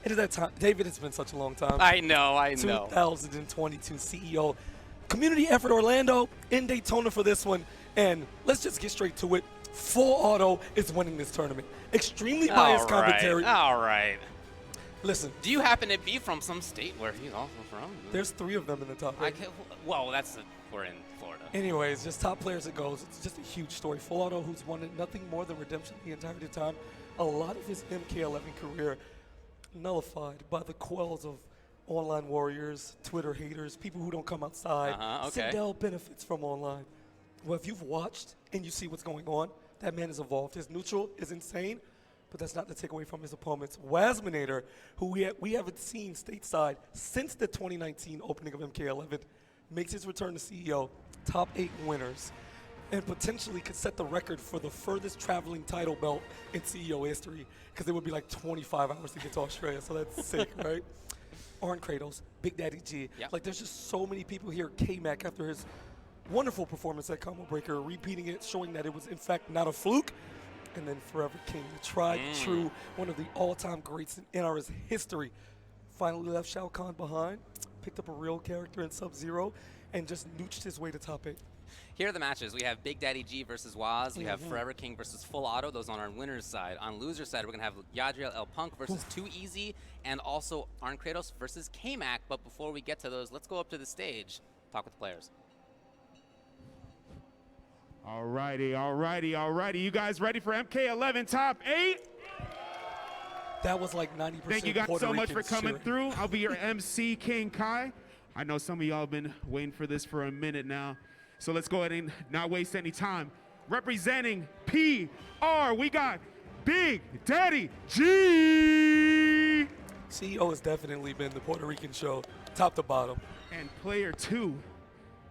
It is that time. David, it's been such a long time. I know. 2022 CEO. Community effort Orlando in Daytona for this one. And let's just get straight to it. Full Auto is winning this tournament. Extremely biased commentary. All right. Listen. Do you happen to be from some state where he's also from? There's 3 of them in the top 8. Well, we're in Florida. Anyways, just top players it goes. It's just a huge story. Full Auto, who's won nothing more than redemption the entirety of time. A lot of his MK11 career nullified by the quells of online warriors, Twitter haters, people who don't come outside. Okay. Sindel benefits from online. Well, if you've watched and you see what's going on, that man has evolved. His neutral is insane, but that's not to take away from his opponents. Wasminator, who we haven't seen stateside since the 2019 opening of MK11, makes his return to CEO, top 8 winners, and potentially could set the record for the furthest traveling title belt in CEO history, because it would be like 25 hours to get to Australia, so that's sick, right? ArnKratos, BigDaddyG. Yep. Like, there's just so many people here. KMac, after his wonderful performance at Combo Breaker, repeating it, showing that it was, in fact, not a fluke. And then Forever King, the tried, true, one of the all-time greats in NR's history. Finally left Shao Kahn behind, picked up a real character in Sub-Zero, and just nooched his way to top 8. Here are the matches. We have BigDaddyG versus Waz. We have Forever King versus Full Auto. Those on our winner's side. On loser's side, we're going to have Yadriel-el-punk versus Too Easy, and also ArnKratos versus KMac. But before we get to those, let's go up to the stage, talk with the players. Alrighty. You guys ready for MK11 top 8? That was like 90% Thank you guys Puerto so much for Rican coming cheering. through. I'll be your MC, King Kai. I know some of y'all have been waiting for this for a minute now. So let's go ahead and not waste any time. Representing PR, we got BigDaddyG. CEO has definitely been the Puerto Rican show, top to bottom. And player 2,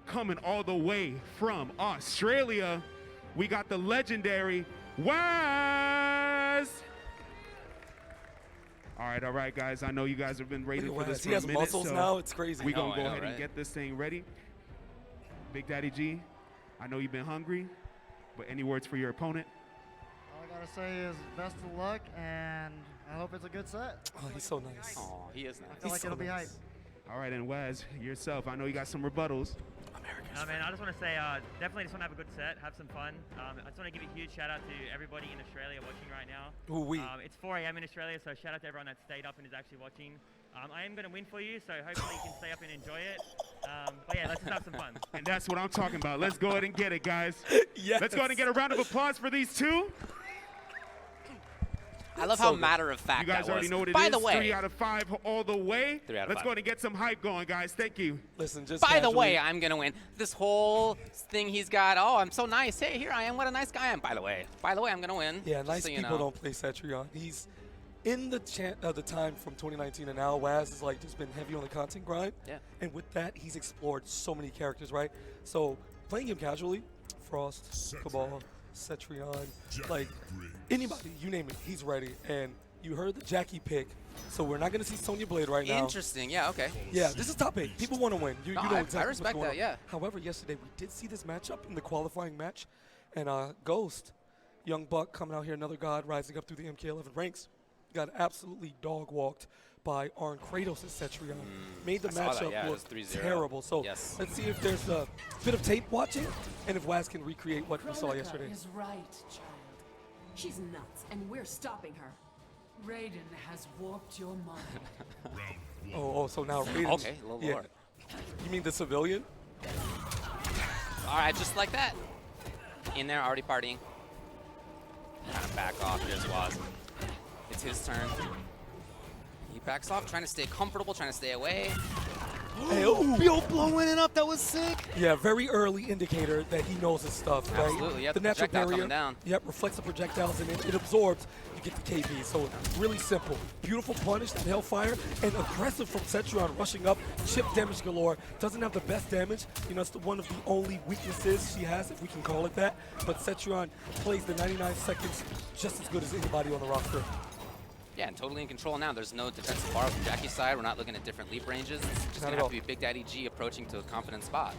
coming all the way from Australia, we got the legendary Waz. All right, guys. I know you guys have been waiting for this for a minute. He has muscles now. It's crazy. We're going to go ahead and get this thing ready. BigDaddyG, I know you've been hungry, but any words for your opponent? All I got to say is best of luck, and I hope it's a good set. Oh, he's so nice. Oh, he is nice. I feel like it'll be hype. All right, and Waz, yourself, I know you got some rebuttals. Man, I just want to say, definitely just want to have a good set, have some fun. I just want to give a huge shout out to everybody in Australia watching right now. It's 4 a.m. in Australia, so shout out to everyone that stayed up and is actually watching. I am going to win for you, so hopefully you can stay up and enjoy it. But yeah, let's just have some fun. And that's what I'm talking about. Let's go ahead and get it, guys. Yes. Let's go ahead and get a round of applause for these two. I love how matter-of-fact you guys that already was. know what it By is. the way, 3 out of 5 all the way. 3 out of 5. Let's go ahead and get some hype going, guys. Thank you. Listen, just by the way, I'm going to win. This whole thing he's got, oh, I'm so nice. Hey, here I am. What a nice guy I am. By the way, I'm going to win. Yeah, nice so people don't play Cetrion. He's in the time from 2019 and now. Waz has like just been heavy on the content grind. Yeah. And with that, he's explored so many characters, right? So playing him casually, Frost, Cabal, Cetrion, like anybody, you name it, he's ready. And you heard the Jacqui pick, so we're not going to see Sonya Blade right now. Interesting, yeah, okay. Yeah, this is top 8. People want to win. You know exactly I respect what's that, going on. yeah. However, yesterday we did see this matchup in the qualifying match, and Ghost, Young Buck coming out here, another god rising up through the MK11 ranks, got absolutely dog-walked by ArnKratos and Cetrion. Made the matchup look terrible. So let's see if there's a bit of tape watching, and if Waz can recreate what we saw yesterday. Is right, child. She's nuts, and we're stopping her. Raiden has warped your mind. So now Raiden. Okay, a little more. You mean the civilian? All right, just like that. In there, already partying. Kind of back off. Here's Waz. It's his turn. He backs off, trying to stay comfortable, trying to stay away. Hey, Yo, blowing it up. That was sick. Yeah, very early indicator that he knows his stuff, right? Absolutely, yep. The natural Projectile barrier. coming down. Yep, reflects the projectiles and it absorbs. You get the KB. So really simple. Beautiful punish, that Hellfire, and aggressive from Cetrion, rushing up, chip damage galore. Doesn't have the best damage. You know, it's one of the only weaknesses she has, if we can call it that. But Cetrion plays the 99 seconds just as good as anybody on the roster. Yeah, and totally in control now. There's no defensive bar from Jacqui's side. We're not looking at different leap ranges. It's just going to have to be BigDaddyG approaching to a confident spot.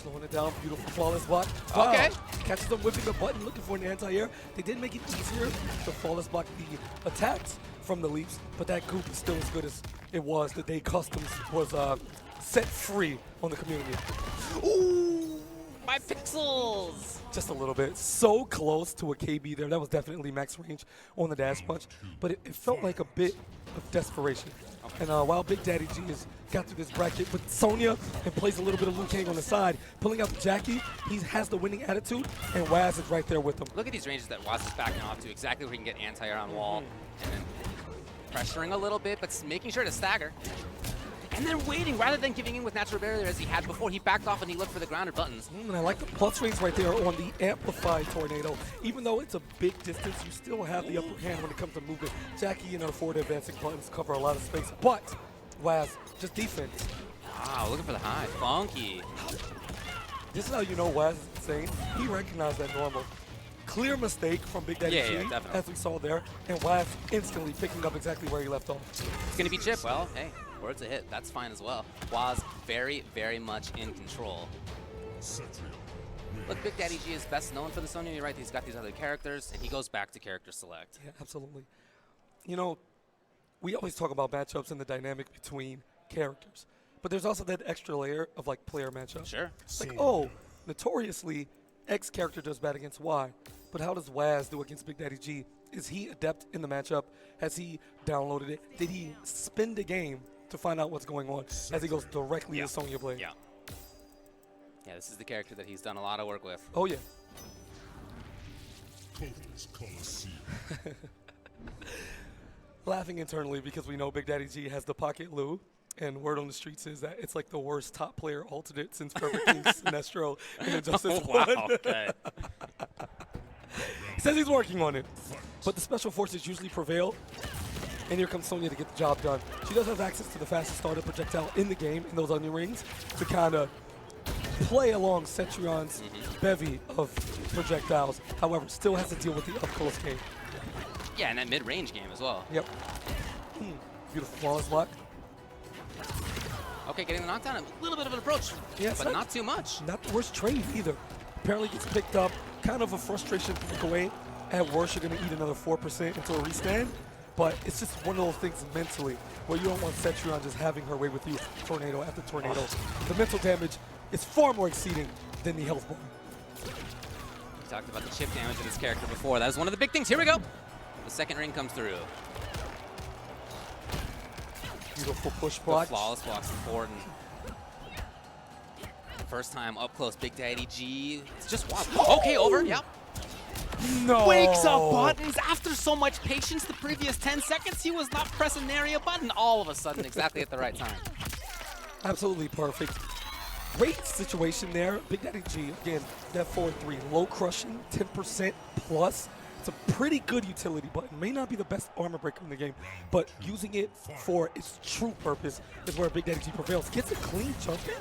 Slowing it down, beautiful flawless block. Wow. Okay. Catches them whipping the button, looking for an anti-air. They did make it easier to flawless block the attacks from the leaps, but that goop is still as good as it was the day Customs was set free on the community. Ooh, my pixels! Just a little bit. So close to a KB there. That was definitely max range on the dash punch, but it felt like a bit of desperation. And while BigDaddyG has got through this bracket with Sonya and plays a little bit of Liu Kang on the side, pulling out Jacqui, he has the winning attitude, and Waz is right there with him. Look at these ranges that Waz is backing off to, exactly where he can get anti-air on wall, and then pressuring a little bit, but making sure to stagger. And then waiting, rather than giving in with natural barrier as he had before, he backed off and he looked for the grounded buttons. And I like the pulse rates right there on the amplified tornado. Even though it's a big distance, you still have the upper hand when it comes to movement. Jacqui and her forward advancing buttons cover a lot of space, but Waz, just defense. Wow, looking for the high. Funky. This is how you know Waz is insane. He recognized that normal. Clear mistake from BigDaddyG, as we saw there, and Waz instantly picking up exactly where he left off. It's going to be chip. Well, hey, words a hit. That's fine as well. Waz very, very much in control. Look, BigDaddyG is best known for the Sonya. You're right, he's got these other characters, and he goes back to character select. Yeah, absolutely. You know, we always talk about matchups and the dynamic between characters, but there's also that extra layer of like player matchup. Sure. Like, oh, notoriously, X character does bad against Y, but how does Waz do against BigDaddyG? Is he adept in the matchup? Has he downloaded it? Did he spend a game to find out what's going on as he goes directly to Sonya Blade? Yeah. Yeah, this is the character that he's done a lot of work with. Oh, yeah. Laughing internally because we know BigDaddyG has the pocket Lou, and word on the streets is that it's like the worst top player alternate since Perfect King Sinestro in Injustice 1. Okay. He says he's working on it, but the special forces usually prevail, and here comes Sonya to get the job done. She does have access to the fastest starter projectile in the game in those onion rings to kind of play along Cetrion's bevy of projectiles. However, still has to deal with the up-close game. Yeah, and that mid-range game as well. Yep. Beautiful flawless block. Okay, getting the knockdown, a little bit of an approach, but not too much. Not the worst trade either. Apparently gets picked up, kind of a frustration to look away. At worst, you're going to eat another 4% until a restand, but it's just one of those things mentally where you don't want Cetrion just having her way with you tornado after tornado. The mental damage is far more exceeding than the health bar. We talked about the chip damage of this character before. That was one of the big things. Here we go. The second ring comes through. Beautiful push block. The flawless block's important. First time up close, BigDaddyG. It's just wow. Okay, over. Yep. No. Wakes up buttons after so much patience. The previous 10 seconds, he was not pressing nary a button. All of a sudden, exactly at the right time. Absolutely perfect. Great situation there. BigDaddyG, again, that 4-3. Low crushing, 10% plus. It's a pretty good utility button. May not be the best armor breaker in the game, but using it for its true purpose is where BigDaddyG prevails. Gets a clean jump in.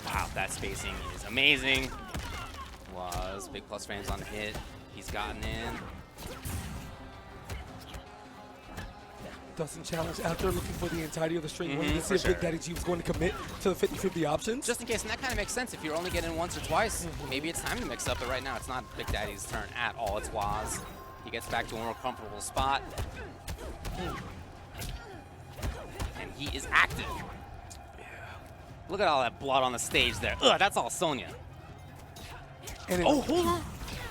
Wow, that spacing is amazing. Was big plus frames on the hit. He's gotten in. Doesn't challenge after looking for the entirety of the string. Wanting to see if BigDaddyG was going to commit to the 50-50 options. Just in case, and that kind of makes sense. If you're only getting once or twice, maybe it's time to mix up. But right now, it's not Big Daddy's turn at all. It's Waz. He gets back to a more comfortable spot. And he is active. Look at all that blood on the stage there. Ugh, that's all Sonya. And oh, hold on.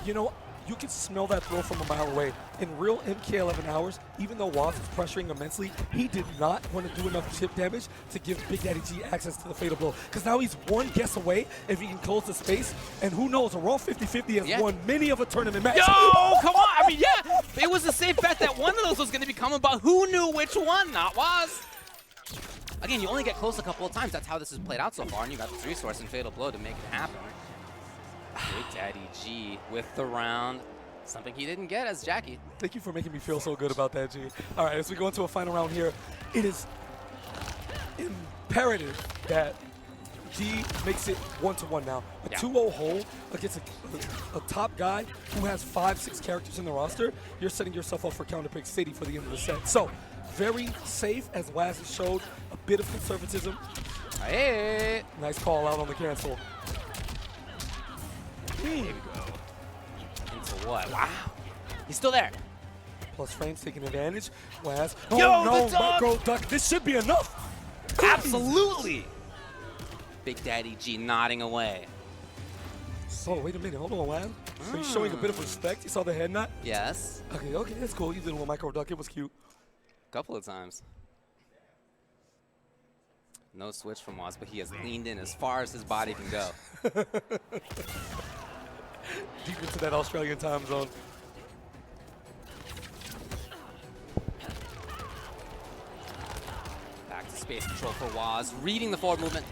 You know, you can smell that throw from a mile away. In real MK11 hours, even though Waz was pressuring immensely, he did not want to do enough chip damage to give BigDaddyG access to the fatal blow. Because now he's one guess away if he can close the space. And who knows, a raw 50-50 has won many of a tournament match. Yo, come on. I mean, yeah, it was a safe bet that one of those was going to be coming, but who knew which one? Not Waz. Again, you only get close a couple of times. That's how this has played out so far, and you got the 3-source and fatal blow to make it happen. BigDaddyG with the round. Something he didn't get as Jacqui. Thank you for making me feel so good about that, G. All right, as we go into a final round here, it is imperative that G makes it 1-1 now. A 2-0 hole against a top guy who has 5-6 characters in the roster, you're setting yourself up for counterpick city for the end of the set. So, very safe, as Waz has showed, a bit of conservatism. Hey. Nice call out on the cancel. Here we go. Into what? Wow. He's still there. Plus frames taking advantage. Waz. Yo, no, the dog! macro duck. This should be enough. Absolutely. BigDaddyG nodding away. Oh, wait a minute. Hold on, Waz. So he's showing a bit of respect. You saw the head nod? Yes. Okay, that's cool. You did a little micro duck. It was cute. Couple of times. No switch from Waz, but he has leaned in as far as his body can go. Deep into that Australian time zone. Back to space control for Waz, reading the forward movement.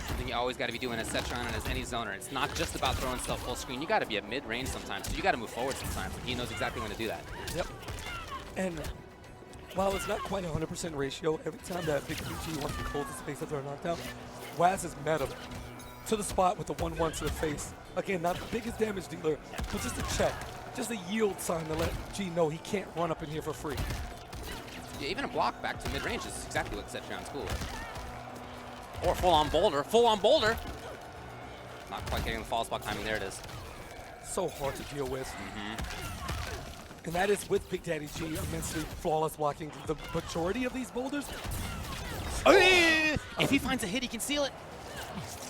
Something you always got to be doing as Cetrion and as any zoner. It's not just about throwing stuff full screen. You got to be at mid-range sometimes. So you got to move forward sometimes. And he knows exactly when to do that. Yep. And while it's not quite 100% ratio, every time that BigDaddyG wants to close the space after a knockdown, Waz has met him to the spot with the 1-1 to the face. Again, not the biggest damage dealer, but just a check. Just a yield sign to let G know he can't run up in here for free. Yeah, even a block back to mid-range is exactly what Cetrion's cool with. Or full-on boulder. Full-on boulder! Not quite getting the fall spot timing. There it is. So hard to deal with. And that is with BigDaddyG immensely flawless blocking the majority of these boulders. If he finds a hit, he can seal it.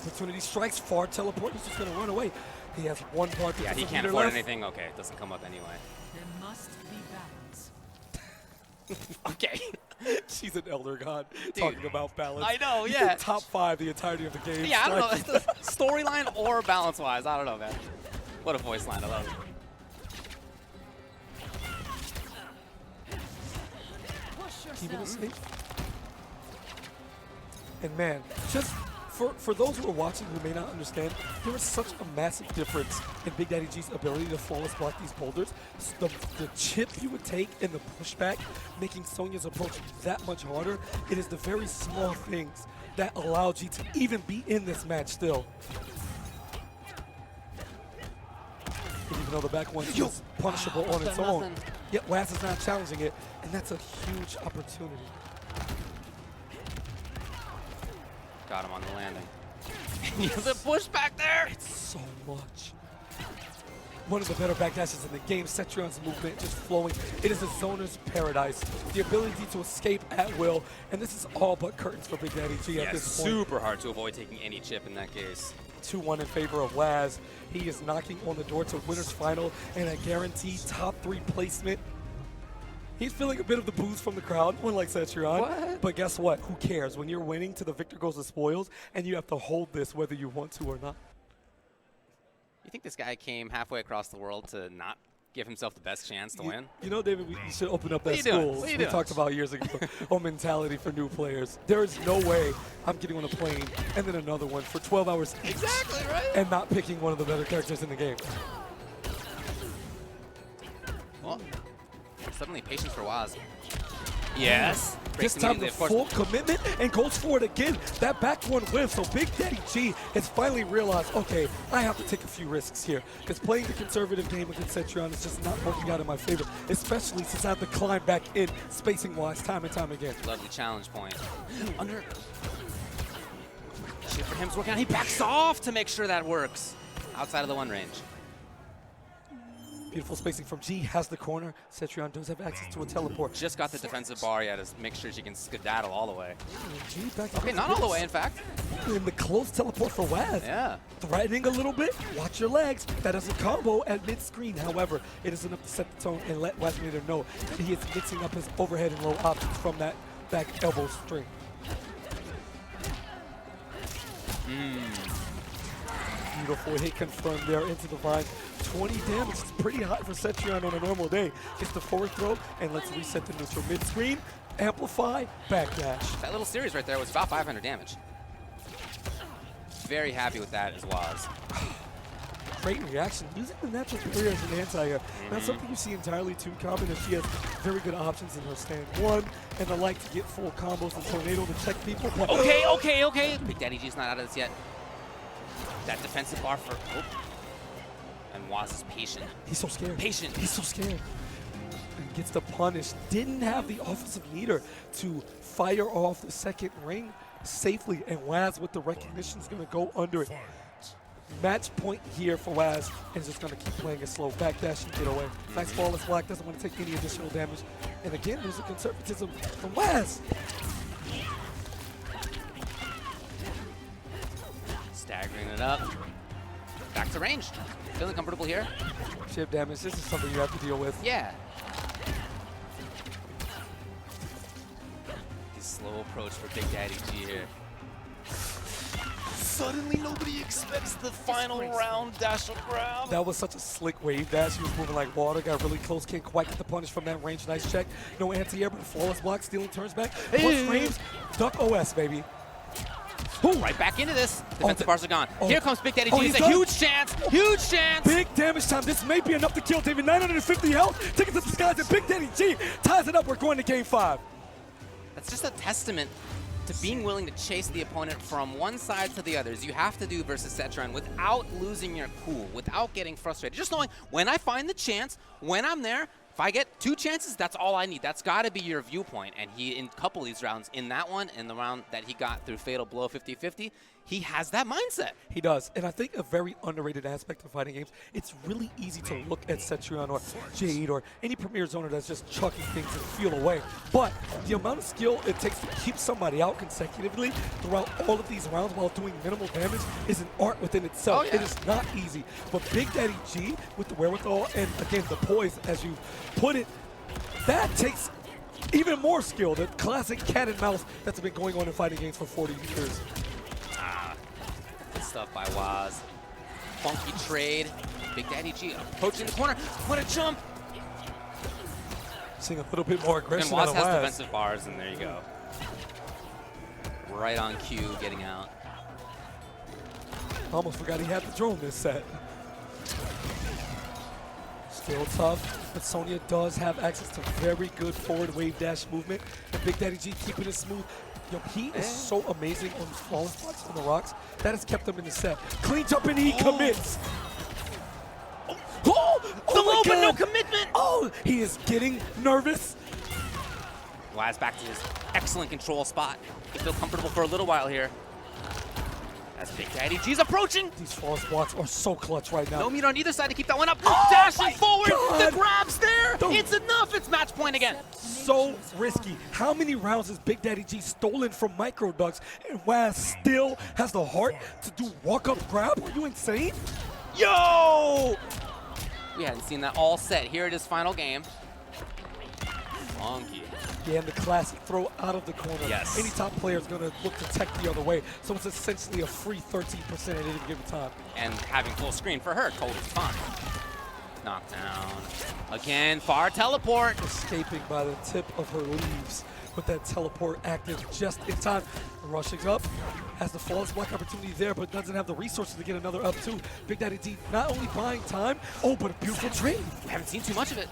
Opportunity strikes, far teleport, he's just gonna run away. He has one part. Yeah, he can't afford anything. Okay, it doesn't come up anyway. There must be balance. Okay. She's an elder god talking about balance. I know, You yeah. did top 5 the entirety of the game. Yeah, I don't know. Storyline or balance-wise, I don't know, man. What a voice line, I love it. Push Keeping it yourself. safe. And man, just for those who are watching who may not understand, there is such a massive difference in BigDaddyG's ability to flawless block these boulders. The chip you would take and the pushback, making Sonya's approach that much harder. It is the very small things that allow G to even be in this match still. And even though the back one is punishable on its own, yet Waz is not challenging it, and that's a huge opportunity. Got him on the landing. The push back there! It's so much. One of the better backdashes in the game. Cetrion's movement just flowing. It is a zoner's paradise. The ability to escape at will, and this is all but curtains for BigDaddyG at this point. Super hard to avoid taking any chip in that case. 2-1 in favor of Waz. He is knocking on the door to winner's final and a guaranteed top 3 placement. He's feeling a bit of the booze from the crowd, unlike Cetrion. What? But guess what? Who cares? When you're winning, to the victor goes the spoils, and you have to hold this whether you want to or not. You think this guy came halfway across the world to not give himself the best chance to win? You know, David, we should open up that you doing? school What you we doing? talked about years ago on mentality for new players. There is no way I'm getting on a plane and then another one for 12 hours each Exactly, right? and not picking one of the better characters in the game. Well, suddenly patience for Waz. Yes. This time the full commitment and goes for it again. That back one whiff, so BigDaddyG has finally realized, okay, I have to take a few risks here. Because playing the conservative game against Cetrion is just not working out in my favor, especially since I have to climb back in spacing-wise time and time again. Lovely challenge point. Under. Shit for him's working out. He backs off to make sure that works. Outside of the 1 range. Beautiful spacing from G, has the corner. Cetrion does have access to a teleport. Just got the defensive bar, yeah, to make sure she can skedaddle all the way. G back Okay, not all the way, in fact. In the close teleport for Waz. Yeah. Threatening a little bit. Watch your legs. That is a combo at mid-screen. However, it is enough to set the tone and let Wazminator know that he is mixing up his overhead and low options from that back elbow string. Beautiful hit confirmed there into the vine. 20 damage is pretty high for Cetrion on a normal day. Gets the forward throw, and let's reset the neutral mid-screen. Amplify, backdash. That little series right there was about 500 damage. Very happy with that as Waz. Great reaction. Using the natural barrier as an anti-air. Not something you see entirely too common, and she has very good options in her stand 1 and the like to get full combos and tornado to check people. But Okay. BigDaddyG's not out of this yet. That defensive bar for... Oh. And Waz is patient. He's so scared. Patient. He's so scared. And gets the punish. Didn't have the offensive meter to fire off the second ring safely, and Waz with the recognition is going to go under it. Match point here for Waz, and just going to keep playing it slow. Backdash and get away. Nice flawless block, doesn't want to take any additional damage. And again, there's a conservatism from Waz. Staggering it up. Back to range. Feeling comfortable here. Chip damage, this is something you have to deal with. Yeah. Slow approach for BigDaddyG here. Suddenly nobody expects the final round dash or grab. That was such a slick wave dash. He was moving like water, got really close, can't quite get the punish from that range. Nice check. No anti-air, but flawless block, stealing turns back. Plus frames, duck OS, baby. Ooh, right back into this. Defensive bars are gone. Here comes BigDaddyG. Oh, It's a huge chance. Huge chance. Big damage time. This may be enough to kill David. 950 health. Tickets to the skies, and BigDaddyG ties it up. We're going to game 5. That's just a testament to being willing to chase the opponent from one side to the others. You have to do versus Cetrion without losing your cool, without getting frustrated. Just knowing when I find the chance, when I'm there, if I get 2 chances, that's all I need. That's got to be your viewpoint. And he, in a couple of these rounds, in that one, in the round that he got through Fatal Blow 50-50, he has that mindset. He does. And I think a very underrated aspect of fighting games, it's really easy to look at Cetrion or Jade or any premier zoner that's just chucking things and feel away. But the amount of skill it takes to keep somebody out consecutively throughout all of these rounds while doing minimal damage is an art within itself. Oh, yeah. It is not easy. But BigDaddyG, with the wherewithal and, again, the poise, as you put it, that takes even more skill. The classic cat and mouse that's been going on in fighting games for 40 years. Good stuff by Waz. Funky trade. BigDaddyG approaching the corner. What a jump! Seeing a little bit more And aggression Waz out of has Waz. defensive bars, and there you go. Right on cue, getting out. Almost forgot he had the drone this set. Still tough, but Sonya does have access to very good forward wave dash movement. And BigDaddyG keeping it smooth. Yo, he is so amazing on his flawless spots on the rocks. That has kept him in the set. Clean jump and he commits. Oh The low my but no God. commitment! Oh, he is getting nervous. Waz back to his excellent control spot. He feels comfortable for a little while here. As BigDaddyG's approaching. These flawless blocks are so clutch right now. No meat on either side to keep that one up. Oh Dashing my forward. God. The grab's there. The- It's enough. It's match point again. So risky. How many rounds has BigDaddyG stolen from micro ducks, and Waz still has the heart to do walk-up grab? Are you insane? Yo! We hadn't seen that all set. Here it is, final game. Funky. Yeah, and the classic throw out of the corner. Yes. Any top player is going to look to tech the other way. So it's essentially a free 13% at any given time. And having full screen for her, totally fine. Knockdown. Again, far teleport. Escaping by the tip of her leaves with that teleport active just in time. Rushing up, has the flawless block opportunity there, but doesn't have the resources to get another up too. BigDaddyG not only buying time, oh, but a beautiful trade. We haven't seen too much of it.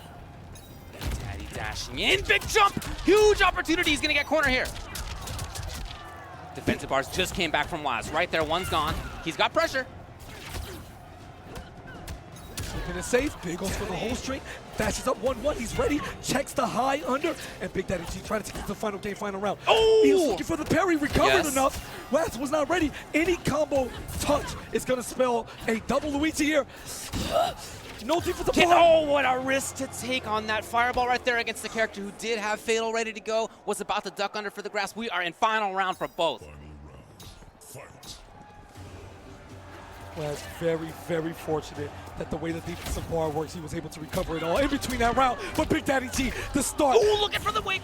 Daddy dashing in, big jump, huge opportunity. He's gonna get corner here. Defensive bars just came back from Waz. Right there, one's gone. He's got pressure. Keeping it safe, Big goes for the whole straight, dashes up 1-1, he's ready, checks the high under, and BigDaddyG trying to take it to the final game, final round. Oh! He was looking for the parry, recovered Yes. enough. Waz was not ready. Any combo touch is gonna spell a double Luigi here. No defensive bar. Oh, what a risk to take on that fireball right there against the character who did have Fatal ready to go, was about to duck under for the grasp. We are in final round for both. Waz very, very fortunate that the way the defensive bar works, he was able to recover it all in between that round. But BigDaddyG, the start. Oh, looking for the wave.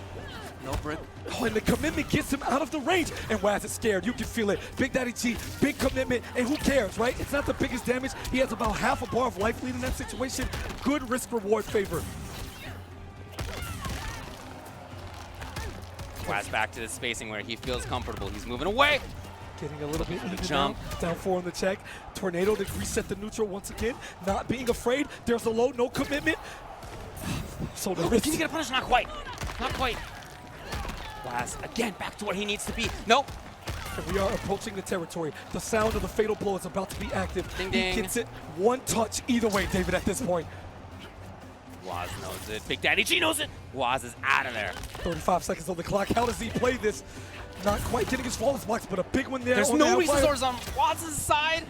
No brick. Oh, and the commitment gets him out of the range. And Waz is scared. You can feel it. BigDaddyG, big commitment. And who cares, right? It's not the biggest damage. He has about half a bar of life lead in that situation. Good risk-reward favor. Waz back to the spacing where he feels comfortable. He's moving away. Getting a little bit even jump. down 4 on the check. Tornado to reset the neutral once again. Not being afraid. There's a low, no commitment. So the risk. Can he get a punish? Not quite. Not quite. Waz again back to where he needs to be. Nope. And we are approaching the territory. The sound of the fatal blow is about to be active. Ding, He ding. gets it. One touch either way, David, at this point. Waz knows it. BigDaddyG knows it. Waz is out of there. 35 seconds on the clock. How does he play this? Not quite getting his flawless blocks, but a big one there. There's on no the resources outlier. on Waz's side.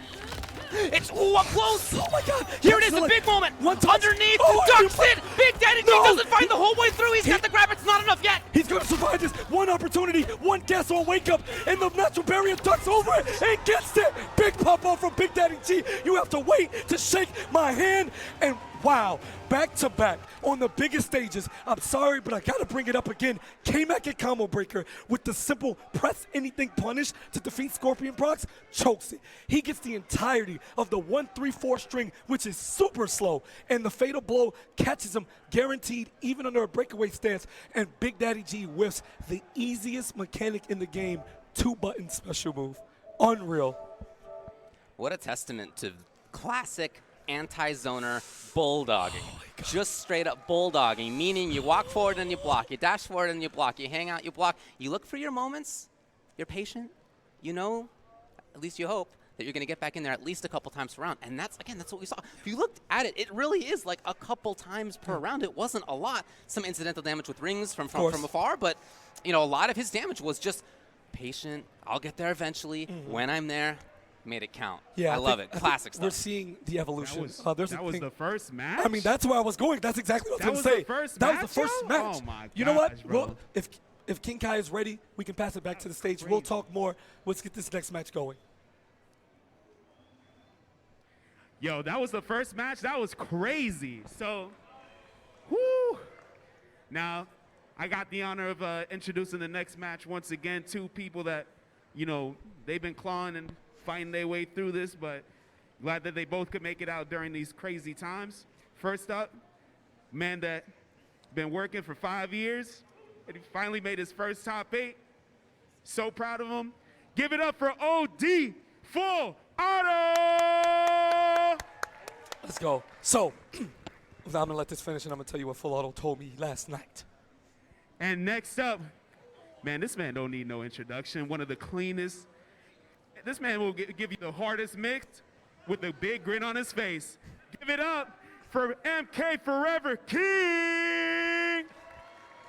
It's up close. Oh my God! Here it is, a big moment. One touch. Underneath, Oh, ducks it. BigDaddyG No. doesn't find the whole way through. He's got the grab. It's not enough yet. He's gonna survive this. One opportunity, one gas on wake up, and the natural barrier ducks over it and gets it. Big pop off from BigDaddyG. You have to wait to shake my hand, and wow, back to back on the biggest stages. I'm sorry, but I gotta bring it up again. KMac and Combo Breaker with the simple press anything punish to defeat Scorpion Procs chokes it. He gets the entirety of the 1-3-4 string, which is super slow, and the fatal blow catches him guaranteed even under a breakaway stance, and BigDaddyG whiffs the easiest mechanic in the game, 2-button special move. Unreal. What a testament to classic anti-zoner bulldogging. Just straight up bulldogging, meaning you walk forward and you block, you dash forward and you block, you hang out, you block. You look for your moments, you're patient, you know, at least you hope, that you're going to get back in there at least a couple times per round. And that's, again, that's what we saw. If you looked at it, it really is like a couple times per round. It wasn't a lot. Some incidental damage with rings from afar, but, you know, a lot of his damage was just patient, I'll get there eventually, when I'm there, made it count. Yeah, I love it. Classic stuff. We're seeing the evolution. That was the first match? I mean, that's where I was going. That's exactly what I was That going was to say. the first That match, was the first yo? match. Oh my You know what? gosh, bro. Well, if King Kai is ready, we can pass it back to the stage. We'll talk more. Let's get this next match going. Yo, that was the first match. That was crazy. So, whoo. Now, I got the honor of introducing the next match once again. Two people that, you know, they've been clawing and fighting their way through this, but glad that they both could make it out during these crazy times. First up, man that been working for 5 years, and he finally made his first top 8. So proud of him. Give it up for OD Full Auto! Let's go. So, I'm going to let this finish, and I'm going to tell you what Full Auto told me last night. And next up, man, this man don't need no introduction. One of the cleanest. This man will give you the hardest mix with a big grin on his face. Give it up for MK Forever King!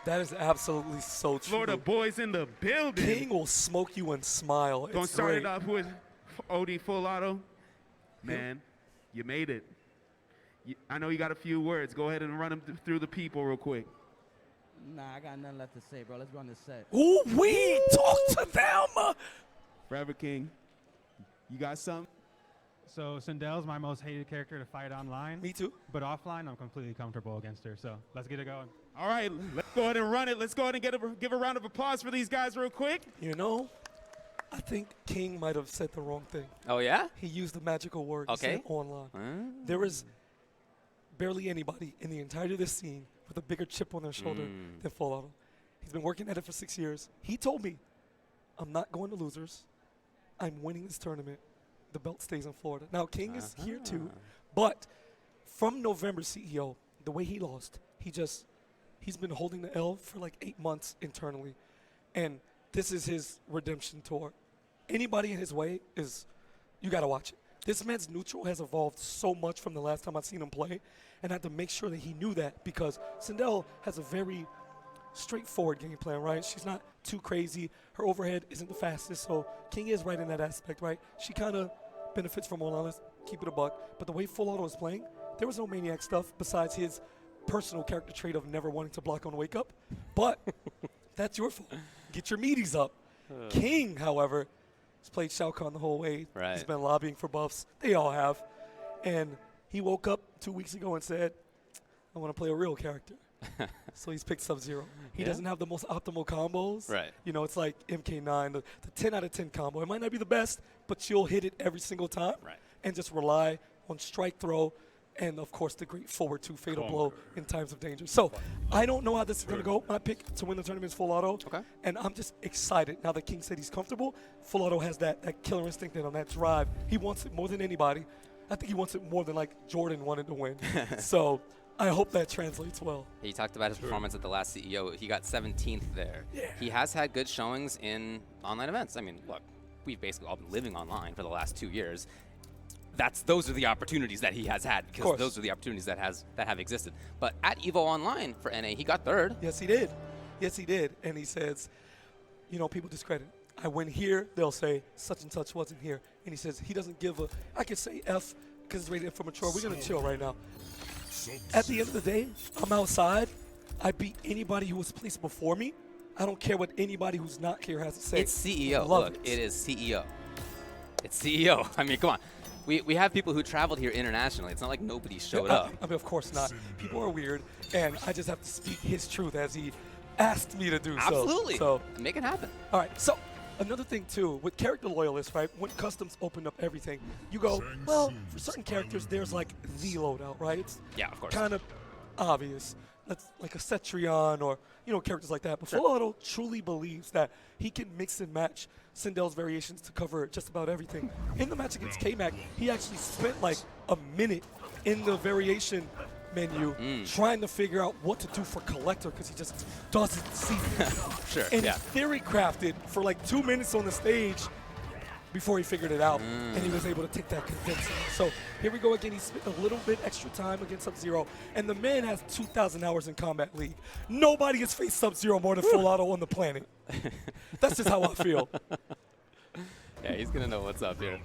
That is absolutely so true. Florida boys in the building. King will smoke you and smile. Gonna It's start great. it off with OD Full Auto. Man, you made it. I know you got a few words. Go ahead and run them through the people real quick. Nah, I got nothing left to say, bro. Let's go on this set. Ooh, we talk to them. Forever King, you got something? So Sindel's my most hated character to fight online. Me too. But offline, I'm completely comfortable against her. So let's get it going. All right, let's go ahead and run it. Let's go ahead and give a round of applause for these guys real quick. You know, I think King might have said the wrong thing. Oh, yeah? He used the magical word. He Okay. said online. There is barely anybody in the entirety of this scene with a bigger chip on their shoulder than Full Auto. He's been working at it for 6 years. He told me, I'm not going to losers. I'm winning this tournament. The belt stays in Florida. Now, King is here too, but from November CEO, the way he lost, he's been holding the L for like 8 months internally, and this is his redemption tour. Anybody in his way you got to watch it. This man's neutral has evolved so much from the last time I've seen him play, and I had to make sure that he knew that because Sindel has a very straightforward game plan, right? She's not too crazy. Her overhead isn't the fastest, so King is right in that aspect, right? She kind of benefits from all honest, keep it a buck. But the way Full Auto is playing, there was no maniac stuff besides his personal character trait of never wanting to block on wake up. But that's your fault. Get your meaties up. King, however, has played Shao Kahn the whole way. Right. He's been lobbying for buffs. They all have. And he woke up 2 weeks ago and said, I want to play a real character. So he's picked Sub-Zero. He doesn't have the most optimal combos. Right. You know, it's like MK9, the 10 out of 10 combo. It might not be the best, but you'll hit it every single time. Right. And just rely on strike throw and, of course, the great forward 2 fatal blow in times of danger. So I don't know how this is going to go. My pick to win the tournament is Full Auto. Okay. And I'm just excited. Now that King said he's comfortable, Full Auto has that killer instinct in him, that drive. He wants it more than anybody. I think he wants it more than, like, Jordan wanted to win. So I hope that translates well. He talked about his performance at the last CEO. He got 17th there. Yeah. He has had good showings in online events. I mean, look, we've basically all been living online for the last 2 years. Those are the opportunities that he has had because those are the opportunities that have existed. But at EVO Online for NA, he got 3rd. Yes, he did. Yes, he did. And he says, you know, people discredit. I win here, they'll say such and such wasn't here. And he says he doesn't give a, I could say F because it's rated for mature. We're going to chill right now. At the end of the day, I'm outside. I beat anybody who was placed before me. I don't care what anybody who's not here has to say. It's CEO. Love Look, it is CEO. It's CEO. I mean, come on. We have people who traveled here internationally. It's not like nobody showed up. I mean, of course not. People are weird, and I just have to speak his truth as he asked me to do so. Absolutely. So make it happen. all right, so another thing too, with character loyalists, right? When customs open up everything, you go, well, for certain characters, there's like the loadout, right? It's Yeah, of course. kind of obvious. That's like a Cetrion or, you know, characters like that. But Full Auto truly believes that he can mix and match Sindel's variations to cover just about everything. In the match against KMac, he actually spent like a minute in the variation menu trying to figure out what to do for Collector because he just doesn't see it. Sure, And yeah. theory crafted for like 2 minutes on the stage before he figured it out, and he was able to take that convincing. So here we go again. He spent a little bit extra time against Sub-Zero, and the man has 2,000 hours in Combat League. Nobody has faced Sub-Zero more than Full Auto on the planet. That's just how I feel. Yeah, he's going to know what's up here.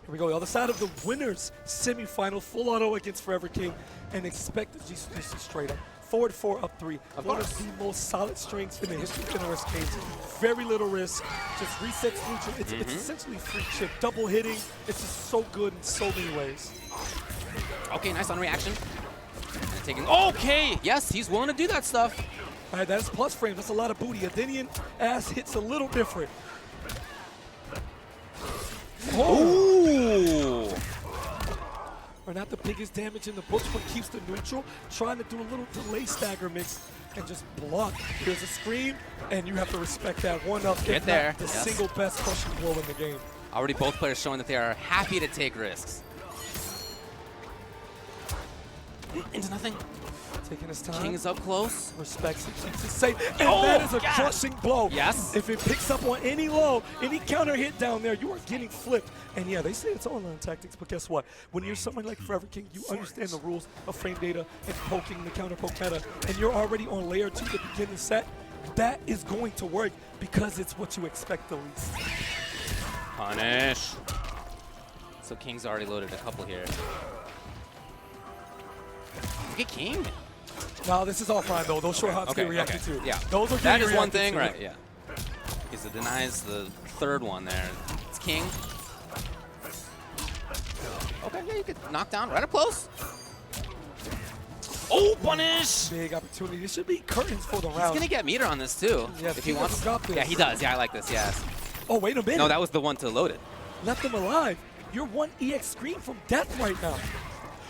Here we go, the other side of the winners semifinal, Full Auto against Forever King, and expect the G submission straight up. Forward 4, up 3. One of the most solid strengths in the history of NRS games. Very little risk, just resets neutral. It's essentially free chip, double hitting. It's just so good in so many ways. Okay, nice on reaction. And taking, okay, yes, he's willing to do that stuff. All right, that's plus frame. That's a lot of booty. Adenian ass hits a little different. Ooh. Or not the biggest damage in the books, but keeps the neutral. Trying to do a little delay stagger mix and just block. Here's a scream, and you have to respect that one up. Get there. The Yes. single best crushing blow in the game. Already both players showing that they are happy to take risks. Into nothing. Taking his time. King is up close. Respects it, keeps it safe. And that is a crushing blow. Yes. If it picks up on any low, any counter hit down there, you are getting flipped. And yeah, they say it's online tactics, but guess what? When you're someone like Forever King, you understand the rules of frame data and poking the counter poke meta, and you're already on layer 2 to begin the set. That is going to work because it's what you expect the least. Punish. So King's already loaded a couple here. Look at King. No, this is offline though. Those short hops get reacted to. Yeah. Those are that getting is one reacted thing, to. right? Yeah. Okay, so denies the third one there. It's King. Okay, yeah, you could knock down right up close. Oh, punish! Big opportunity. This should be curtains for the He's round. gonna get meter on this too. Yeah, if he King wants. doesn't drop this. Yeah, he does. Yeah, I like this. Yes. Oh, wait a minute. No, that was the one to load it. Left him alive. You're one EX screen from death right now.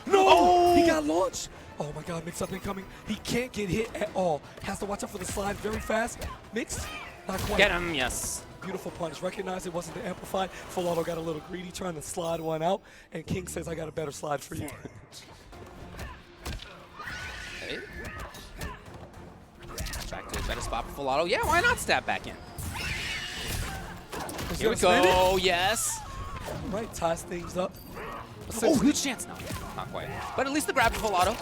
No! He got launched. Oh my God, Mix up incoming. He can't get hit at all. Has to watch out for the slide very fast. Mix, not quite. Get him, yes. Beautiful punch. Recognized it wasn't the amplified. Full Auto got a little greedy trying to slide one out. And King says, I got a better slide for you. Okay. Back to a better spot for Full Auto. Yeah, why not stab back in? Here we go, yes. Right, ties things up. Oh, huge chance. No, not quite. But at least the grab for Full Auto.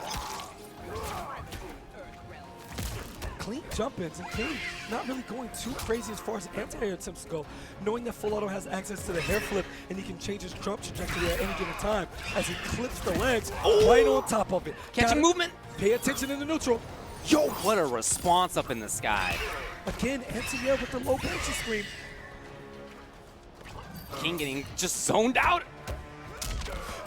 Clean jump-ins, and King not really going too crazy as far as anti-air attempts go, knowing that Full Auto has access to the hair flip and he can change his jump trajectory at any given time as he clips the legs right on top of it. Catching movement. Pay attention in the neutral. Yo, what a response up in the sky. Again, anti-air with the low banshee scream. King getting just zoned out.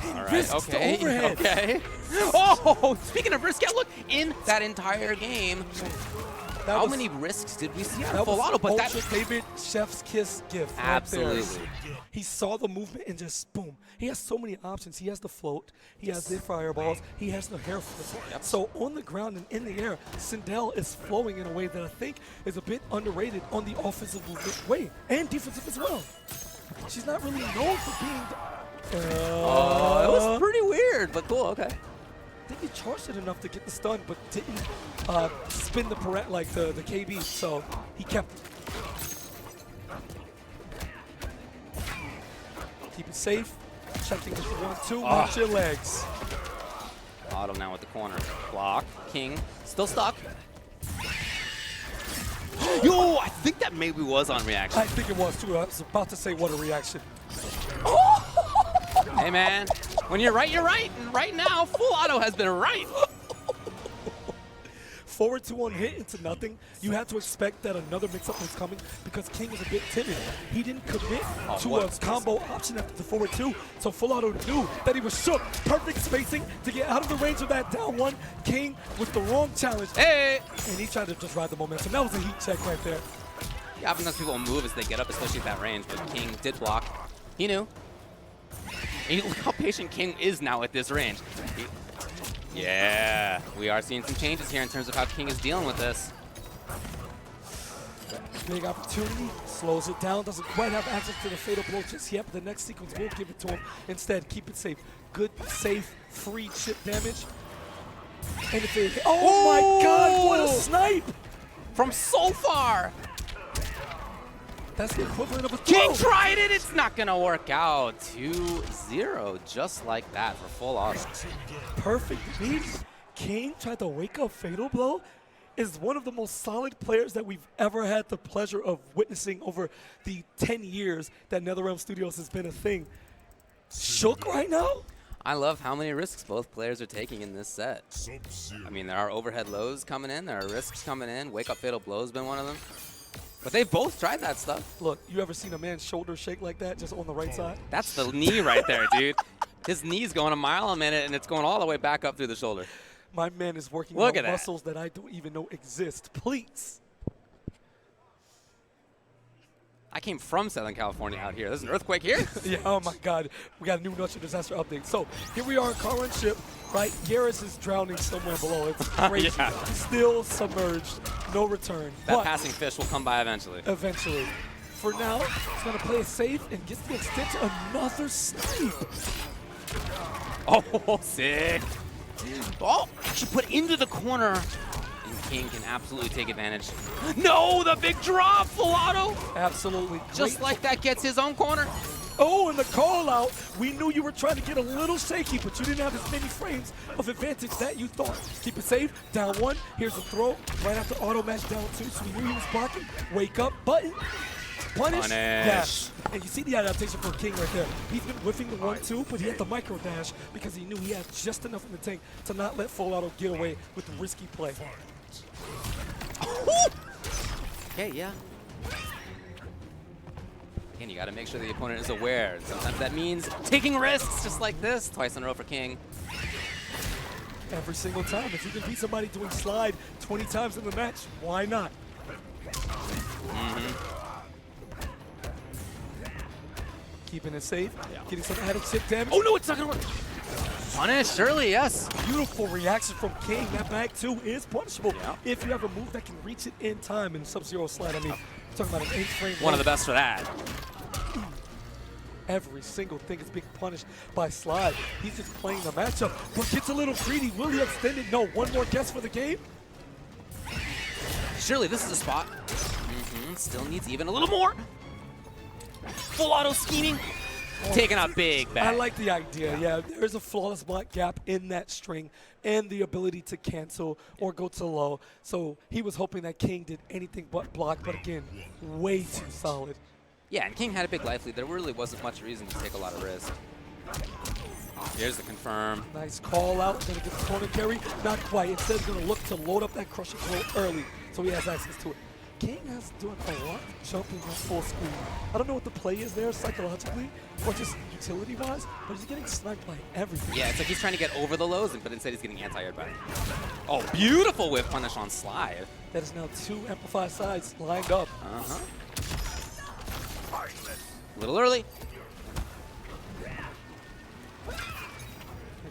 All right, Risks the okay, overhead. okay. Oh, speaking of risk, yeah, look, in that entire game, That how was- many risks did we see out That of Full was Auto? But Ultra that David Chef's Kiss gift. Absolutely. Right there. He saw the movement and just boom. He has so many options. He has the float. He has the fireballs. He has the hair flip. Yep. So on the ground and in the air, Sindel is flowing in a way that I think is a bit underrated on the offensive movement way and defensive as well. She's not really known for being. it was pretty weird, but cool. Okay. I think he charged it enough to get the stun, but didn't spin the like the KB, so he kept it. Keep it safe. Checking with the 1-2. Watch your legs. Auto now with the corner block. King still stuck. Yo, I think that maybe was on reaction. I think it was too. I was about to say what a reaction. Hey man, when you're right, you're right. And right now, full auto has been right. Forward 2 on hit into nothing. You had to expect that another mix-up was coming because King was a bit timid. He didn't commit to a combo option after the forward 2, so full auto knew that he was shook. Perfect spacing to get out of the range of that down 1. King with the wrong challenge. Hey! And he tried to just ride the momentum. That was a heat check right there. Yeah, oftentimes people will move as they get up, especially at that range, but King did block. He knew. And look how patient King is now at this range. Yeah, we are seeing some changes here in terms of how King is dealing with this. Big opportunity, slows it down, doesn't quite have access to the fatal blow just yet, but the next sequence will give it to him. Instead, keep it safe. Good, safe, free chip damage. And if it, oh my god, what a snipe! From so far! That's the equivalent of a King throw. tried it, it's not gonna work out. 2-0, just like that for full auto. Perfect beat. King tried to wake up fatal blow. Is one of the most solid players that we've ever had the pleasure of witnessing over the 10 years that NetherRealm Studios has been a thing. Shook right now? I love how many risks both players are taking in this set. I mean, there are overhead lows coming in, there are risks coming in. Wake up fatal blow has been one of them. But they both tried that stuff. Look, you ever seen a man's shoulder shake like that just on the right side? That's the knee right there, dude. His knee's going a mile a minute, and it's going all the way back up through the shoulder. My man is working Look on at muscles that I don't even know exist. Please. I came from Southern California out here. There's an earthquake here? Yeah, oh my god. We got a new natural disaster update. So here we are in car run ship, right? Garrus is drowning somewhere below. It's crazy. Yeah. Still submerged. No return. That But passing fish will come by eventually. eventually. For now, he's going to play it safe and gets the extent to another snipe. Oh, sick. Oh, actually put into the corner. And King can absolutely take advantage. No, the big drop, full auto. Absolutely. Just Great. like that gets his own corner. Oh, and the call out. We knew you were trying to get a little shaky, but you didn't have as many frames of advantage that you thought. Keep it safe. Down 1. Here's the throw. Right after auto match down 2. So we knew he was blocking. Wake up button. Punish. Yes. And you see the adaptation for King right there. He's been whiffing the 1-2, but he had the micro dash because he knew he had just enough in the tank to not let full auto get away with the risky play. Okay, yeah. Again, you got to make sure the opponent is aware. Sometimes that means taking risks, just like this. Twice in a row for King. Every single time. If you can beat somebody doing slide 20 times in the match, why not? Keeping it safe, getting some added chip damage. Oh no, it's not gonna work. Punish, surely, yes. Beautiful reaction from King. That back 2 is punishable Yeah. if you have a move that can reach it in time in Sub-Zero slide. I mean, we're talking about an 8-frame. One of the best for that. Every single thing is being punished by slide. He's just playing the matchup, but gets a little greedy. Will he extend it? No. One more guess for the game. Surely this is a spot. Still needs even a little more. Full auto scheming. Taking a big bet. I like the idea, yeah. There's a flawless block gap in that string and the ability to cancel or go to low. So he was hoping that King did anything but block, but again, way too solid. Yeah, and King had a big life lead. There really wasn't much reason to take a lot of risk. Here's the confirm. Nice call out, gonna get the corner carry. Not quite, instead he's gonna look to load up that crushing throw early so he has access to it. King has doing a lot of jumping on full screen. I don't know what the play is there psychologically or just utility-wise, but he's getting sniped by everything. Yeah, it's like he's trying to get over the lows, but instead he's getting anti-aired by. Oh, beautiful whip punish on slide. That is now 2 amplified sides lined up. A little early.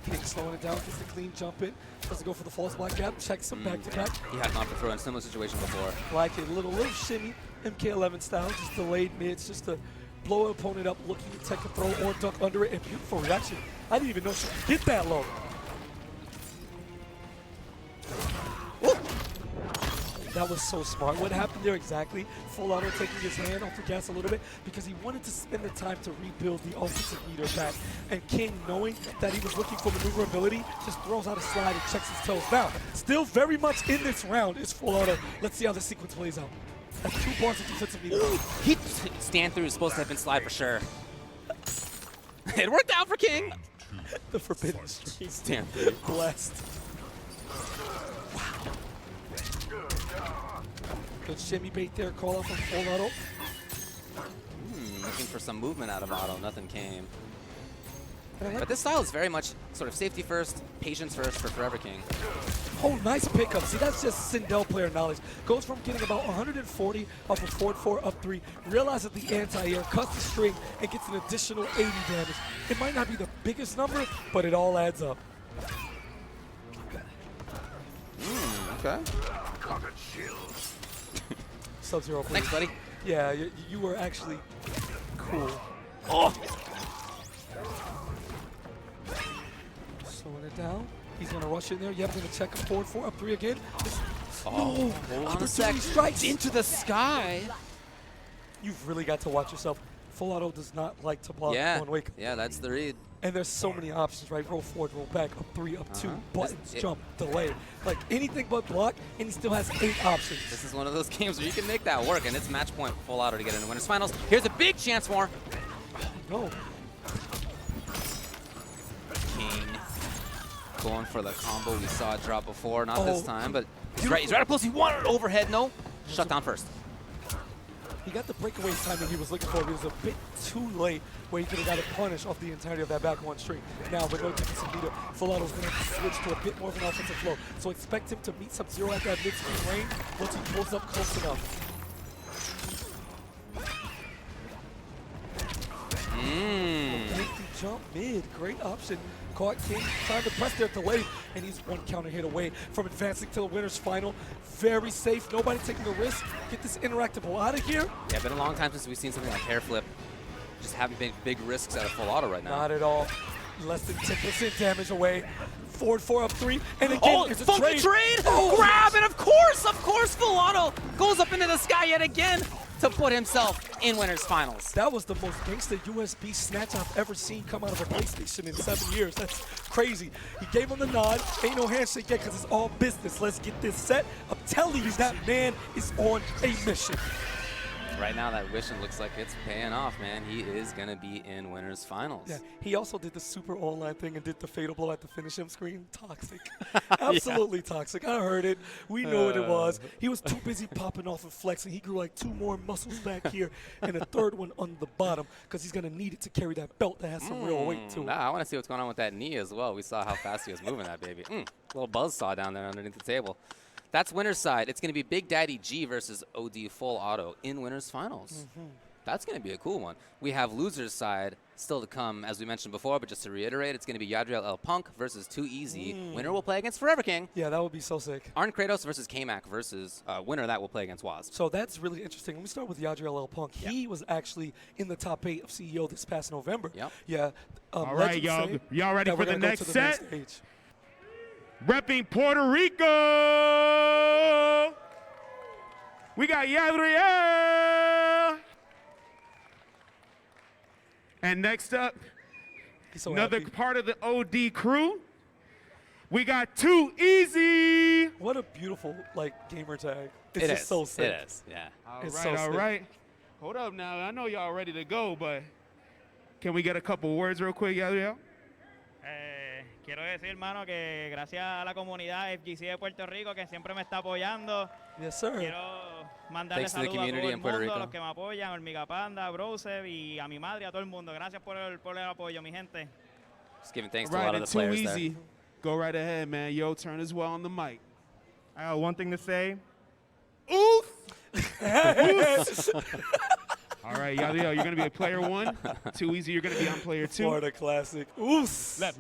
King slowing it down, gets the clean jump in. Doesn't go for the false block gap, checks him back to back. He had an off the throw in a similar situation before. Like it, little shimmy, MK11 style, just delayed mids, just to blow an opponent up, looking to take a throw or duck under it, and beautiful reaction. I didn't even know she could get that low. Ooh. That was so smart. What happened there exactly? Full auto taking his hand off the gas a little bit because he wanted to spend the time to rebuild the offensive meter back. And King, knowing that he was looking for maneuverability, just throws out a slide and checks his toes. Now, still very much in this round is full auto. Let's see how the sequence plays out. That's 2 bars of defensive meter. He stand through is supposed to have been slide for sure. It worked out for King. The forbidden streak. Stand through. Blessed. Wow. Good shimmy bait there. Call out from full auto. Looking for some movement out of Otto. Nothing came. But this style is very much sort of safety first, patience first for Forever King. Oh, nice pickup. See, that's just Sindel player knowledge. Goes from getting about 140 off a forward 4 up 3, realizes the anti-air, cuts the string, and gets an additional 80 damage. It might not be the biggest number, but it all adds up. Okay. Sub-Zero, please. Thanks, buddy. Yeah, you were actually cool. Oh! Slowing it down. He's going to rush in there. Yep, going to check a forward 4 up 3 again. Oh, No! hold on a sec. Strikes. Into the sky. You've really got to watch yourself. Full auto does not like to block Yeah. on wake. Yeah, that's the read. And there's so many options, right? Roll forward, roll back, up 3, up 2, buttons, It- jump, delay. Like anything but block, and he still has 8 options. This is one of those games where you can make that work, and it's match point full auto to get into winners finals. Here's a big chance for No. King. Going for the combo we saw it drop before, not this Oh, time, but he's right up close. He wanted overhead, no. Shut down first. He got the breakaway timing he was looking for. He was a bit too late where he could have got a punish off the entirety of that back one string. Now, with no defensive leader, Full Auto's going to switch to a bit more of an offensive flow. So expect him to meet Sub-Zero at that mid-screen range once he pulls up close enough. Empty jump mid, great option. Caught King, trying to press their delay, and he's 1 counter hit away from advancing to the winner's final. Very safe, nobody taking a risk. Get this interactable out of here. Yeah, been a long time since we've seen something like hair flip. Just haven't been big risks out of full auto right now. Not at all. Less than 10% damage away. Forward 4 up 3, and again, it's a funky trade! Grab, and of course, full auto goes up into the sky yet again to put himself in winners finals. That was the most gangster USB snatch I've ever seen come out of a PlayStation in 7 years. That's crazy. He gave him the nod. Ain't no handshake yet because it's all business. Let's get this set. I'm telling you, that man is on a mission. Right now, that wishing looks like it's paying off, man. He is going to be in winners finals. Yeah, he also did the super online thing and did the fatal blow at the finish him screen. Toxic. Absolutely toxic. I heard it. We know what it was. He was too busy popping off and flexing. He grew like 2 more muscles back here and a 3rd one on the bottom because he's going to need it to carry that belt that has some real weight to it. I want to see what's going on with that knee as well. We saw how fast he was moving that baby. Little buzzsaw down there underneath the table. That's winner's side. It's going to be BigDaddyG versus OD Full Auto in winners finals. That's going to be a cool one. We have loser's side still to come, as we mentioned before, but just to reiterate, it's going to be Yadriel-el-punk versus Too Easy. Winner will play against Forever King. Yeah, that would be so sick. ArnKratos versus KMac versus winner that will play against Waz. So that's really interesting. Let me start with Yadriel-el-punk. He was actually in the top 8 of CEO this past November. Yeah. All right, y'all. Y'all ready for the next set? Stage. Repping Puerto Rico, we got Yadriel. And next up, So another happy. part of the OD crew, we got Too Easy. What a beautiful gamer tag. It's It just is. so sick. It is, yeah. It's All so right, all sick. right. Hold up now. I know y'all ready to go, but can we get a couple words real quick, Yadriel? Quiero decir, hermano, que gracias a la comunidad FGC de Puerto Rico que siempre me está apoyando. Yes, sir. Quiero mandarle Thanks to the saludos a community todo el in Puerto mundo, a Rico. los que me apoyan, Hormiga Panda, Broseph y a mi madre, a todo el mundo. Gracias por el apoyo, mi gente. Just giving thanks to a Right, lot of and the Too players Easy. there. Go right ahead, man. Yo, turn as well on the mic. I got one thing to say. Oof. All right, Yadriel, you're going to be a player 1. Too Easy, you're going to be on player 2. Florida classic. Oos. Left.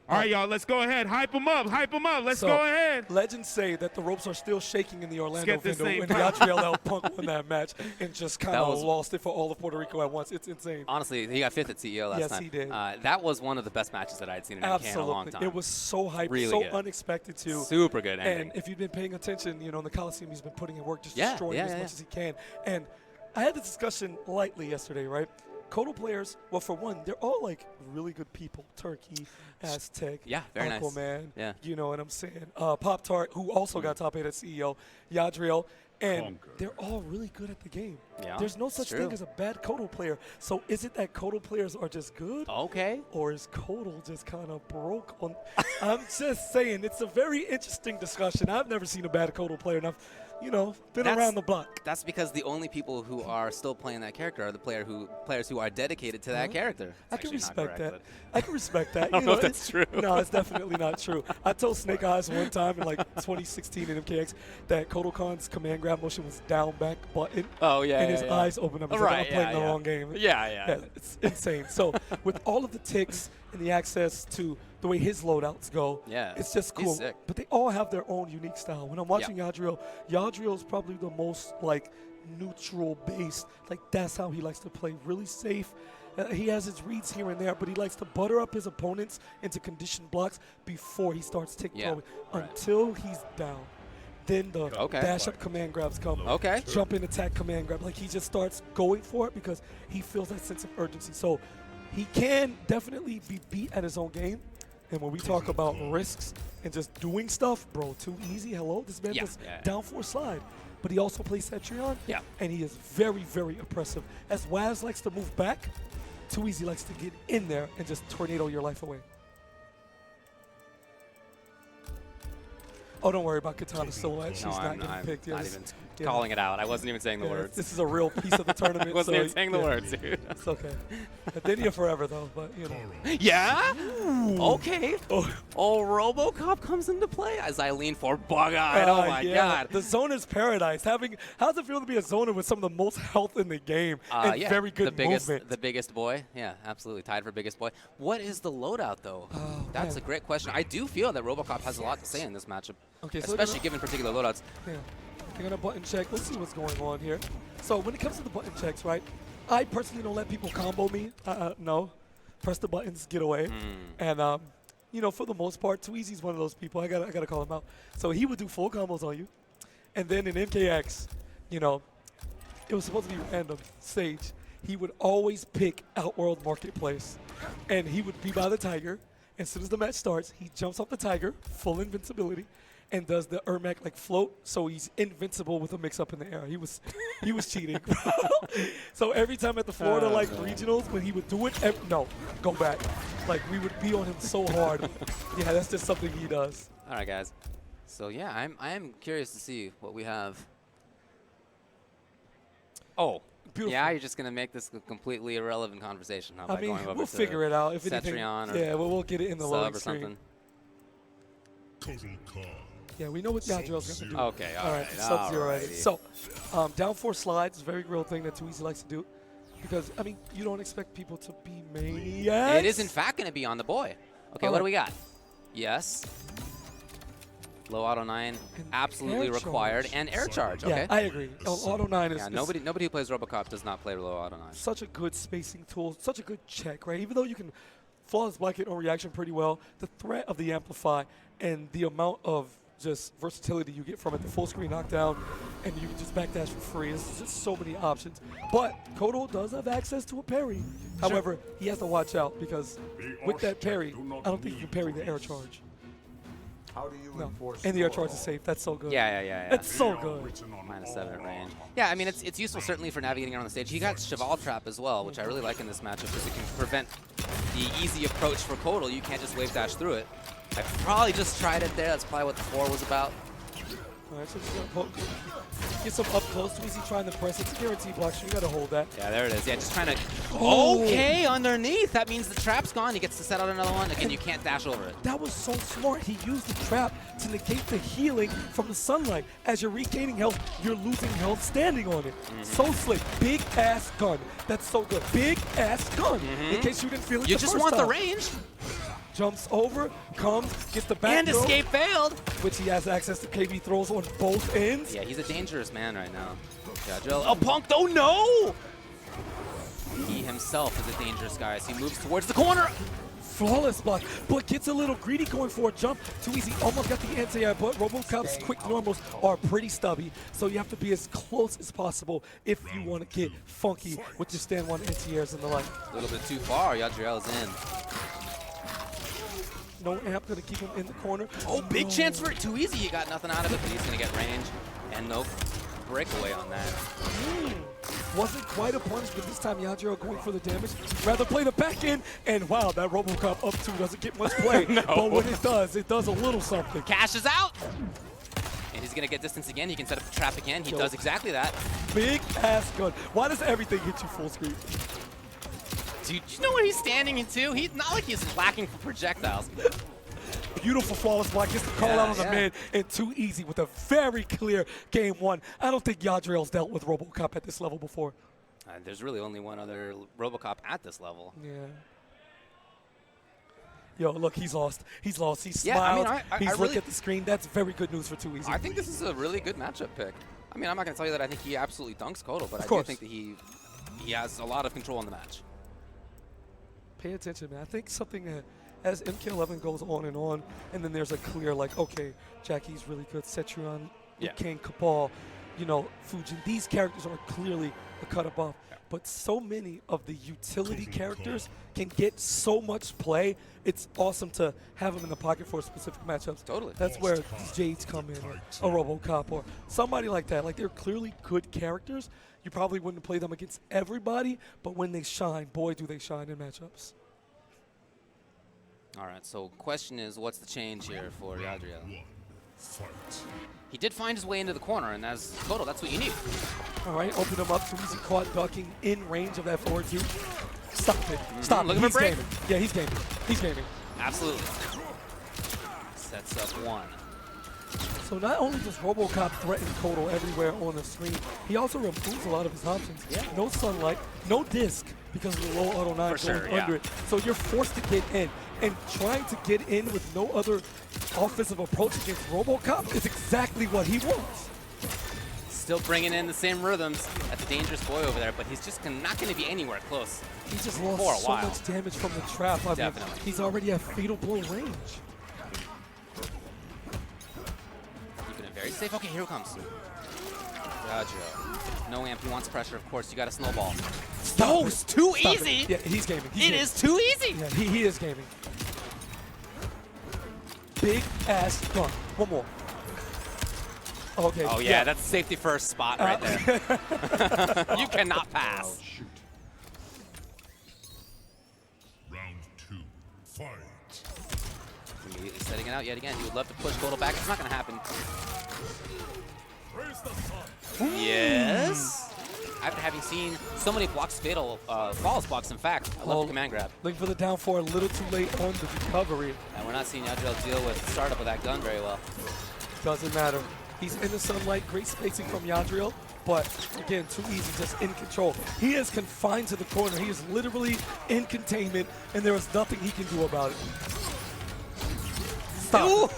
All right, y'all, let's go ahead. Hype them up. Let's So, go ahead. Legends say that the ropes are still shaking in the Orlando get this window when thing Yadriel-el-punk won that match and just kind That of was- lost it for all of Puerto Rico at once. It's insane. Honestly, he got 5th at CEO last Yes, time. he did. That was one of the best matches that I'd seen in NK in a long Absolutely. time. It was so hyped, Really so good. unexpected, too. Super good ending. And if you've been paying attention, in the Coliseum, he's been putting in work, just Yeah, destroying yeah, as yeah, much as he can. And I had this discussion lightly yesterday, right? Kotal players, well, for one, they're all really good people. Turkey, Aztec, Yeah, very nice. Aquaman, Yeah. you know what I'm saying? Pop Tart, who also got top 8 at CEO, Yadriel. And they're all really good at the game. Yeah, There's no such thing as a bad Kotal player. So is it that Kotal players are just good? Okay. Or is Kotal just kind of broke on? I'm just saying, it's a very interesting discussion. I've never seen a bad Kotal player, and I've, been around the block. That's because the only people who are still playing that character are the players who are dedicated to that character. I can respect that. I can respect that. I don't know if that's true. No, it's definitely not true. I told Snake Eyes one time in like 2016 in MKX that Kotal Kahn's command grab motion was down back button. Oh, yeah, and his eyes opened up. He's like, I'm playing the wrong game. Yeah. It's insane. So with all of the ticks and the access to the way his loadouts go, it's just cool. Sick. But they all have their own unique style. When I'm watching Yadriel, Yadriel is probably the most like neutral based. Like that's how he likes to play, really safe. He has his reads here and there, but he likes to butter up his opponents into conditioned blocks before he starts tick throwing until he's down. Then the dash up command grabs come. Jump in attack command grab. Like he just starts going for it because he feels that sense of urgency. So he can definitely be beat at his own game. And when we talk about risks and just doing stuff, bro, too easy. Hello, this man just down for a slide. But he also plays Cetrion, and he is very, very oppressive. As Waz likes to move back, Too Easy likes to get in there and just tornado your life away. Oh, don't worry about Katana's silhouette. She's not getting picked. Not even calling it out. I wasn't even saying the words. This is a real piece of the tournament. I wasn't even saying the words, dude. It's okay. Adenia forever, though, but, Yeah? Okay. Oh, Robocop comes into play as I lean for bug-eyed. Oh, my God. The zoner's paradise. How does it feel to be a zoner with some of the most health in the game and very good movement? The biggest boy. Yeah, absolutely. Tied for biggest boy. What is the loadout, though? That's a great question. I do feel that Robocop has a lot to say in this matchup. Okay, so especially given particular loadouts. Yeah, they're gonna button check. Let's see what's going on here. So when it comes to the button checks, right? I personally don't let people combo me. No, press the buttons, get away. And for the most part, Too Easy's one of those people. I gotta call him out. So he would do full combos on you, and then in MKX, it was supposed to be random stage. He would always pick Outworld Marketplace, and he would be by the Tiger. As soon as the match starts, he jumps off the Tiger, full invincibility, and does the Ermac like float, so he's invincible with a mix-up in the air. He was cheating. So every time at the Florida regionals, when he would do it, no, go back. Like we would be on him so hard. Yeah, that's just something he does. All right, guys. So yeah, I am curious to see what we have. Oh. Beautiful. Yeah, you're just going to make this a completely irrelevant conversation. Huh, I mean, we'll figure it out. If anything, we'll get it in the loading screen. Yeah, we know what Yadriel's going to do. Okay, all right. Sub-Zero edit. So, down 4 slides is a very real thing that Too Easy likes to do. Because, I mean, you don't expect people to be maniacs. It is, in fact, going to be on the boy. Okay, what do we got? Yes. Low auto 9, absolutely required, and air charge. Okay, yeah, I agree. Auto 9 is nobody who plays Robocop does not play low auto 9. Such a good spacing tool, such a good check, right? Even though you can flawless block it on reaction pretty well, the threat of the amplify and the amount of just versatility you get from it, the full screen knockdown, and you can just backdash for free. It's just so many options. But Kotal does have access to a parry. However, he has to watch out because with that parry, I don't think you can parry the air charge. How do you enforce and the air charge is safe. That's so good. Yeah. That's so good. -7 at range. Yeah, I mean, it's useful certainly for navigating around the stage. He got Cheval Trap as well, which I really like in this matchup because it can prevent the easy approach for Kotal. You can't just wave dash through it. I probably just tried it there. That's probably what the 4 was about. All right, so get some up close. Too Easy trying to press. It's a guaranteed block, so you got to hold that. Yeah, there it is. Yeah, just trying to. Okay, underneath. That means the trap's gone. He gets to set out another one. Again, you can't dash over it. That was so smart. He used the trap to negate the healing from the sunlight. As you're regaining health, you're losing health standing on it. So slick. Big ass gun. That's so good. Big ass gun. In case you didn't feel it. You just want the range. Jumps over, comes, gets the back and throw, escape failed. Which he has access to KB throws on both ends. Yeah, he's a dangerous man right now. Yadriel-el-punk, oh no! He himself is a dangerous guy as he moves towards the corner. Flawless block, but gets a little greedy going for a jump. Too Easy almost got the anti-air, but Robocop's quick normals are pretty stubby, so you have to be as close as possible if you want to get funky with your stand 1 anti-airs and the like. A little bit too far, Yadriel is in. No amp gonna keep him in the corner. Oh, big chance for it. Too Easy. He got nothing out of it, but he's gonna get range. And nope. breakaway on that. Wasn't quite a punish, but this time Yadriel going for the damage. Rather play the back end, and wow, that Robocop up two doesn't get much play. No. But when it does a little something. Cash is out! And he's gonna get distance again. He can set up the trap again. He does exactly that. Big ass gun. Why does everything hit you full screen? Dude, you know where he's standing into? He's not like he's lacking for projectiles. Beautiful flawless block, gets the call out on the mid, and too easy with a very clear game one. I don't think Yadriel's dealt with Robocop at this level before. There's really only one other Robocop at this level. Yeah. Yo, look, he's lost. He's lost. He Yeah, I smiled. mean, He's really- looking at the screen. That's very good news for Too Easy. I think this is a really good matchup pick. I mean, I'm not going to tell you that I think he absolutely dunks Kotal, but I do course. think that he has a lot of control in the match. Pay attention, man. I think something that as MK11 goes on, and then there's a clear, like, okay, Jacqui's really good. Cetrion, King, Kotal, you know, Fujin. These characters are clearly a cut above. But so many of the utility characters can get so much play. It's awesome to have them in the pocket for specific matchups. Totally. That's where these Jades come in, or a Robocop, or somebody like that. Like, they're clearly good characters. You probably wouldn't play them against everybody, but when they shine, boy, do they shine in matchups. All right, so question is, what's the change here for Yadriel? He did find his way into the corner, and as Kotal, that's what you need. All right, open him up. Too easy caught ducking in range of that forward two. Stop it. Stop it. Looking for He's break. gaming. Yeah, he's gaming. He's gaming. Absolutely. Sets up one. So not only does Robocop threaten Kotal everywhere on the screen, he also removes a lot of his options. Yeah. No sunlight, no disc because of the low auto 9 For going sure, under it. So you're forced to get in. And trying to get in with no other offensive approach against Robocop is exactly what he wants. Still bringing in the same rhythms. That's a dangerous boy over there, but he's just not going to be anywhere close. He just For a lost so while. much damage from the trap. I mean, Definitely. he's already at fatal blow range. Keeping it very safe. Okay, here it comes. Gotcha. No amp. He wants pressure, of course. You got a snowball. No, it's too Stop easy. it. Yeah, he's gaming. He's It gaming. is too easy. Yeah, he is gaming. Big ass gun. One more. Okay. Oh, yeah, that's safety first spot right there. You cannot pass. Shoot. Round 2, fight. Immediately setting it out yet again. He would love to push Kotal back. It's not going to happen. Yes. After having seen so many blocks fatal, flawless blocks, in fact, I love the command grab. Looking for the down four a little too late on the recovery. And we're not seeing Yadriel deal with the startup of that gun very well. Doesn't matter. He's in the sunlight, great spacing from Yadriel, but again, too easy, just in control. He is confined to the corner. He is literally in containment, and there is nothing he can do about it. Stop.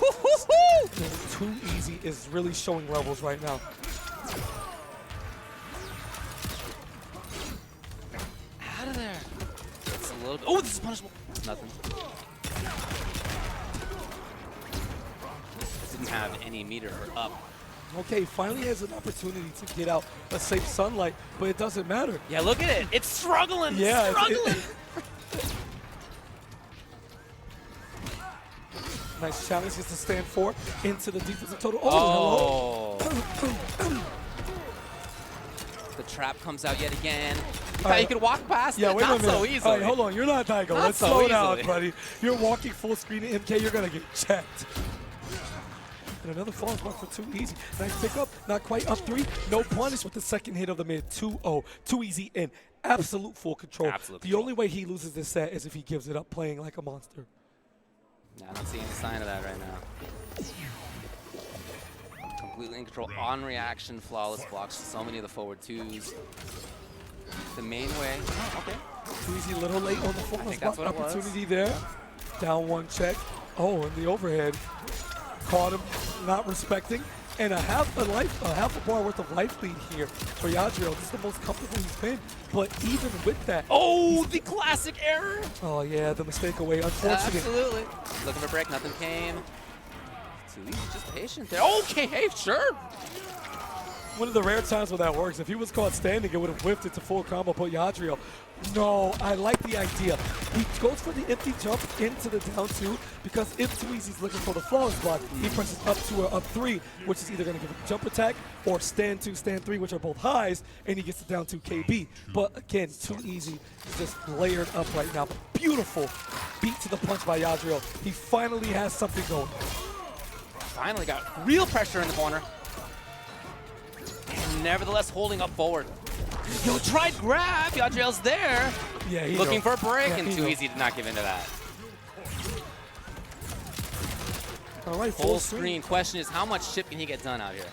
Too easy is really showing levels right now. Out of there. It's a little bit. Oh, this is punishable. Nothing. Didn't have any meter for up. Okay, finally has an opportunity to get out a safe sunlight, but it doesn't matter. Yeah, look at it. It's struggling. Yeah, struggling. Nice challenge is to stand for into the defensive total. Oh, hello. The trap comes out yet again. You thought you could walk past Yeah, it? wait a Not minute. so easily. All right, hold on. You're not Daigo. Not Let's so slow down, easily. buddy. You're walking full screen to MK. You're going to get checked. And another false block for Too Easy. Nice pickup. Not quite up three. No punish with the second hit of the mid. 2-0. Too Easy in absolute full control. The only way he loses this set is if he gives it up playing like a monster. I don't see any sign of that right now. Completely in control. On reaction, flawless blocks. So many of the forward twos. The main way. Oh, okay. Too Easy, a little late on the I false think block. that's what it was. Opportunity there. Down one check. Oh, and the overhead. Caught him not respecting. And a half a bar worth of life lead here for Yadriel. This is the most comfortable he's been. But even with that. Oh, the classic error. Oh, yeah, the mistake away. Unfortunate. Absolutely. Looking for break, nothing came. Too Easy, just patient there. Okay, hey, sure. One of the rare times where that works. If he was caught standing, it would have whipped it to full combo, put Yadriel. No, I like the idea. He goes for the empty jump into the down 2 because if Too Easy's looking for the flawless block, he presses up 2 or up 3, which is either going to give a jump attack or stand 2, stand 3, which are both highs, and he gets the down 2 KB. But again, Too Easy is just layered up right now. Beautiful beat to the punch by Yadriel. He finally has something going. Finally got real pressure in the corner. And nevertheless holding up forward. Yo, tried grab. Yadriel's there. Yeah, looking for a break, yeah, and Too Easy did not give into that. All right, full screen. Question is, how much chip can he get done out here?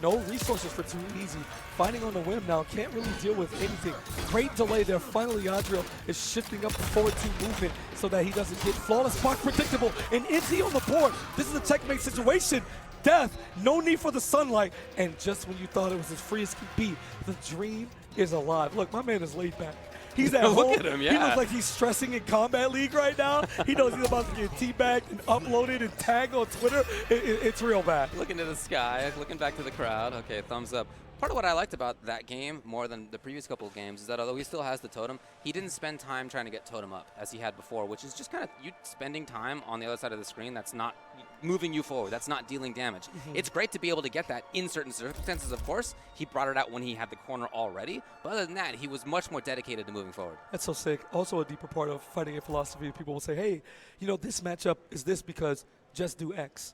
No resources for Too Easy. Finding on the whim now, can't really deal with anything. Great delay there. Finally, Yadriel is shifting up the forward 2 movement so that he doesn't get flawless block predictable. And Izzy on the board. This is a checkmate situation. Death, no need for the sunlight. And just when you thought it was as free as could be, the dream is alive. Look, my man is laid back. He's at home. Look at him, yeah. He looks like he's stressing in Kombat League right now. He knows he's about to get teabagged and uploaded and tagged on Twitter. It's real bad. Looking to the sky, looking back to the crowd. Okay, thumbs up. Part of what I liked about that game more than the previous couple of games is that although he still has the totem, he didn't spend time trying to get totem up as he had before, which is just kind of you spending time on the other side of the screen that's not moving you forward, that's not dealing damage. It's great to be able to get that in certain circumstances, of course. He brought it out when he had the corner already, but other than that, he was much more dedicated to moving forward. That's so sick. Also a deeper part of fighting a philosophy, people will say, hey, you know, this matchup is this because just do X.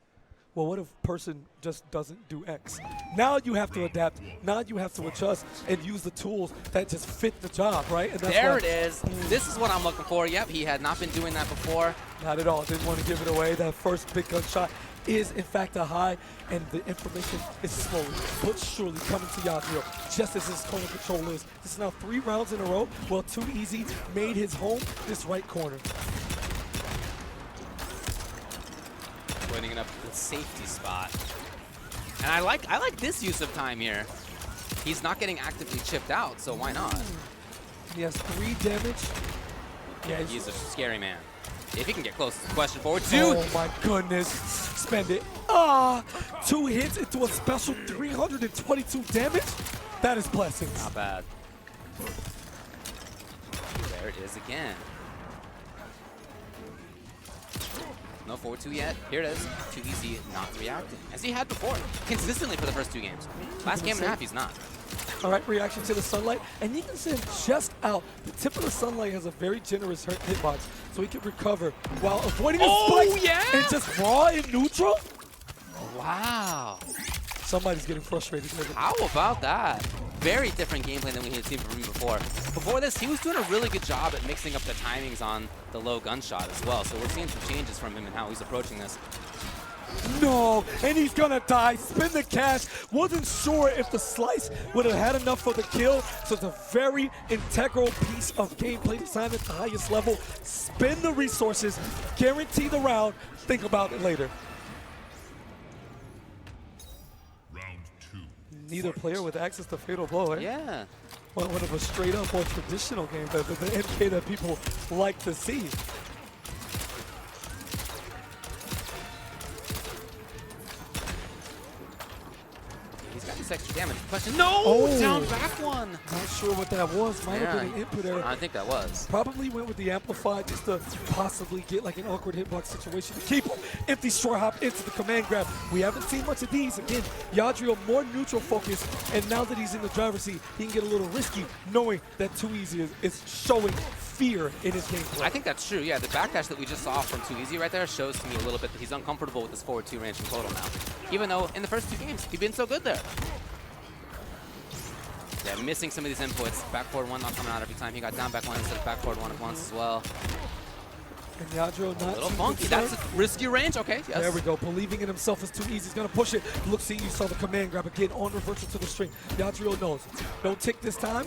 Well, what if a person just doesn't do X? Now you have to adapt. Now you have to adjust and use the tools that just fit the job, right? And that's there it is. This is what I'm looking for. Yep, he had not been doing that before. Not at all. Didn't want to give it away. That first big gunshot is, in fact, a high, and the information is slowly but surely coming to Yadriel, just as his corner control is. This is now 3 rounds in a row. Well, Too Easy made his home this right corner. Pointing it up to the safety spot. And I like this use of time here. He's not getting actively chipped out, so why not? He has 3 damage. Yeah, he's a scary man. If he can get close, it's a question forward. 2! Oh my goodness. Spend it. 2 hits into a special 322 damage? That is blessings. Not bad. There it is again. No forward 2 yet. Here it is. Too Easy not reacting, as he had before, consistently for the first 2 games. Last game and a half, he's not. All right, reaction to the sunlight, and he can send just out. The tip of the sunlight has a very generous hitbox, so he can recover while avoiding the spikes and just raw in neutral. Wow. Somebody's getting frustrated with it. How about that? Very different gameplay than we had seen from him before. Before this, he was doing a really good job at mixing up the timings on the low gunshot as well. So we're seeing some changes from him and how he's approaching this. No, and he's gonna die. Spin the cash. Wasn't sure if the slice would have had enough for the kill. So it's a very integral piece of gameplay design at the highest level. Spend the resources, guarantee the round, think about it later. Round 2. Neither player with access to Fatal Blow, eh? Yeah. One of a straight up or traditional game, the MK that people like to see. He's got this extra damage. Question, no! Down back one. Not sure what that was. Might have been an input error. I think that was. Probably went with the Amplify just to possibly get like an awkward hitbox situation to keep him. Empty short hop into the command grab. We haven't seen much of these. Again, Yadriel more neutral focused, and now that he's in the driver's seat, he can get a little risky knowing that Too Easy is showing fear in his gameplay. I think that's true, yeah. The backdash that we just saw from Too Easy right there shows to me a little bit that he's uncomfortable with this forward 2 range from Kotal now. Even though in the first 2 games, he's been so good there. Yeah, missing some of these inputs. Back forward 1 not coming out every time. He got down back 1 instead of back forward 1 at once as well. And Yadriel not a little funky. That's a risky range. Okay, yes. There we go. Believing in himself is Too Easy. He's going to push it. Look, see, you saw the command grab again on reversal to the string. Yadriel knows. No tick this time.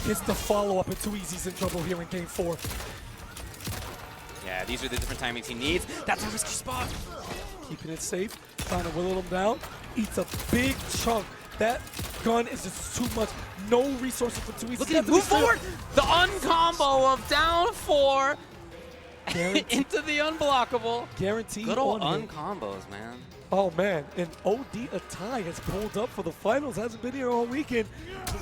It's the follow-up, and Too Easy's in trouble here in game 4. Yeah, these are the different timings he needs. That's a risky spot. Keeping it safe, trying to whittle him down. Eats a big chunk. That gun is just too much. No resources for Too Easy. Look at him move forward. The uncombo of down 4. into the unblockable. Guaranteed. Good old on him. uncombos, man. Oh man, and OD Atai has pulled up for the finals, hasn't been here all weekend,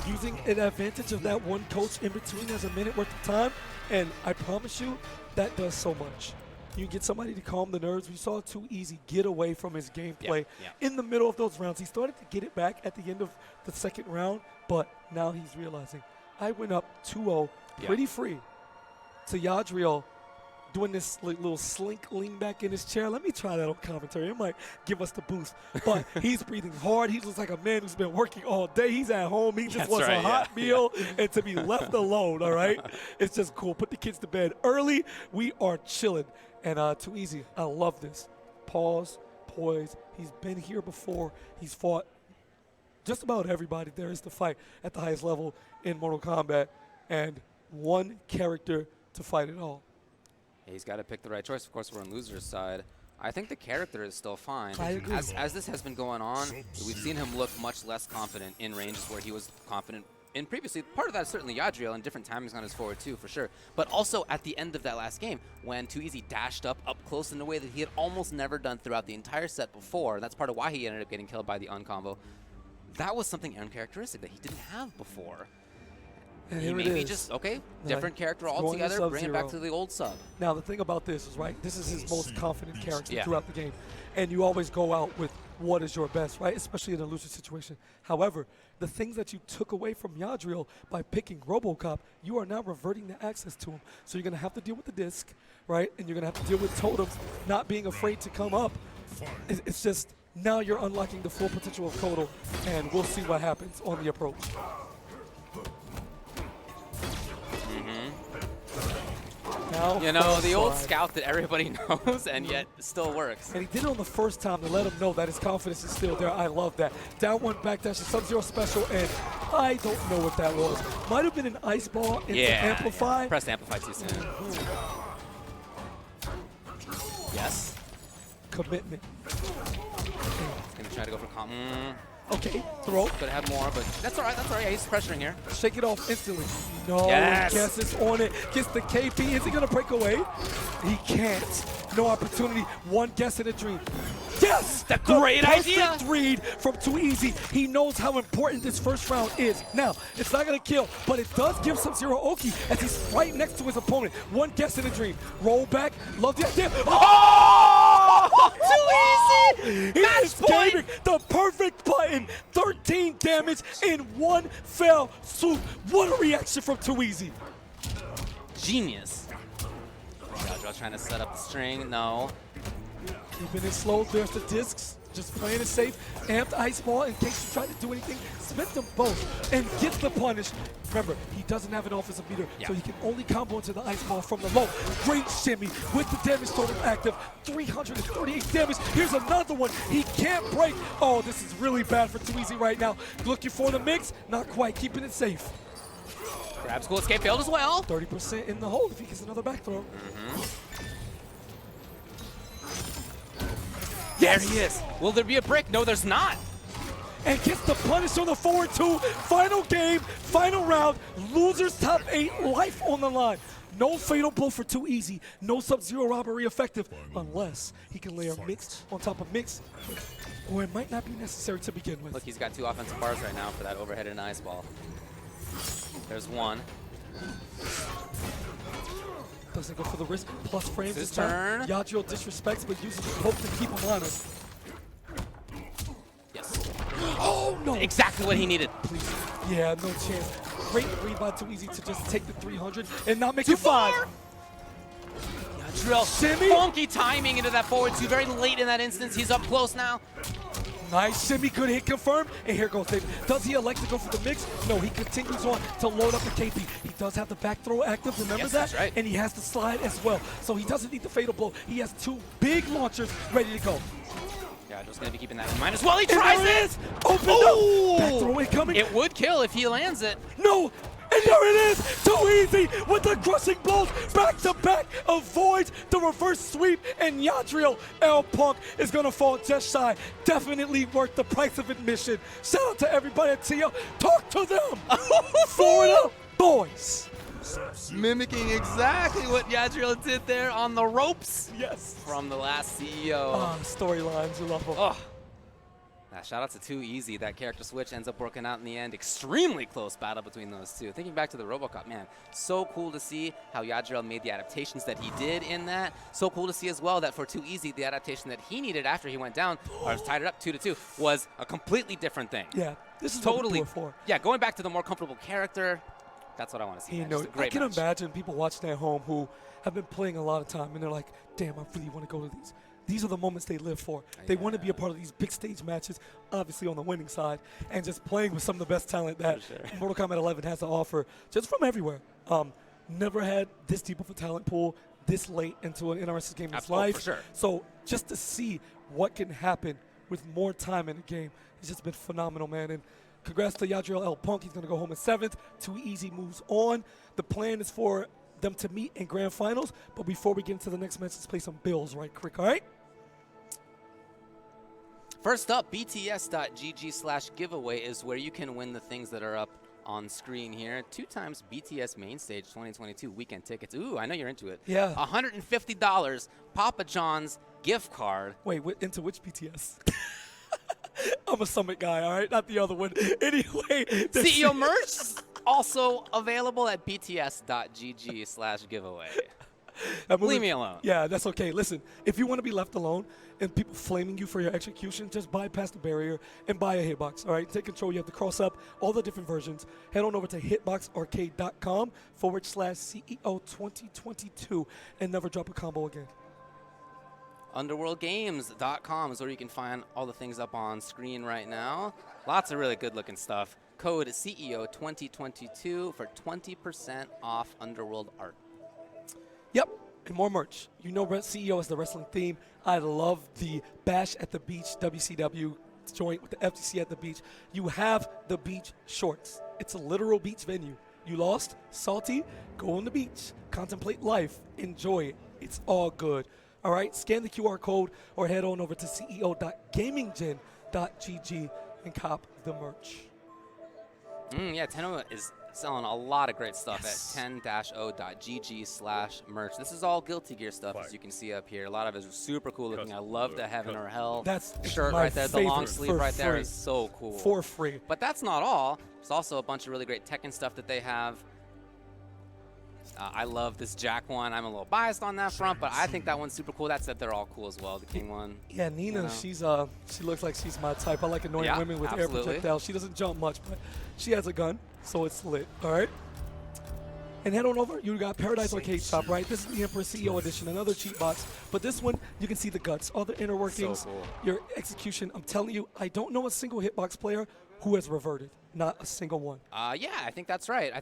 using an advantage of that one coach in between as a minute worth of time, and I promise you, that does so much. You get somebody to calm the nerves. We saw Too Easy get away from his gameplay in the middle of those rounds. He started to get it back at the end of the second round, but now he's realizing, I went up 2-0 pretty free to Yadriel, doing this little slink lean back in his chair. Let me try that on commentary. It might give us the boost. But he's breathing hard. He looks like a man who's been working all day. He's at home. He just wants a hot meal and to be left alone, all right? It's just cool. Put the kids to bed early. We are chilling. And Too Easy, I love this. Pause, poise. He's been here before. He's fought just about everybody there is to fight at the highest level in Mortal Kombat. And one character to fight it all. He's got to pick the right choice. Of course, we're on loser's side. I think the character is still fine. I agree. As this has been going on, we've seen him look much less confident in ranges where he was confident in previously. Part of that is certainly Yadriel and different timings on his forward too, for sure. But also at the end of that last game, when Too Easy dashed up close in a way that he had almost never done throughout the entire set before. That's part of why he ended up getting killed by the uncombo. That was something uncharacteristic that he didn't have before. And he maybe just, different character altogether, bring it back to the old sub. Now, the thing about this is, right, this is his most confident character throughout the game. And you always go out with what is your best, right, especially in a loser situation. However, the things that you took away from Yadriel by picking Robocop, you are now reverting the access to him. So you're going to have to deal with the disc, right, and you're going to have to deal with totems not being afraid to come up. It's just now you're unlocking the full potential of Kotal, and we'll see what happens on the approach. Now, you know, the old scout that everybody knows and yet still works. And he did it on the first time to let him know that his confidence is still there. I love that. Down one backdash, a Sub-Zero special, and I don't know what that was. Might have been an ice ball into Amplify. Yeah. Pressed Amplify too soon. Yes. Commitment. He's going to try to go for Okay, throw. Could have more, but that's all right. That's all right. Yeah, he's pressuring here. Shake it off instantly. No, guesses on it. Gets the KP. Is he going to break away? He can't. No opportunity. One guess in a dream. Yes! The great idea! Perfect read from Too Easy. He knows how important this first round is. Now, it's not going to kill, but it does give Sub-Zero Oki as he's right next to his opponent. One guess in a dream. Roll back. Love the idea. Oh! Too easy! Match point! The perfect button. 13 damage in one fell swoop. What a reaction from Too Easy. Genius. Yadriel trying to set up the string. No. Keeping it slow. There's the discs. Just playing it safe. Amped ice ball in case you try to do anything. Spit them both and gets the punish. Remember, he doesn't have an offensive meter, so he can only combo into the ice ball from the low. Great shimmy with the damage totem active. 338 damage. Here's another one. He can't break. Oh, this is really bad for Too Easy right now. Looking for the mix. Not quite. Keeping it safe. Grabs cool escape failed as well. 30% in the hold if he gets another back throw. There he is. Will there be a break? No, there's not. And gets the punish on the forward two. Final game, final round. Losers top 8, life on the line. No fatal blow for Too Easy. No Sub-Zero robbery effective unless he can layer mix on top of mix. Or it might not be necessary to begin with. Look, he's got 2 offensive bars right now for that overhead and ice ball. There's one. Doesn't go for the risk. Plus frames his this time. turn. Yadriel disrespects but uses the poke to keep him honest. Yes. Oh, no. Exactly what he needed. Please. Yeah, no chance. Great read by Too Easy to just take the 300 and not make it 5. Yadriel, shimmy. Funky timing into that forward 2. Very late in that instance. He's up close now. Nice shimmy, good hit confirmed, and here goes David. Does he elect to go for the mix? No, he continues on to load up the KP. He does have the back throw active, remember that? That's right. And he has the slide as well. So he doesn't need the fatal blow. He has 2 big launchers ready to go. Yeah, just gonna be keeping that in mind as well. He tries it! it! Open up! Back throw incoming. It would kill if he lands it. No! And there it is! Too Easy with the crushing blows back to back, avoids the reverse sweep, and Yadriel-el-punk is gonna fall just shy. Definitely worth the price of admission. Shout out to everybody at TL. Talk to them! Florida boys! Mimicking exactly what Yadriel did there on the ropes. Yes. From the last CEO. Storylines, you love them. Oh. Shout out to Too Easy. That character switch ends up working out in the end. Extremely close battle between those two. Thinking back to the Robocop, man, so cool to see how Yadriel made the adaptations that he did in that. So cool to see as well that for Too Easy, the adaptation that he needed after he went down, or tied it up 2-2, was a completely different thing. Yeah, this is totally what we're for. Yeah, going back to the more comfortable character. That's what I want to see. You know, I can imagine people watching at home who have been playing a lot of time, and they're like, "Damn, I really want to go to these." These are the moments they live for. They want to be a part of these big stage matches, obviously on the winning side, and just playing with some of the best talent that Mortal Kombat 11 has to offer, just from everywhere. Never had this deep of a talent pool this late into an interesting game in its life. For sure. So just to see what can happen with more time in the game has just been phenomenal, man. And congrats to Yadriel-el-punk. He's going to go home in 7th. Too Easy moves on. The plan is for them to meet in grand finals. But before we get into the next match, let's play some bills right quick, all right? First up, bts.gg/giveaway is where you can win the things that are up on screen here. 2 times BTS Main Stage 2022 weekend tickets. Ooh, I know you're into it. Yeah. $150 Papa John's gift card. Wait, into which BTS? I'm a Summit guy, all right? Not the other one. Anyway. CEO merch also available at bts.gg/giveaway. Leave me alone. Yeah, that's okay. Listen, if you want to be left alone and people flaming you for your execution, just bypass the barrier and buy a hitbox, all right? Take control. You have to cross up all the different versions. Head on over to hitboxarcade.com/CEO2022 and never drop a combo again. Underworldgames.com is where you can find all the things up on screen right now. Lots of really good-looking stuff. Code CEO2022 for 20% off Underworld art. Yep, and more merch. You know CEO is the wrestling theme. I love the Bash at the Beach WCW joint with the FTC at the beach. You have the beach shorts. It's a literal beach venue. You lost? Salty? Go on the beach. Contemplate life. Enjoy it. It's all good. All right, scan the QR code or head on over to ceo.gaminggen.gg and cop the merch. Yeah, Tenno is selling a lot of great stuff at 10-o.gg/merch. This is all Guilty Gear stuff, as you can see up here. A lot of it is super cool looking. I love the Heaven or Hell shirt right there. The long sleeve right there is so cool. For free. But that's not all. There's also a bunch of really great Tekken stuff that they have. I love this Jack one. I'm a little biased on that front, but I think that one's super cool. That said, they're all cool as well. The King one. Yeah, Nina, you know. She looks like she's my type. I like annoying women with air projectiles. She doesn't jump much, but she has a gun, so it's lit. All right. And head on over. You got Paradise Arcade Shop, right? This is the Emperor CEO Edition, another cheat box. But this one, you can see the guts, all the inner workings, so cool. Your execution. I'm telling you, I don't know a single hitbox player who has reverted. Not a single one. Yeah, I think that's right. I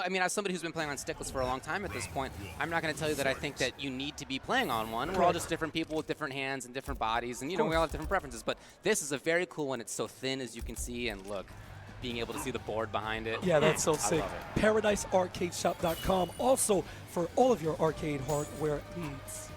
mean, as somebody who's been playing on stickless for a long time at this point, I'm not going to tell you that I think that you need to be playing on one. We're all just different people with different hands and different bodies, and you know, we all have different preferences. But this is a very cool one. It's so thin, as you can see, and look, being able to see the board behind it. Yeah, that's so sick. I love it. ParadiseArcadeShop.com, also for all of your arcade hardware needs.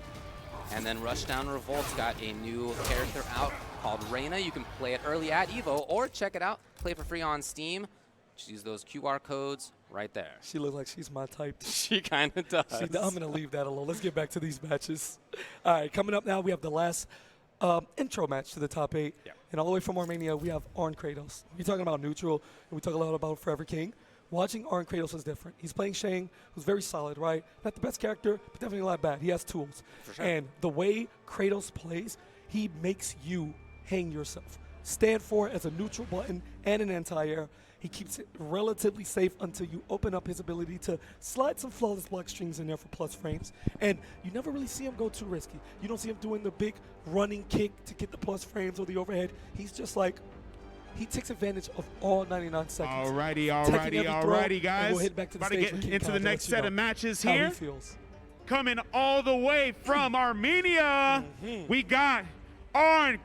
And then Rushdown Revolt's got a new character out called Reina. You can play it early at EVO or check it out, play for free on Steam. Just use those QR codes right there. She looks like she's my type. She kind of does. I'm going to leave that alone. Let's get back to these matches. All right, coming up now, we have the last intro match to the top 8. Yeah. And all the way from Armenia, we have ArnKratos. We're talking about neutral, and we talk a lot about Forever King. Watching ArnKratos is different. He's playing Shang, who's very solid, right? Not the best character, but definitely not bad. He has tools. For sure. And the way Kratos plays, he makes you hang yourself. Stand for it as a neutral button and an anti-air. He keeps it relatively safe until you open up his ability to slide some flawless block strings in there for plus frames. And you never really see him go too risky. You don't see him doing the big running kick to get the plus frames or the overhead. He's just like, he takes advantage of all 99 seconds. Alrighty, guys. We'll hit back to the stage get into the next set of matches how here. He feels. Coming all the way from Armenia, we got ArnKratos.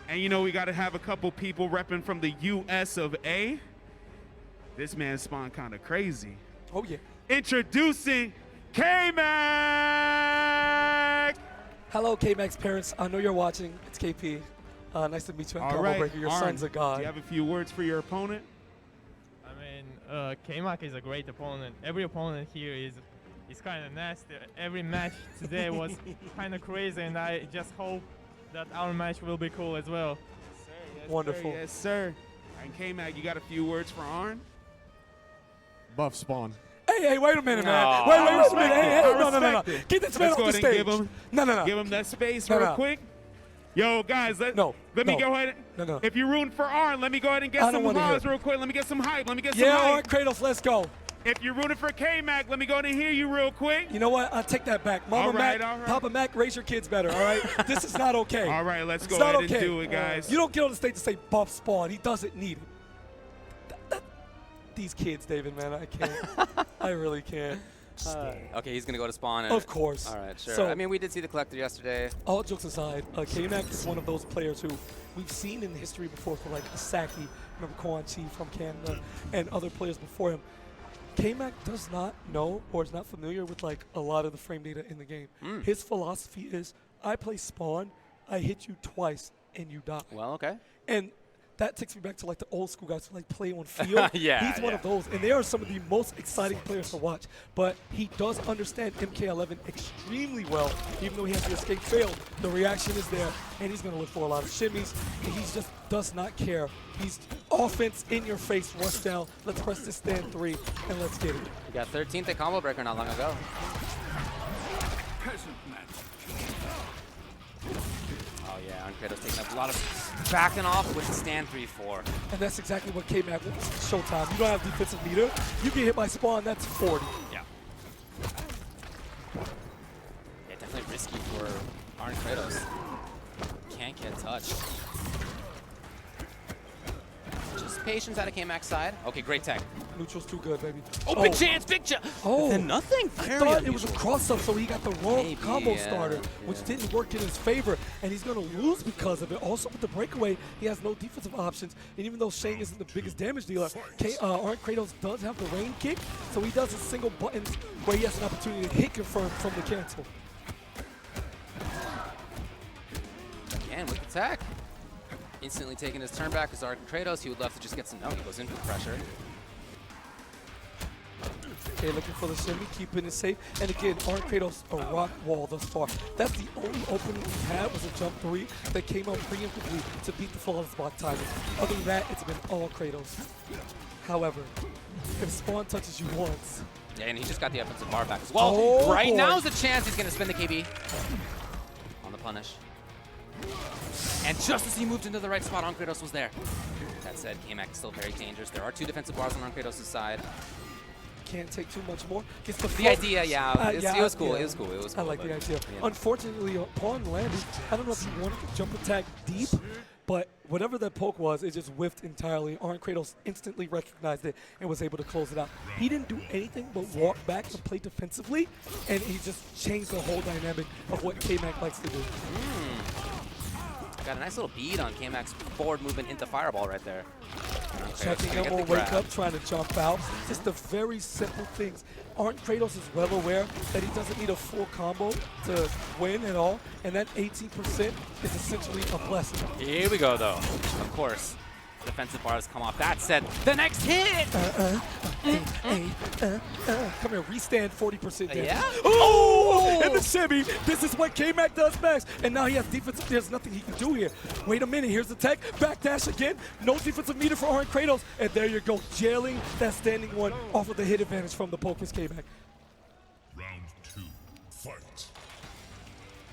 And you know we got to have a couple people repping from the US of A. This man spawned kind of crazy. Oh, yeah. Introducing KMac. Hello, KMac's parents. I know you're watching. It's KP. Nice to meet you, All Combo right, Breaker. Your Arn, son's a god. do you have a few words for your opponent? I mean, KMac is a great opponent. Every opponent here is kind of nasty. Every match today was kind of crazy, and I just hope that our match will be cool as well. Yes, sir. Yes, Wonderful. Sir. Yes, sir. And KMac, you got a few words for Arn? Buff spawn. Hey, wait a minute, man. Aw. Wait a minute. respect Hey, it. I no. respect it. Get this man Let's off go the ahead and stage. give him, No. give him that space No, real no. quick. Yo, guys, let me go ahead. No. If you're rooting for Arn, let me go ahead and I get don't some wanna hear highs it. real quick. Let me get some hype. Let me get some Yeah, hype. ArnKratos, let's go. If you're rooting for KMac, let me go ahead and hear you real quick. You know what? I'll take that back. Mama All right, Mac, all right. Papa Mac, raise your kids better, all right? This is not okay. All right, let's It's go not ahead okay. and do it, guys. You don't get on the stage to say buff spawn. He doesn't need it. These kids, David, man, I can't. I really can't. Okay, he's going to go to spawn. And Of course. All right, sure. So- I mean, we did see the collector yesterday. All jokes aside, KMac is one of those players who we've seen in history before for like Saki, remember Quan Chi from Canada, and other players before him. KMac does not know or is not familiar with like a lot of the frame data in the game. His philosophy is, I play spawn, I hit you twice, and you die. Well, okay. And that takes me back to like the old school guys who like play on field. Yeah, He's one of those, and they are some of the most exciting players to watch. But he does understand MK11 extremely well, even though he has the escape failed. The reaction is there, and he's going to look for a lot of shimmies. And he just does not care. He's offense in your face, rush down. Let's press this stand 3, and let's get it. We got 13th at Combo Breaker not long ago. Oh yeah, ArnKratos taking up a lot of backing off with the stand 3-4. And that's exactly what KMac wants. Showtime. You don't have defensive meter. You get hit by spawn, that's 40. Yeah. Yeah, definitely risky for ArnKratos. Can't get touched. Just patience out of KMac's side. Okay, great tech. Neutral's too good, baby. Oh, big chance, big chance. Oh, Then nothing. I Very thought it was a unusual. cross-up, so he got the wrong Maybe, combo yeah, starter, which didn't work in his favor, and he's going to lose because of it. Also, with the breakaway, he has no defensive options, and even though Shang isn't the biggest damage dealer, ArnKratos does have the rain kick, so he does a single button where he has an opportunity to hit confirm from the cancel. Again, with the tech. Instantly taking his turn back as ArnKratos. He would love to just get some. No, he goes in for pressure. Okay, looking for the shimmy, keeping it safe. And again, ArnKratos, a rock wall thus far. That's the only opening he had was a jump 3 that came out preemptively to beat the flawless block timing. Other than that, it's been all Kratos. However, if spawn touches you once. Yeah, and he just got the offensive bar back as well. Oh, right boy. now's the chance he's going to spin the KB on the punish. And just as he moved into the right spot, ArnKratos was there. That said, KMac is still very dangerous. There are 2 defensive bars on ArnKratos' side. Can't take too much more. Gets the The idea, yeah, it was cool. yeah. It was cool. It was cool. I like the but, idea. yeah. Unfortunately, upon landing, I don't know if he wanted to jump attack deep, but whatever that poke was, it just whiffed entirely. ArnKratos instantly recognized it and was able to close it out. He didn't do anything but walk back and play defensively, and he just changed the whole dynamic of what KMac likes to do. Got a nice little bead on KMac's forward movement into Fireball right there. Checking him or wake up, trying to jump out. Just the very simple things. ArnKratos is well aware that he doesn't need a full combo to win at all, and that 18% is essentially a blessing. Here we go, though. Of course, defensive bars come off. That said, the next hit! Come here, restand 40% damage. Yeah? Oh! And the shimmy. This is what KMac does best. And now he has defensive. There's nothing he can do here. Wait a minute. Here's the tech. Backdash again. No defensive meter for ArnKratos. And there you go. Jailing that standing one off of the hit advantage from the Pokemon KMac. Round 2, fight.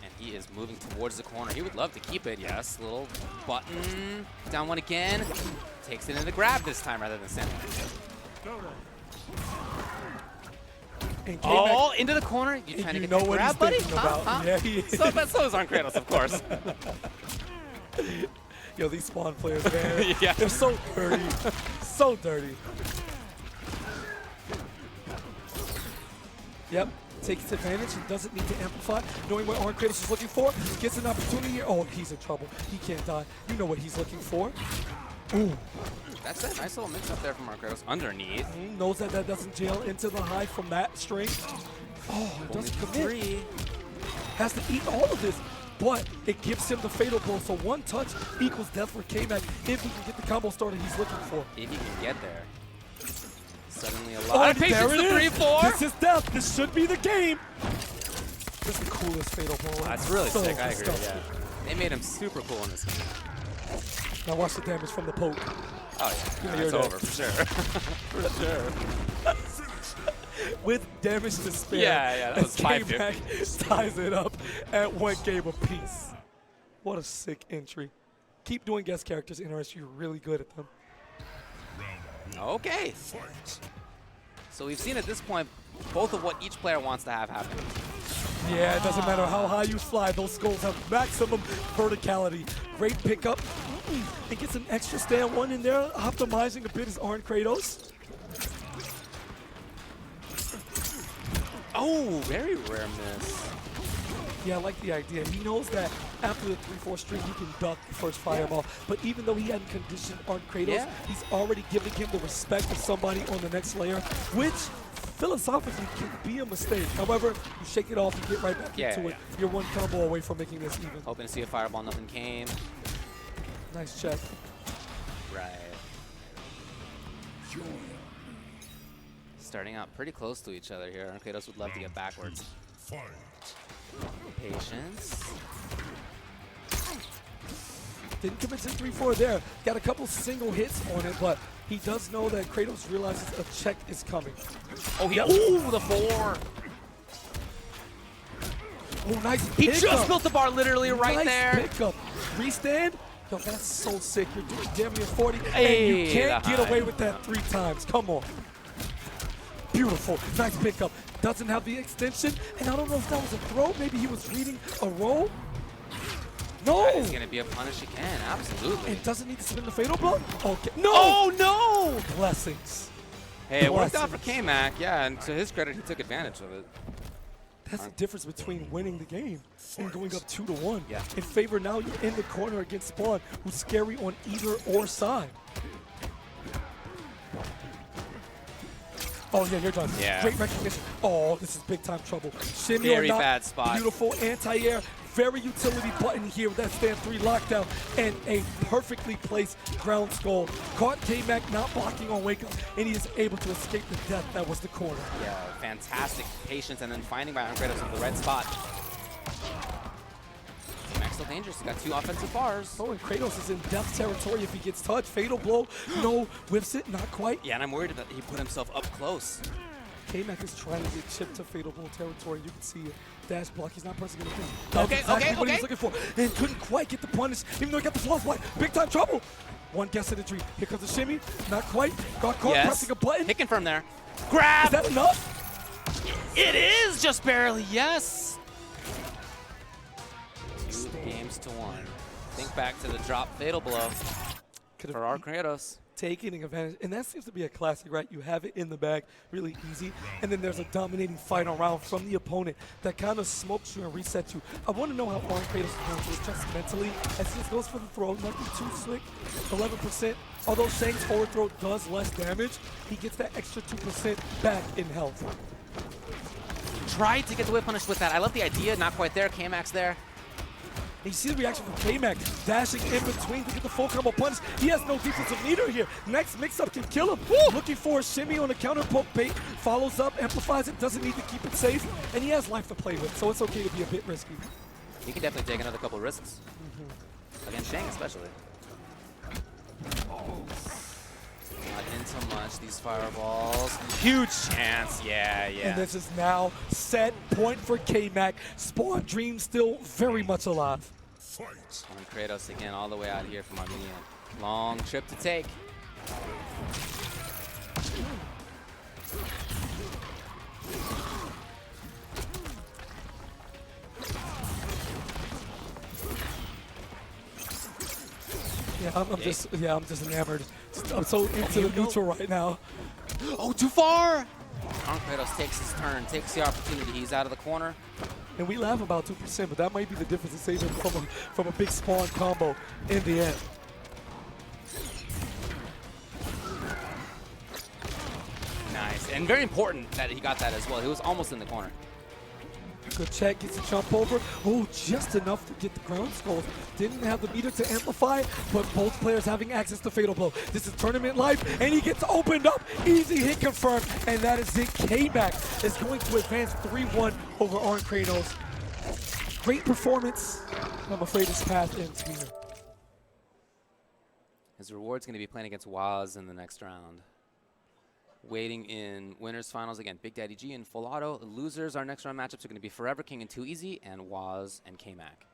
And he is moving towards the corner. He would love to keep it, yes. Little button. Down one again. Takes it in the grab this time rather than sending it. And Oh, into the corner. You trying to get know the what grab, he's buddy? thinking about. Yeah, he is. So is ArnKratos, of course. Yo, these spawn players, man. Yeah. They're so dirty. So dirty. Yep. Takes advantage. He doesn't need to amplify. Knowing what ArnKratos is looking for. Gets an opportunity here. Oh, he's in trouble. He can't die. You know what he's looking for. Ooh. That's a nice little mix up there from ArnKratos. Underneath. Knows that that doesn't jail into the high from that string. Oh, it doesn't commit. Has to eat all of this. but it gives him the fatal blow. So one touch equals death for KMac if he can get the combo starter he's looking for. If he can get there. Suddenly a lot of patience, the 3-4. This is death. This should be the game. This is the coolest fatal blow. That's really so sick, I agree, disgusting. yeah. They made him super cool in this game. Now watch the damage from the poke. Oh yeah, You're it's dead. over for sure. For sure. With damage to spare. Yeah, that was KMac ties it up at 1 game apiece. What a sick entry. Keep doing guest characters, Interest. You're really good at them. Okay. So we've seen at this point both of what each player wants to have happen. Yeah, it doesn't matter how high you fly. Those skulls have maximum verticality. Great pickup. It gets an extra stand one in there. Optimizing a bit is ArnKratos. Oh, very rare miss. Yeah, I like the idea. He knows that after the 3-4 string, he can duck the first fireball. But even though he hadn't conditioned ArnKratos, he's already giving him the respect of somebody on the next layer, which philosophically can be a mistake. However, you shake it off and get right back into it. You're one combo away from making this even. Hoping to see a fireball, nothing came. Nice check. Right. Starting out pretty close to each other here. ArnKratos would love to get backwards. Patience. Didn't commit to 3-4 there. Got a couple single hits on it, but he does know that Kratos realizes a check is coming. Oh, yeah. Ooh, the 4. Oh, nice He pickup. just built the bar literally right nice there. Pickup. Restand. Yo, that's so sick. You're doing damn near 40, Hey, and you can't the get high. away with that 3 times. Come on. Beautiful. Nice pickup. Doesn't have the extension, and I don't know if that was a throw. Maybe he was reading a roll. No. That is going to be a punish again. Absolutely. And doesn't need to spin the fatal blow? Okay. No. Oh, no. Blessings. Hey, it worked out for KMac. Yeah, and to his credit, he took advantage of it. That's the difference between winning the game and going up 2-1. Yeah. In favor now, you're in the corner against Spawn, who's scary on either or side. Oh, yeah, you're done. Yeah. Great recognition. Oh, this is big time trouble. Shimmy Very or not, bad spot. Beautiful anti-air. Very utility button here with that stand 3 lockdown and a perfectly placed ground skull. Caught KMac not blocking on wake up, and he is able to escape the death that was the corner. Yeah, fantastic patience and then finding by ArnKratos in the right spot. KMac's still dangerous. He's got 2 offensive bars. Oh, and Kratos is in death territory if he gets touched. Fatal blow. No, whips it. Not quite. Yeah, and I'm worried that he put himself up close. KMac is trying to get chipped to fatal blow territory. You can see it. Dash block. He's not pressing anything. Okay, That's exactly what okay. he's looking for. And couldn't quite get the punish, even though he got the flaws block. Big time trouble. One guess in the tree. Here comes the shimmy. Not quite. Got caught pressing a button. Hit confirm there. Grab. Is that enough? It is just barely. Yes. 2 games to 1. Think back to the drop fatal blow for ArnKratos. Taking advantage, and that seems to be a classic, right? You have it in the bag, really easy, and then there's a dominating final round from the opponent that kind of smokes you and resets you. I want to know how ArnKratos is going to adjust mentally as he goes for the throw, nothing too slick, 11%. Although Shang's forward throw does less damage, he gets that extra 2% back in health. Tried to get the whip punish with that. I love the idea, not quite there. KMac's there. And you see the reaction from KMac, dashing in between to get the full combo punch. He has no defensive meter here. Next mix-up can kill him. Looking for a shimmy on the counter poke bait. Follows up, amplifies it, doesn't need to keep it safe. And he has life to play with, so it's okay to be a bit risky. He can definitely take another couple risks. Against Shang especially. Not into much, these fireballs. Huge chance, yeah. And this is now set point for KMac. Spawn dream still very much alive. ArnKratos again all the way out here from Armenia. Long trip to take. Yeah, I'm just enamored. I'm so into the neutral right now. Oh, too far! ArnKratos takes his turn, takes the opportunity. He's out of the corner. And we laugh about 2%, but that might be the difference in saving from a big Spawn combo in the end. Nice, and very important that he got that as well. He was almost in the corner. Good check, gets a jump over. Oh, just enough to get the ground skulls. Didn't have the meter to amplify, but both players having access to Fatal Blow. This is tournament life, and he gets opened up. Easy hit confirmed, and that is it. KMac is going to advance 3-1 over ArnKratos. Great performance. I'm afraid his path ends here. His reward's going to be playing against Waz in the next round. Waiting in winners finals again, BigDaddyG and Full Auto. Losers, our next round matchups are going to be Forever King and Too Easy, and Waz and KMac.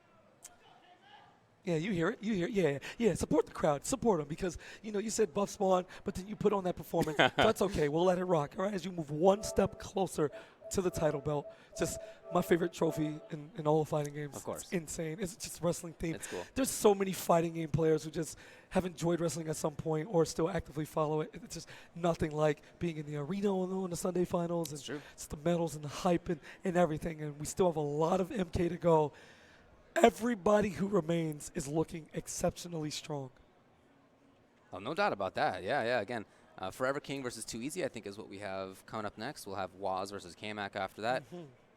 Yeah, you hear it. You hear it. Yeah. Support the crowd. Support them because, you know, you said buff spawn, but then you put on that performance. That's okay. We'll let it rock. All right, as you move one step closer to the title belt. Just my favorite trophy in all the fighting games. Of course. It's insane. It's just wrestling themed. It's cool. There's so many fighting game players who just have enjoyed wrestling at some point or still actively follow it. It's just nothing like being in the arena on the Sunday finals. And true. It's the medals and the hype and everything. And we still have a lot of MK to go. Everybody who remains is looking exceptionally strong. Oh, no doubt about that. Yeah. Again, Forever King versus Too Easy, I think, is what we have coming up next. We'll have Waz versus KMac after that.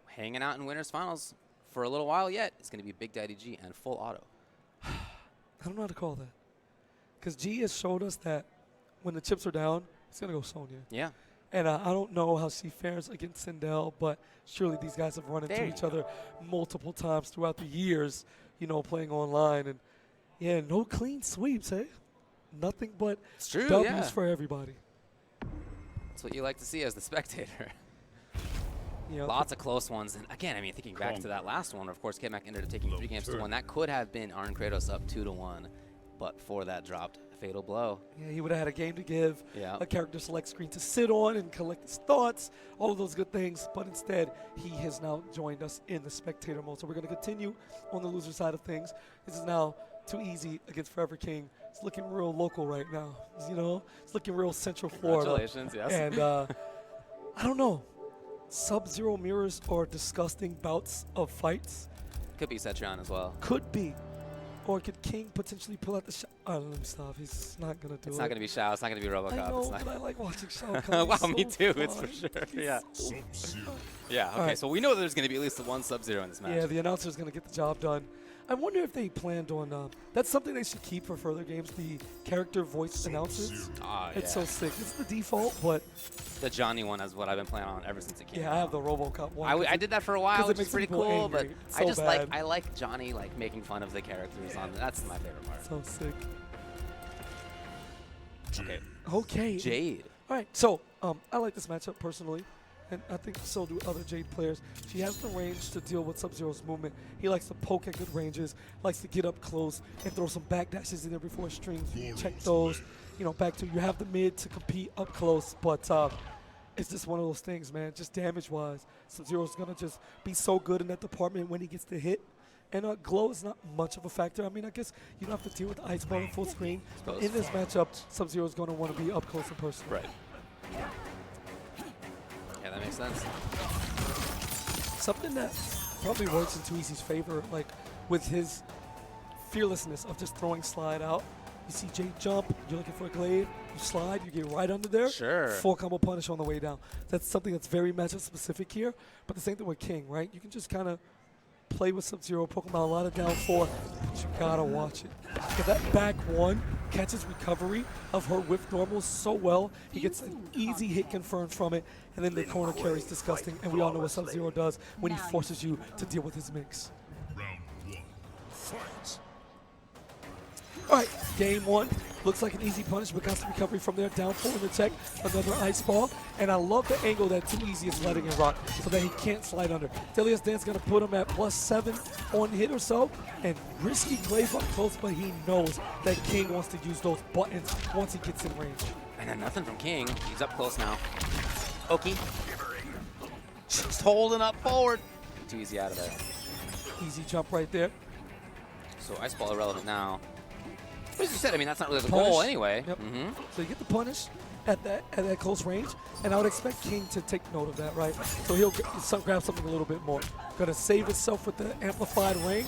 Hanging out in winners finals for a little while yet. It's going to be BigDaddyG and Full Auto. I don't know how to call that. Because G has showed us that when the chips are down, it's going to go Sonya. Yeah. And I don't know how she fares against Sindel, but surely these guys have run into each other multiple times throughout the years, you know, playing online. And, yeah, no clean sweeps, hey? Nothing but W's for everybody. That's what you like to see as the spectator. You know, lots of close ones. And, again, I mean, thinking back to that last one, of course, KMac ended up taking 3 games to 1. That could have been ArnKratos up 2-1, but for that dropped Fatal Blow. Yeah, he would have had a game to give, Yeah. a character select screen to sit on and collect his thoughts, all of those good things. But instead, he has now joined us in the spectator mode. So we're going to continue on the loser side of things. This is now Too Easy against Forever King. It's looking real local right now. You know, it's looking real Central Florida. Congratulations, yes. And I don't know. Sub-Zero mirrors or disgusting bouts of fights. Could be Cetrion as well. Could be. Or could King potentially pull out the shot? Let me stop. He's not going to do it. It's not going to be Shao. It's not going to be Robocop. I know, it's not. but I like watching Shao come. Wow, so me too. fun. It's for sure. Yeah. Sub-Zero. Yeah, okay. Right. So we know there's going to be at least one Sub-Zero in this match. Yeah, the announcer's going to get the job done. I wonder if they planned on, that's something they should keep for further games, the character voice announcers. It's so sick. It's the default, but. The Johnny one is what I've been playing on ever since it came out. Yeah, I have the Robocop one. I did that for a while, which is pretty cool, angry. but It's I so just bad. I like Johnny making fun of the characters on that's my favorite part. So sick. Okay. Okay. Jade. All right, so I like this matchup personally, and I think so do other Jade players. She has the range to deal with Sub-Zero's movement. He likes to poke at good ranges, likes to get up close and throw some back dashes in there before strings. You check those. You know, back to you have the mid to compete up close, but it's just one of those things, man. Just damage-wise, Sub-Zero's gonna just be so good in that department when he gets the hit. And glow is not much of a factor. I mean, I guess you don't have to deal with the ice ball in full screen. But in this matchup, Sub-Zero's going to want to be up close and personal. Right. Yeah, that makes sense. Something that probably works in Too Easy's favor, like with his fearlessness of just throwing slide out. You see Jade jump, you're looking for a glade, you slide, you get right under there. Sure. Full combo punish on the way down. That's something that's very matchup specific here. But the same thing with King, right? You can just kind of play with Sub-Zero, poke him out a lot of down 4, but you gotta watch it. Because that back 1 catches recovery of her whiff normals so well, he gets an easy hit confirmed from it, and then the corner carry's disgusting, and we all know what Sub-Zero does when he forces you to deal with his mix. Round 1. Fight. All right, game 1. Looks like an easy punish, but constant recovery from there. Down 4 in the tech, another ice ball. And I love the angle that Too Easy is letting it rock so that he can't slide under. Delia's Dance going to put him at +7 on hit or so. And risky glaive up close, but he knows that King wants to use those buttons once he gets in range. And then nothing from King. He's up close now. Oki. Just holding up forward. Too Easy out of there. Easy jump right there. So ice ball irrelevant now. As you said, I mean, that's not really the Punish. goal anyway. Yep. So you get the punish at that close range, and I would expect King to take note of that, right? So he'll grab something a little bit more. Gonna save himself with the amplified ring,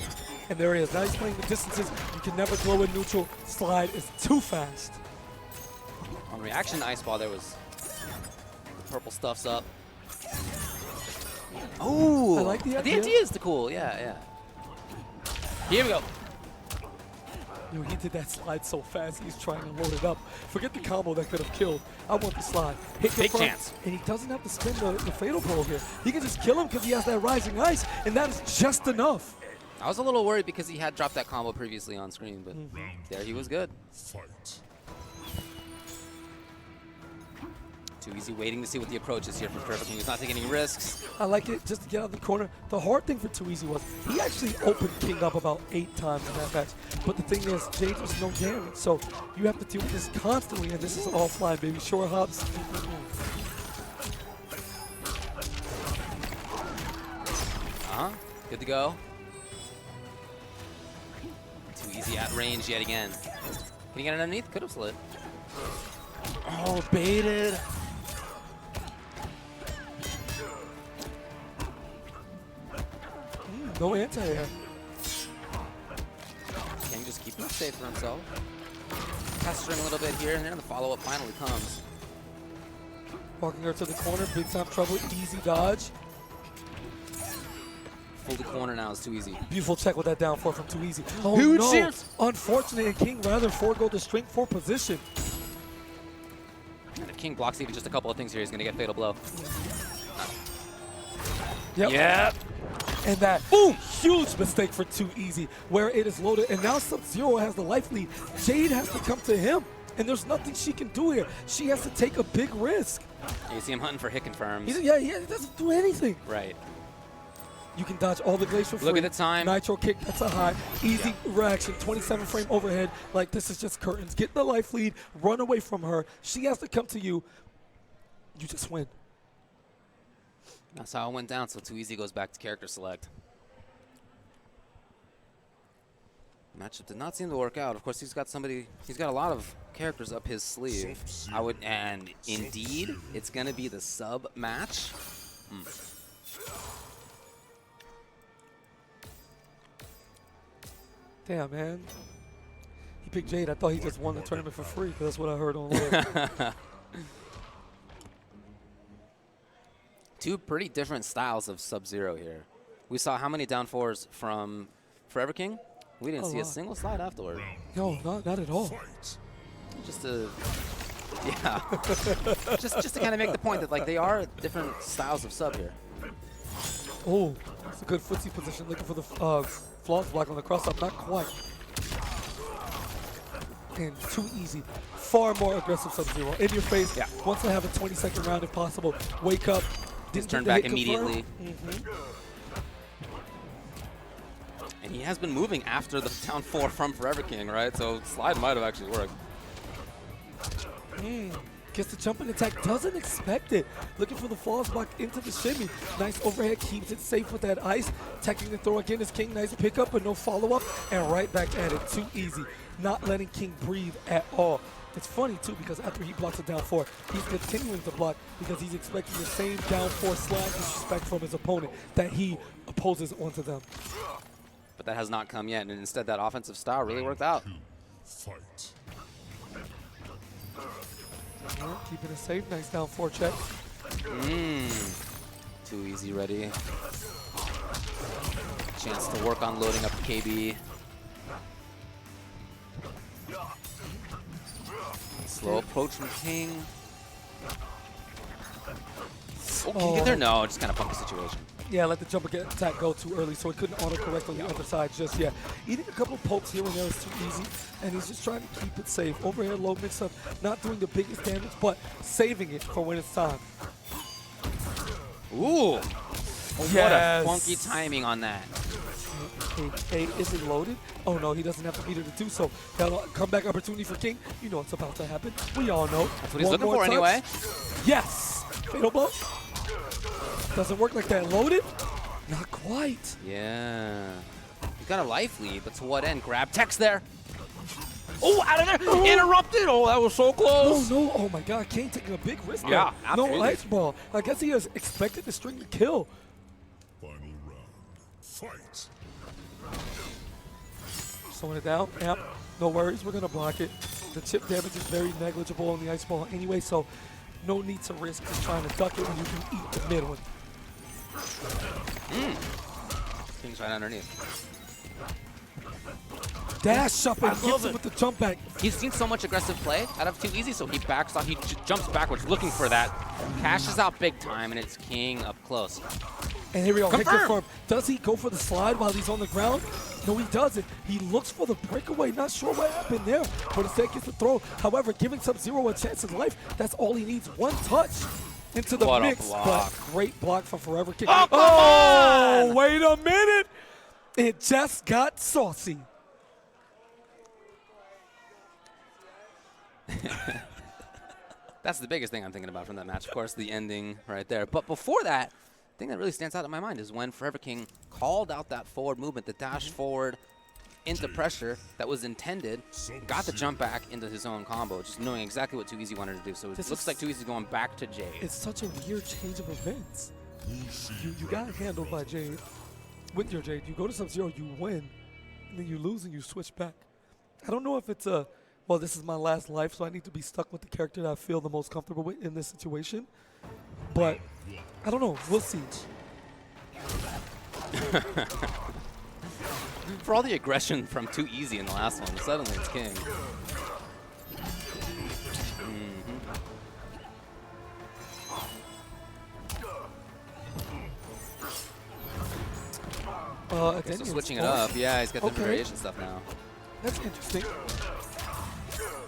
and there he is. Now he's playing the distances. You can never glow in neutral. Slide is too fast. On reaction to ice ball, there was the purple stuff's up. Oh, I like the idea. The idea is cool. Yeah. Here we go. Yo, he did that slide so fast, he's trying to load it up. Forget the combo that could have killed. I want the slide. Hit the Big front, chance. And he doesn't have to spin the fatal blow here. He can just kill him because he has that rising ice, and that is just enough. I was a little worried because he had dropped that combo previously on screen, but there he was good. Fight. Too easy, waiting to see what the approach is here for Forever King. He's not taking any risks. I like it just to get out of the corner. The hard thing for Too Easy was he actually opened King up about 8 times in that match. But the thing is, Jade was no damage. So you have to deal with this constantly, and this is offline, baby. Shore hops. Good to go. Too easy at range yet again. Can he get it underneath? Could have slid. Oh, baited. No anti-air. King just keeping it safe for himself. Pestering a little bit here, and then the follow-up finally comes. Walking her to the corner, big time trouble, easy dodge. Full to corner now is Too Easy. Beautiful check with that down four from Too Easy. Oh Huge no, chance. Unfortunate, and King rather forego the strength 4 position. And if King blocks even just a couple of things here, he's going to get fatal blow. Yep. Yep. And that boom, huge mistake for Too Easy, where it is loaded, and now Sub-Zero has the life lead. Jade has to come to him, and there's nothing she can do here. She has to take a big risk. You see him hunting for hit confirms. He doesn't do anything. Right. You can dodge all the glacier free. Look at the time. Nitro kick, that's a high. Easy reaction, 27 frame overhead. Like, this is just curtains. Get the life lead, run away from her. She has to come to you. You just win. That's how it went down, so Too Easy goes back to character select. Matchup did not seem to work out. Of course, he's got a lot of characters up his sleeve. And indeed, it's gonna be the sub match. Damn, man. He picked Jade. I thought he just won the tournament for free, because that's what I heard online. Two pretty different styles of Sub-Zero here. We saw how many down fours from Forever King? We didn't see a single slide afterward. No, not at all. Just to, yeah, just to kind of make the point that like they are different styles of sub here. Oh, that's a good footsie position. Looking for the flaws block on the cross up. Not quite. And Too Easy. Far more aggressive Sub-Zero. In your face. Yeah. Wants to have a 20-second round if possible. Wake up. Just turn back immediately. And he has been moving after the down four from Forever King, right? So slide might have actually worked. Gets the jumping attack, doesn't expect it. Looking for the falls block into the shimmy. Nice overhead, keeps it safe with that ice. Attacking the throw again is King. Nice pickup, but no follow-up. And right back at it. Too Easy. Not letting King breathe at all. It's funny, too, because after he blocks a down four, he's continuing to block because he's expecting the same down four slide disrespect from his opponent that he opposes onto them. But that has not come yet, and instead that offensive style really worked out. Fight. Keeping it safe. Nice down four check. Too Easy ready. Chance to work on loading up the KB. Slow approach from King. Oh, can you get there? No, just kind of pump the situation. Yeah, let the jump attack go too early, so it couldn't auto-correct on the other side just yet. Eating a couple pokes here and there is Too Easy, and he's just trying to keep it safe. Overhead low mix-up, not doing the biggest damage, but saving it for when it's time. Ooh! What a funky timing on that. Hey, is it loaded? Oh no, he doesn't have the meter to do so. That'll comeback opportunity for King. You know what's about to happen. We all know. That's what he's looking for anyway. Yes! Fatal blow. Doesn't work like that. Loaded? Not quite. Yeah. You got a life lead, but to what end? Grab text there. Oh, out of there! Oh. Interrupted! Oh, that was so close! No. Oh my god, King taking a big risk there. Yeah, absolutely. No ice ball. I guess he has expected the string to kill. Final round. Fight. Slowing it down. Yep. No worries. We're going to block it. The chip damage is very negligible on the ice ball anyway, so no need to risk just trying to duck it when you can eat the mid one. King's right underneath. Dash up and gets him with the jump back. He's seen so much aggressive play out of Too Easy, so he backs off. He jumps backwards looking for that. Cashes out big time, and it's King up close. And here we go. Confirm. Does he go for the slide while he's on the ground? No, he doesn't. He looks for the breakaway. Not sure what happened there, but instead gets the throw. However, giving Sub-Zero a chance in life, that's all he needs. One touch into the What a mix. block. But great block from Forever King. Oh, come on! Wait a minute. It just got saucy. That's the biggest thing I'm thinking about from that match. Of course, the ending right there. But before that, the thing that really stands out in my mind is when Forever King called out that forward movement, the dash forward into pressure that was intended, got the jump back into his own combo, just knowing exactly what Too Easy wanted to do. So it looks like Too Easy is going back to Jade. It's such a weird change of events. You got handled by Jade. With your Jade, you go to Sub-Zero, you win, and then you lose and you switch back. I don't know if it's a, well, this is my last life, so I need to be stuck with the character that I feel the most comfortable with in this situation. But I don't know. We'll see. For all the aggression from Too Easy in the last one, suddenly it's King. Again, So switching it up. Yeah, he's got the variation stuff now. That's interesting.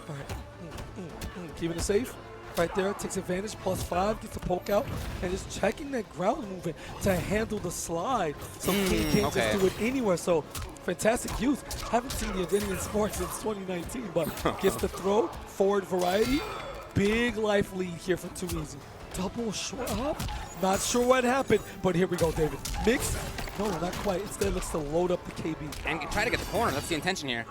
All right. Keeping it safe. Right there, takes advantage, +5, gets a poke out, and is checking that ground movement to handle the slide. So King can't just do it anywhere. So fantastic use. Haven't seen the Identity in sports since 2019, but gets the throw, forward variety. Big life lead here for Too Easy. Double short up. Not sure what happened, but here we go, David. Mix. No, not quite. Instead, looks to load up the KB. And try to get the corner. That's the intention here.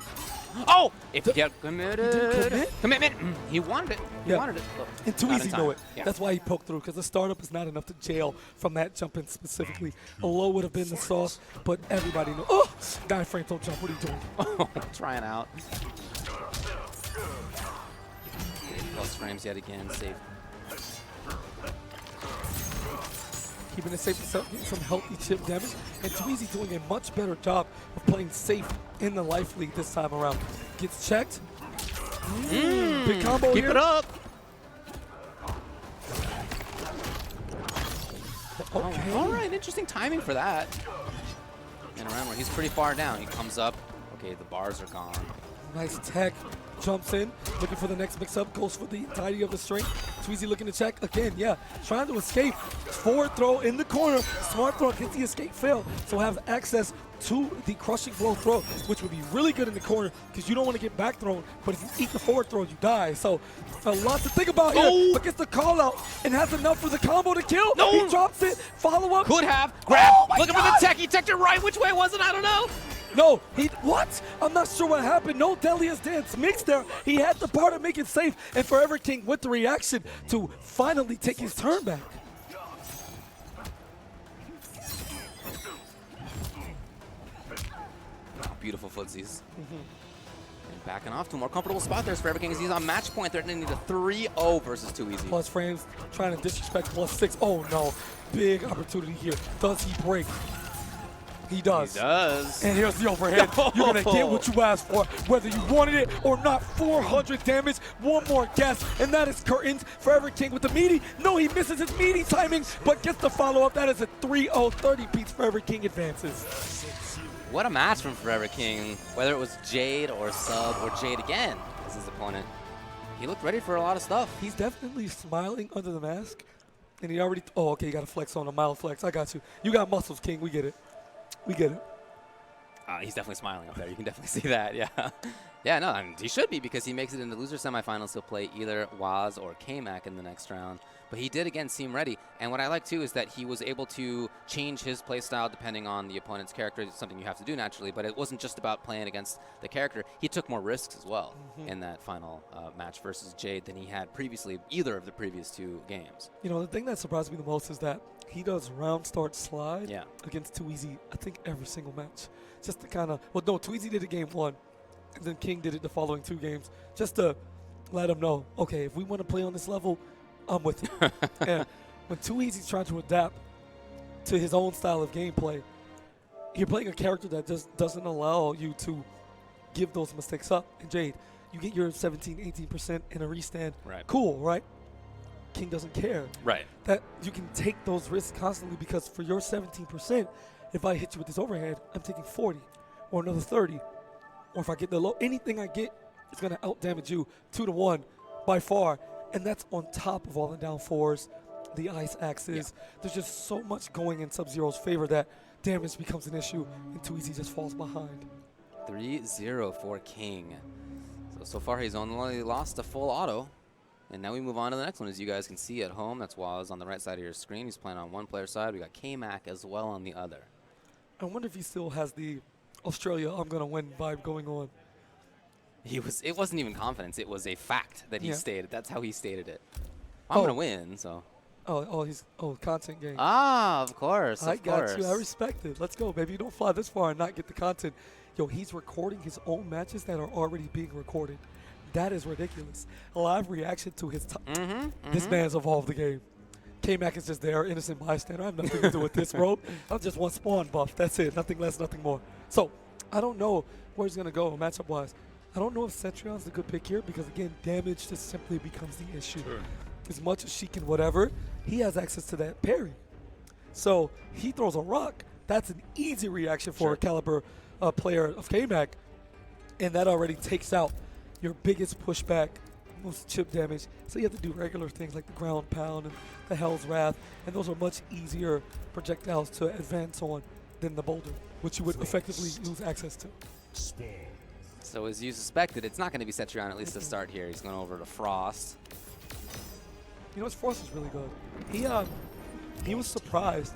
Oh! If you get committed. Commitment. He wanted it. He wanted it. Look, and Too Easy know it. Yeah. That's why he poked through, because the startup is not enough to jail from that jump in specifically. A low would have been the sauce, but everybody knows. Oh! 9 frames, don't jump. What are you doing? Oh, trying out. Plus frames yet again. Safe. Keeping it safe, some healthy chip damage, and Too Easy doing a much better job of playing safe in the life lead this time around. Gets checked. Big combo Keep here. it up. Okay. All right, interesting timing for that. And around where he's pretty far down. He comes up. Okay, the bars are gone. Nice tech. Jumps in, looking for the next mix-up, goes for the entirety of the string. Too Easy looking to check again, trying to escape. Forward throw in the corner, smart throw, gets the escape fail, so have access to the crushing blow throw, which would be really good in the corner because you don't want to get back thrown, but if you eat the forward throw, you die. So a lot to think about here, but gets the call out and has enough for the combo to kill. He drops it, follow up. Could have, grab, looking for God. the tech, he teched it right. Which way was it? I don't know. No, what? I'm not sure what happened. No Delia's dance mix there. He had the part to make it safe, and Forever King with the reaction to finally take his turn back. Beautiful footsies. And backing off to a more comfortable spot there. Forever King, he's on match point. They're going to need a 3-0 versus Too Easy. Plus frames, trying to disrespect +6. Oh no, big opportunity here. Does he break? He does. He does. And here's the overhead. You're going to get what you asked for, whether you wanted it or not. 400 damage, one more guess, and that is curtains. Forever King with the meaty. No, he misses his meaty timing, but gets the follow-up. That is a 3-0, 30 beats. Forever King advances. What a match from Forever King, whether it was Jade or Sub or Jade again as his opponent. He looked ready for a lot of stuff. He's definitely smiling under the mask, and he already, oh, okay, you got to flex on a mild flex. I got you. You got muscles, King. We get it. We get it. He's definitely smiling up there. You can definitely see that, yeah. Yeah, no, I mean, he should be because he makes it into loser semifinals. He'll play either Waz or KMac in the next round. But he did, again, seem ready. And what I like, too, is that he was able to change his playstyle depending on the opponent's character. It's something you have to do naturally, but it wasn't just about playing against the character. He took more risks as well in that final match versus Jade than he had previously, either of the previous 2 games. You know, the thing that surprised me the most is that he does round start slide Yeah. against Too Easy, I think, every single match. Just to kind of, well, no, Too Easy did it game 1, and then King did it the following 2 games, just to let him know, okay, if we want to play on this level, I'm with you. And when Too Easy's trying to adapt to his own style of gameplay. You're playing a character that just doesn't allow you to give those mistakes up. And Jade, you get your 17, 18% in a restand. Right. Cool, right? King doesn't care. Right. That you can take those risks constantly because for your 17%, if I hit you with this overhead, I'm taking 40 or another 30. Or if I get the low, anything I get is going to out damage you 2-1 by far. And that's on top of all the down fours, the ice axes. Yeah. There's just so much going in Sub-Zero's favor that damage becomes an issue and 2EZ just falls behind. 3-0 for King. So far he's only lost a full auto. And now we move on to the next one. As you guys can see at home, that's Waz on the right side of your screen. He's playing on one player side. We got KMac as well on the other. I wonder if he still has the Australia I'm going to win vibe going on. It wasn't even confidence. It was a fact that he stated. That's how he stated it. I'm going to win, so. Content game. Ah, of course. I got you. I respect it. Let's go, baby. You don't fly this far and not get the content. Yo, he's recording his own matches that are already being recorded. That is ridiculous. A live reaction to his This man's evolved the game. KMac is just there, innocent bystander. I have nothing to do with this, bro. I'm just one spawn buff. That's it. Nothing less, nothing more. So, I don't know where he's going to go matchup-wise. I don't know if Cetrion's a good pick here because, again, damage just simply becomes the issue. Sure. As much as she can whatever, he has access to that parry. So, he throws a rock. That's an easy reaction for a caliber player of KMac. And that already takes out your biggest pushback, most chip damage. So you have to do regular things like the ground pound and the Hell's Wrath, and those are much easier projectiles to advance on than the boulder, which you would effectively lose access to. So as you suspected, it's not going to be Cetrion at least to start here. He's going over to Frost. You know, his Frost is really good. He was surprised,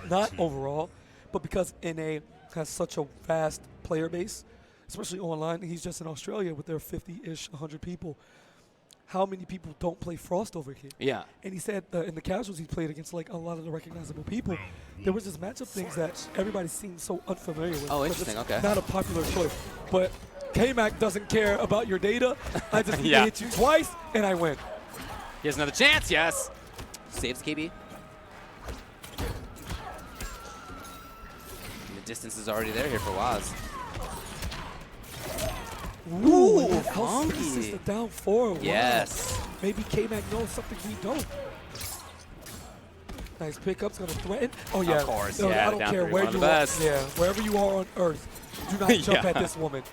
not overall, but because NA has such a vast player base, especially online. He's just in Australia with their 50-ish, 100 people. How many people don't play Frost over here? Yeah. And he said in the casuals he played against like a lot of the recognizable people. There was just matchup things that everybody seems so unfamiliar with. Oh, interesting. Okay. Not a popular choice. But KMac doesn't care about your data. I just need to hit you twice and I win. Here's another chance. Yes. Saves KB. And the distance is already there here for Waz. Ooh, how serious is the down 4? Yes. Wow. Maybe KMac knows something we don't. Nice pickup's gonna threaten. Oh yeah. Of course. No, yeah. I don't care where you are. Yeah, wherever you are on Earth, do not jump at this woman.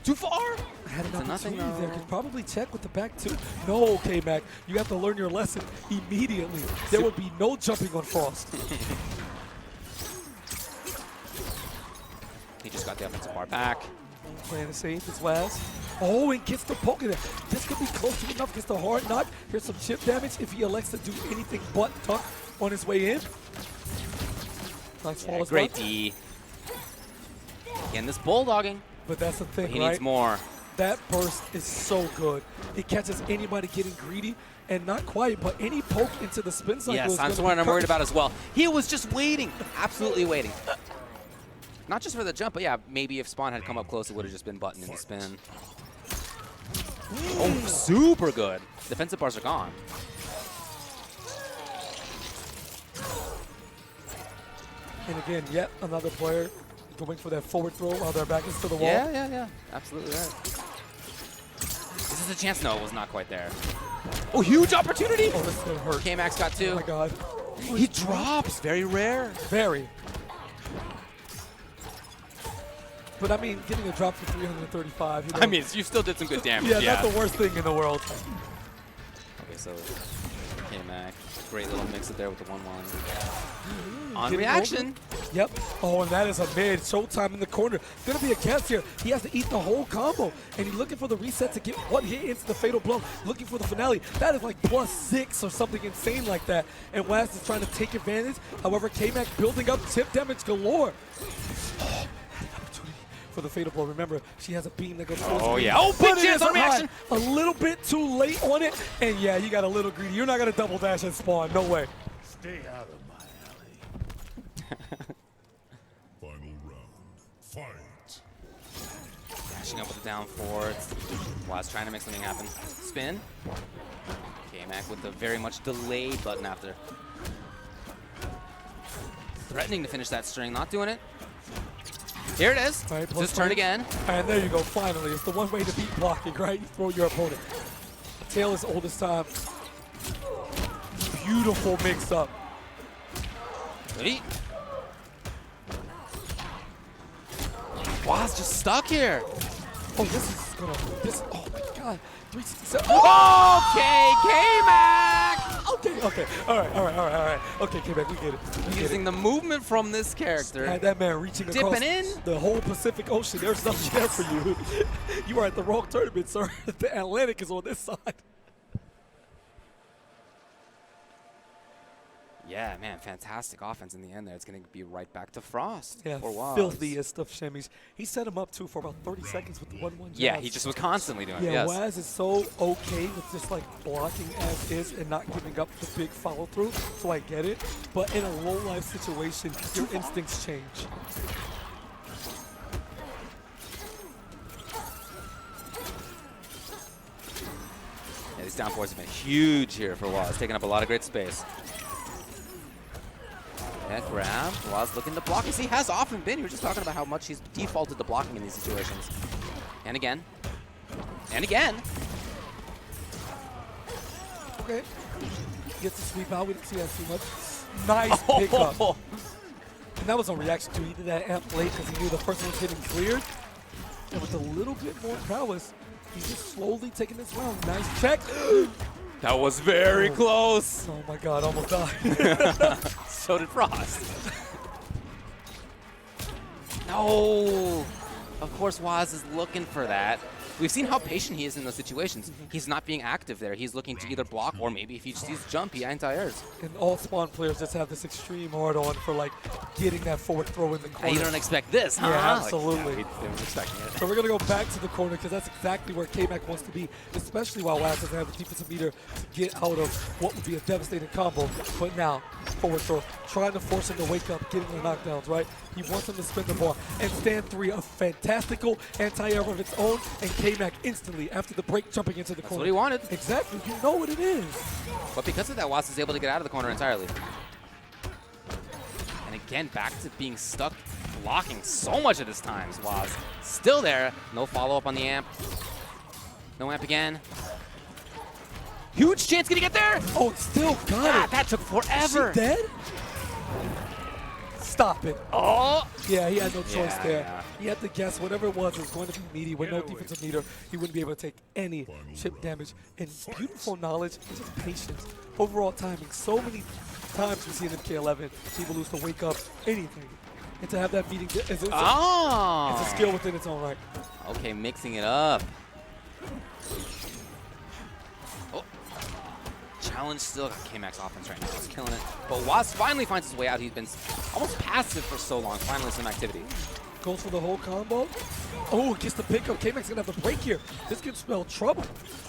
Too far. I had an opportunity there. Could probably check with the back too. No, KMac, you have to learn your lesson immediately. There would be no jumping on Frost. He just got the offensive bar back. Playing it safe as Waz. Oh, and gets the poke in there. This could be close to enough. Gets the hard knock. Here's some chip damage if he elects to do anything but tuck on his way in. Nice fall as great D. Again, this bulldogging. But that's the thing, He right? needs more. That burst is so good. It catches anybody getting greedy, and not quite, but any poke into the spin cycle Yes, is that's what I'm worried about as well. He was just waiting, absolutely waiting. Not just for the jump, but yeah, maybe if Spawn had come up close, it would have just been button in the spin. Oh, super good. Defensive bars are gone. And again, yet another player going for that forward throw while their back is to the wall. Yeah. Absolutely right. This is a chance. No, it was not quite there. Oh, huge opportunity. Oh, this is gonna hurt. KMac's got two. Oh my God. He drops. Very rare. Very. But I mean, getting a drop for 335. You know, I mean, you still did some good damage. yeah, not the worst thing in the world. Okay, so KMac, great little mix it there with the 1-1. On reaction. Yep. Oh, and that is a mid. Showtime in the corner. Gonna be a catch here. He has to eat the whole combo. And he's looking for the reset to get one hit into the fatal blow. Looking for the finale. That is like +6 or something insane like that. And Waz is trying to take advantage. However, KMac building up chip damage galore. For the fatal blow. Remember, she has a beam that goes towards Oh, me. yeah. Oh, big But it chance is on reaction. high. A little bit too late on it. And yeah, you got a little greedy. You're not going to double dash and spawn. No way. Stay out of my alley. Final round. Fight. Dashing up with the down 4. Waz trying to make something happen. Spin. KMac KMac with a very much delayed button after. Threatening to finish that string, not doing it. Here it is. Right, just turn again. And there you go, finally. It's the one way to beat blocking, right? You throw your opponent. Tail is oldest time. Beautiful mix-up. Ready? Waz just stuck here. Oh, this is gonna, oh my God. 367. Okay, KMac! Okay, all right. Okay, KMac, we get it. Using the movement from this character. Had that man reaching across the whole Pacific Ocean. There's nothing there for you. You are at the wrong tournament, sir. The Atlantic is on this side. Yeah, man, fantastic offense in the end there. It's going to be right back to Frost Yeah, for Waz. filthiest of shimmies. He set him up, too, for about 30 seconds with the 1-1 jab. Yeah, he just was constantly doing it, Yeah, yes. Waz is so okay with just, like, blocking as is and not giving up the big follow-through, so I get it. But in a low-life situation, your instincts change. Yeah, these down fours have been huge here for Waz, taking up a lot of great space. Yeah, grab. Waz looking to block. He has often been. You were just talking about how much he's defaulted to blocking in these situations. And again. And again. Okay. Gets the sweep out. We didn't see that too much. Nice pickup. And that was on reaction too. He did that amp late because he knew the first one was hitting cleared. And with a little bit more prowess, he's just slowly taking this round. Nice check. That was very close. Oh my God, almost died. So did Frost. No. Of course, Waz is looking for that. We've seen how patient he is in those situations. He's not being active there. He's looking to either block or maybe if he sees jump, he anti-airs. And all Spawn players just have this extreme hard-on for like getting that forward throw in the corner. You don't expect this, huh? Yeah, absolutely. Like, yeah, we weren't expecting it. So we're going to go back to the corner because that's exactly where KMac wants to be, especially while Waz doesn't have the defensive meter to get out of what would be a devastating combo. But now, forward throw, trying to force him to wake up, getting the knockdowns, right? He wants him to spin the ball. And stand three, a fantastical anti-air of its own, and KMac instantly, after the break, jumping into the corner. That's what he wanted. Exactly. You know what it is. But because of that, Waz is able to get out of the corner entirely. And again, back to being stuck, blocking so much of his times. Waz still there. No follow-up on the amp. No amp again. Huge chance. Can he get there? Oh, still got it. That took forever. Is she dead? Stop it. Oh! Yeah, he had no choice there. Yeah. He had to guess whatever it was going to be meaty. With no defensive meter, he wouldn't be able to take any chip damage. And beautiful knowledge and just patience. Overall timing. So many times we see in MK11, people lose to wake up anything. And to have that meeting, it's a skill within its own right. Okay, mixing it up. Challenge still got KMac's offense right now. He's killing it. But Waz finally finds his way out. He's been almost passive for so long. Finally some activity. Goes for the whole combo. Oh, gets the pickup. KMac's going to have the break here. This could spell trouble.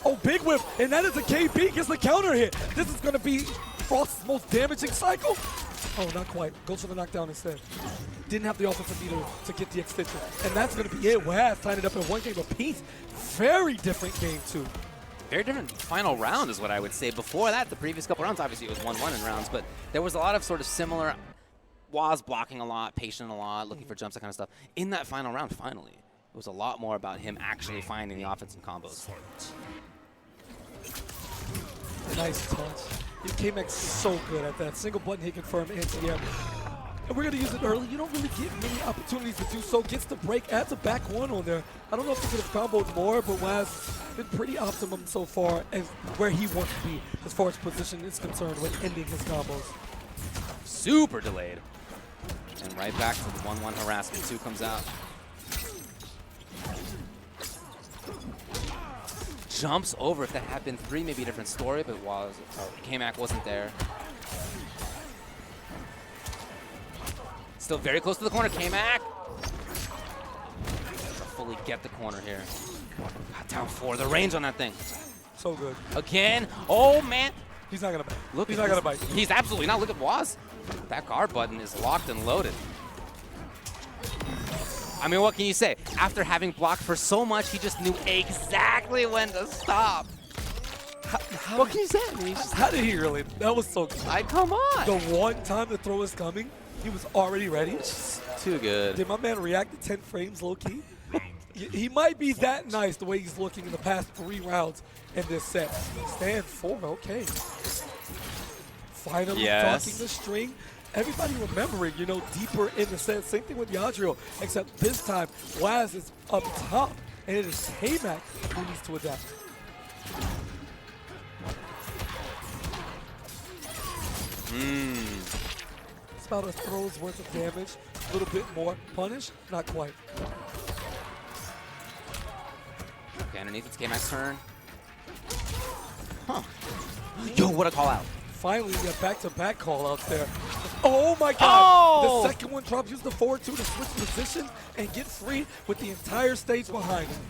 Oh, big whip. And that is a KB. Gets the counter hit. This is going to be Frost's most damaging cycle. Oh, not quite. Goes for the knockdown instead. Didn't have the offensive meter to get the extension. And that's going to be it. Waz tied it up in one game apiece. Very different game, too. Very different final round is what I would say. Before that, the previous couple rounds, obviously it was 1-1 in rounds, but there was a lot of sort of similar, Waz blocking a lot, patient a lot, looking for jumps, that kind of stuff. In that final round, finally, it was a lot more about him actually finding the offense and combos. Nice touch. KMac's so good at that. Single button hit confirm anti-air. And we're going to use it early. You don't really get many opportunities to do so. Gets the break, adds a back one on there. I don't know if he could have comboed more, but Waz been pretty optimum so far as where he wants to be as far as position is concerned with ending his combos. Super delayed. And right back to the 1-1 harassment. 2 comes out. Jumps over. If that had been 3, maybe a different story, but KMac wasn't there. Still very close to the corner, KMac. Fully get the corner here. Got down 4. The range on that thing. So good. Again. Oh, man. He's not going to bite. Look, he's not going to bite. He's absolutely not. Look at Waz. That guard button is locked and loaded. I mean, what can you say? After having blocked for so much, he just knew exactly when to stop. What can you say? I mean, How did he really? That was so good. Come on. The one time the throw is coming, he was already ready. Too good. Did my man react to 10 frames low key? He might be that nice the way he's looking in the past 3 rounds in this set. Stand 4, okay. Finally talking the string. Everybody remembering, you know, deeper in the set. Same thing with Yadriel, except this time Waz is up top, and it is KMac who needs to adapt. It's about a throw's worth of damage, a little bit more. Punish? Not quite. Okay, underneath it's KMac's turn. Huh. Yo, what a call out. Finally, we got back-to-back call-outs there. Oh my God! Oh! The second one drops, use the forward 2 to switch position and get free with the entire stage behind him.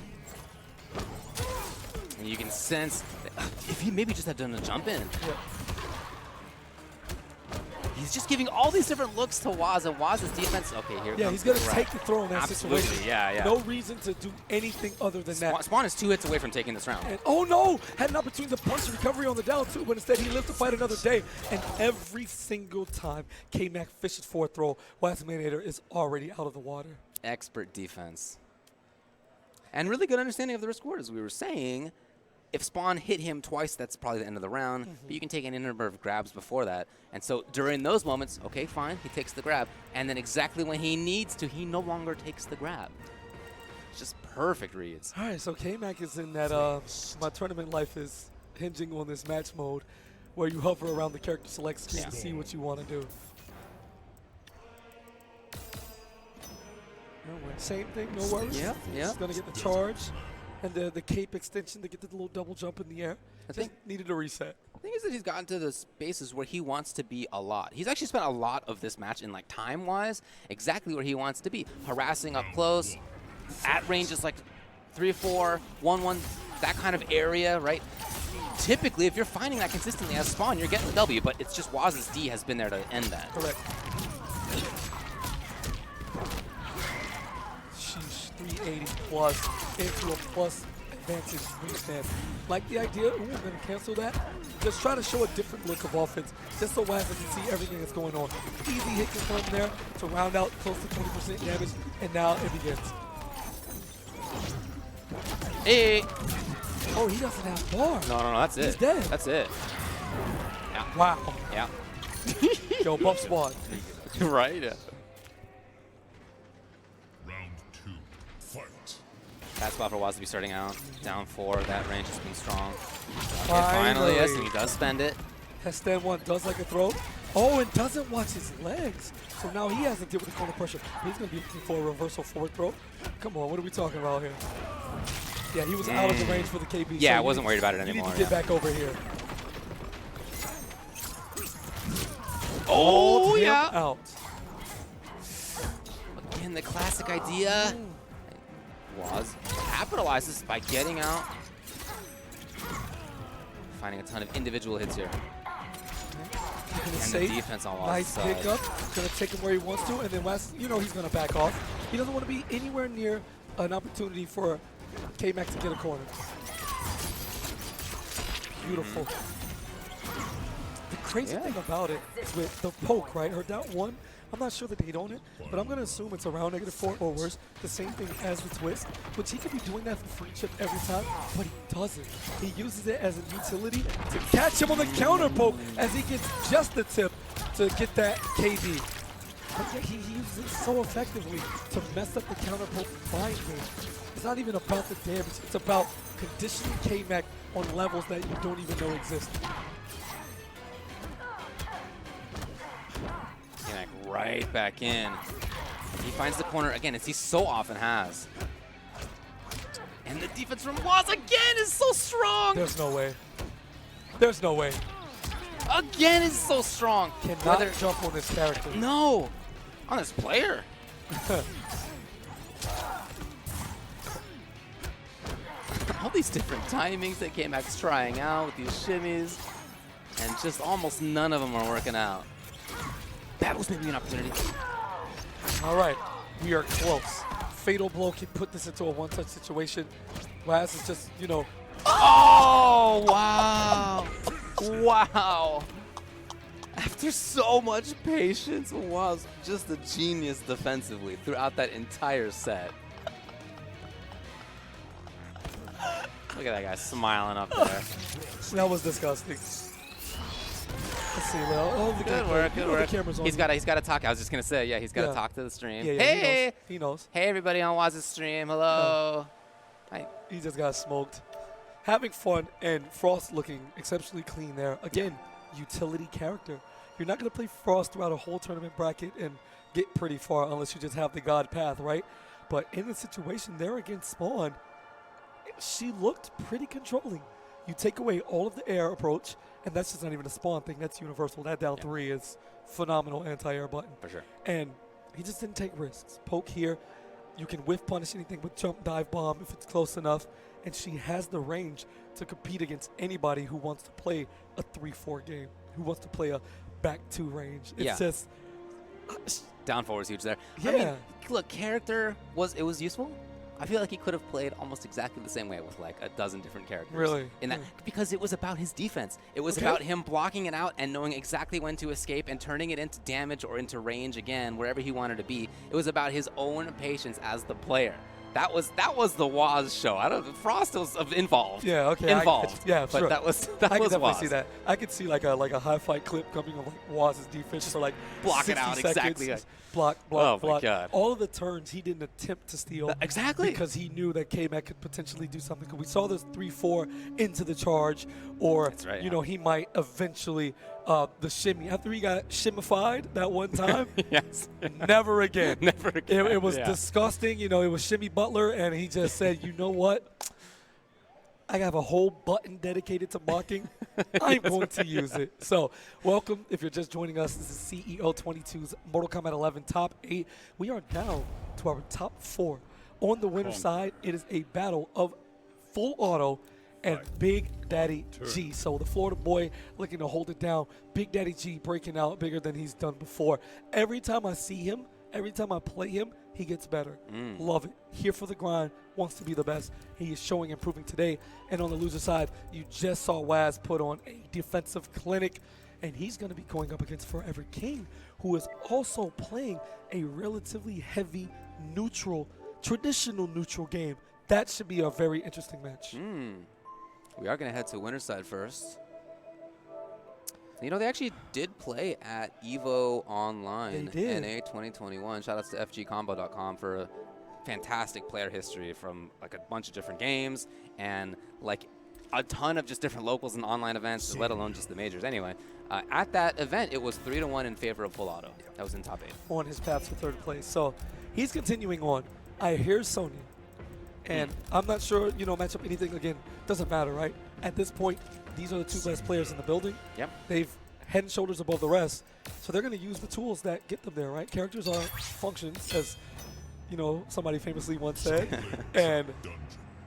And you can sense that if he maybe just had done a jump in. Yeah. He's just giving all these different looks to Waz, and Waz's defense, okay, here Yeah, comes he's going to the take the throw in that Absolutely, situation. yeah. No reason to do anything other than that. Spawn is 2 hits away from taking this round. And, oh no! Had an opportunity to punch recovery on the down too, but instead he lived to fight another day. And every single time KMac fishes for a throw, Wazminator is already out of the water. Expert defense. And really good understanding of the risk reward, as we were saying. If Spawn hit him twice, that's probably the end of the round. But you can take any number of grabs before that. And so during those moments, okay, fine, he takes the grab. And then exactly when he needs to, he no longer takes the grab. It's just perfect reads. All right, so KMac is in that my tournament life is hinging on this match mode where you hover around the character select screen to see what you want to do. Same thing, no worries. Yeah. Just going to get the charge and the cape extension to get the little double jump in the air. I think needed a reset. The thing is that he's gotten to the spaces where he wants to be a lot. He's actually spent a lot of this match in, like, time-wise, exactly where he wants to be. Harassing up close, at range is like 3-4, 1-1, that kind of area, right? Typically, if you're finding that consistently as Spawn, you're getting the W, but it's just Waz's D has been there to end that. Correct. Sheesh, 380 plus into a plus advantage wingspan. Like the idea, ooh, we're going to cancel that. Just try to show a different look of offense, just so Waz can see everything that's going on. Easy hit can come there to round out close to 20% damage, and now it begins. Hey! Oh, he doesn't have bar. No, that's it. He's dead. That's it. Yeah. Wow. Yeah. Yo, buff squad. Right? Yeah. Round 2, fight. That spot for Waz to be starting out. Down 4, that range has been strong. Okay, Finally. yes, and he does spend it. That stand one does like a throw. Oh, and doesn't watch his legs. So now he has to deal with the corner pressure. He's going to be looking for a reversal forward throw. Come on, what are we talking about here? Yeah, he was out of the range for the KB. Yeah, so I wasn't worried about it anymore. You need to get back over here. Oh, Hold him yeah. out. Again, the classic idea. Waz capitalizes by getting out. Finding a ton of individual hits here. Keeping it And safe. the defense on Waz's Nice side. pickup. Going to take him where he wants to, and then Waz, you know he's going to back off. He doesn't want to be anywhere near an opportunity for KMac to get a corner. Beautiful. The crazy thing about it is with the poke, right? Her down 1, I'm not sure the date on it, but I'm going to assume it's around -4 or worse. The same thing as the twist, which he could be doing that for free chip every time, but he doesn't. He uses it as a utility to catch him on the counter poke as he gets just the tip to get that KD. But yet he uses it so effectively to mess up the counter poke mind game. It's not even about the damage, it's about conditioning KMac on levels that you don't even know exist. KMac right back in. He finds the corner again, as he so often has. And the defense from Waz again is so strong. There's no way. There's no way. Again is so strong. Cannot jump on this character. No. On this player. All these different timings that KMac's trying out with these shimmies, and just almost none of them are working out. That was maybe an opportunity. All right, we are close. Fatal blow can put this into a one-touch situation. Waz is just, you know, Oh, wow. Wow. After so much patience, was just a genius defensively throughout that entire set. Look at that guy smiling up there. That was disgusting. Let's see, well, Good work, good work. Camera's on. He's got to talk. I was just going to say, yeah, he's got to talk to the stream. Yeah, Hey! he knows. Hey, everybody on Waz's stream. Hello. Hi. He just got smoked. Having fun, and Frost looking exceptionally clean there. Again, utility character. You're not going to play Frost throughout a whole tournament bracket and get pretty far unless you just have the God path, right? But in the situation there against Spawn, she looked pretty controlling. You take away all of the air approach, and that's just not even a Spawn thing. That's universal. That down 3 is phenomenal anti-air button. For sure. And he just didn't take risks. Poke here. You can whiff punish anything with jump, dive, bomb if it's close enough. And she has the range to compete against anybody who wants to play a 3-4 game, who wants to play a back 2 range. It's just down forward is huge there. Yeah. I mean, look, character was useful. I feel like he could have played almost exactly the same way with like a dozen different characters. Really? In that, because it was about his defense. It was Okay. about him blocking it out and knowing exactly when to escape and turning it into damage or into range again, wherever he wanted to be. It was about his own patience as the player. That was the Waz show. Frost was involved. Yeah, okay. Involved. But sure. that I was can definitely Waz. see that. I could see like a high fight clip coming of like Waz's defense for like block it 60 out seconds. exactly. Block. Oh block. my God. All of the turns he didn't attempt to steal. Exactly. Because he knew that KMac could potentially do something. Because we saw this 3-4 into the charge, or That's right, you know, he might eventually the shimmy after he got shimmified that one time. Yes. Never again. Never again. It was Yeah. disgusting. You know, it was Shimmy Butler, and he just said, you know what? I have a whole button dedicated to mocking. I'm going to use it. So, welcome. If you're just joining us, this is CEO 22's Mortal Kombat 11 Top 8. We are down to our top 4. On the winner's side, it is a battle of Full Auto and BigDaddyG. So the Florida boy looking to hold it down. BigDaddyG breaking out bigger than he's done before. Every time I see him, every time I play him, he gets better. Love it. Here for the grind, wants to be the best. He is showing improving today. And on the loser side, you just saw Waz put on a defensive clinic, and he's going to be going up against Forever King, who is also playing a relatively heavy neutral, traditional neutral game. That should be a very interesting match. We are going to head to winner's side first. You know, they actually did play at EVO Online They did. NA 2021. Shout outs to FGCombo.com for a fantastic player history from like a bunch of different games and like a ton of just different locals and online events, let alone just the majors. Anyway, at that event, it was 3-1 in favor of Full Auto. That was in top 8. On his path to third place. So he's continuing on. I hear Sonya. And I'm not sure, you know, match up anything. Again, doesn't matter, right? At this point, these are the 2 best players in the building. Yep. They've head and shoulders above the rest. So they're going to use the tools that get them there, right? Characters are functions, as, you know, somebody famously once said. And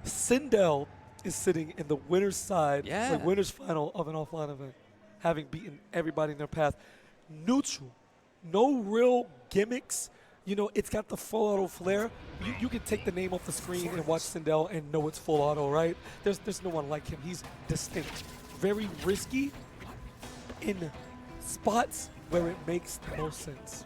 Sindel is sitting in the winner's side, the winner's final of an offline event, having beaten everybody in their path. Neutral. No real gimmicks. You know, it's got the full auto flair. You can take the name off the screen and watch Sindel and know it's full auto, right? There's no one like him. He's distinct. Very risky in spots where it makes the most sense.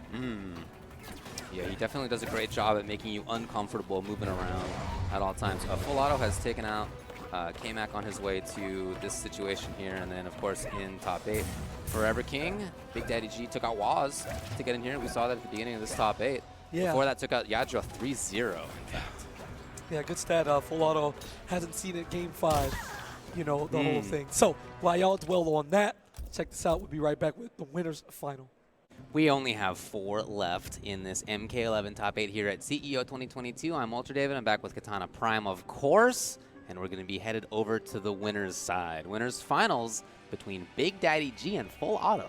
Yeah, he definitely does a great job at making you uncomfortable moving around at all times. Full Auto has taken out KMac on his way to this situation here, and then of course in top 8, Forever King, BigDaddyG took out Waz to get in here. We saw that at the beginning of this top 8. Yeah. Before that, took out Yadriel 3-0, in fact. Yeah, good stat. Full Auto hasn't seen it game 5, you know, the whole thing. So while y'all dwell on that, check this out. We'll be right back with the winner's final. We only have 4 left in this MK11 top 8 here at CEO 2022. I'm Walter David. I'm back with Katana Prime, of course. And we're going to be headed over to the winner's side. Winner's finals between BigDaddyG and Full Auto.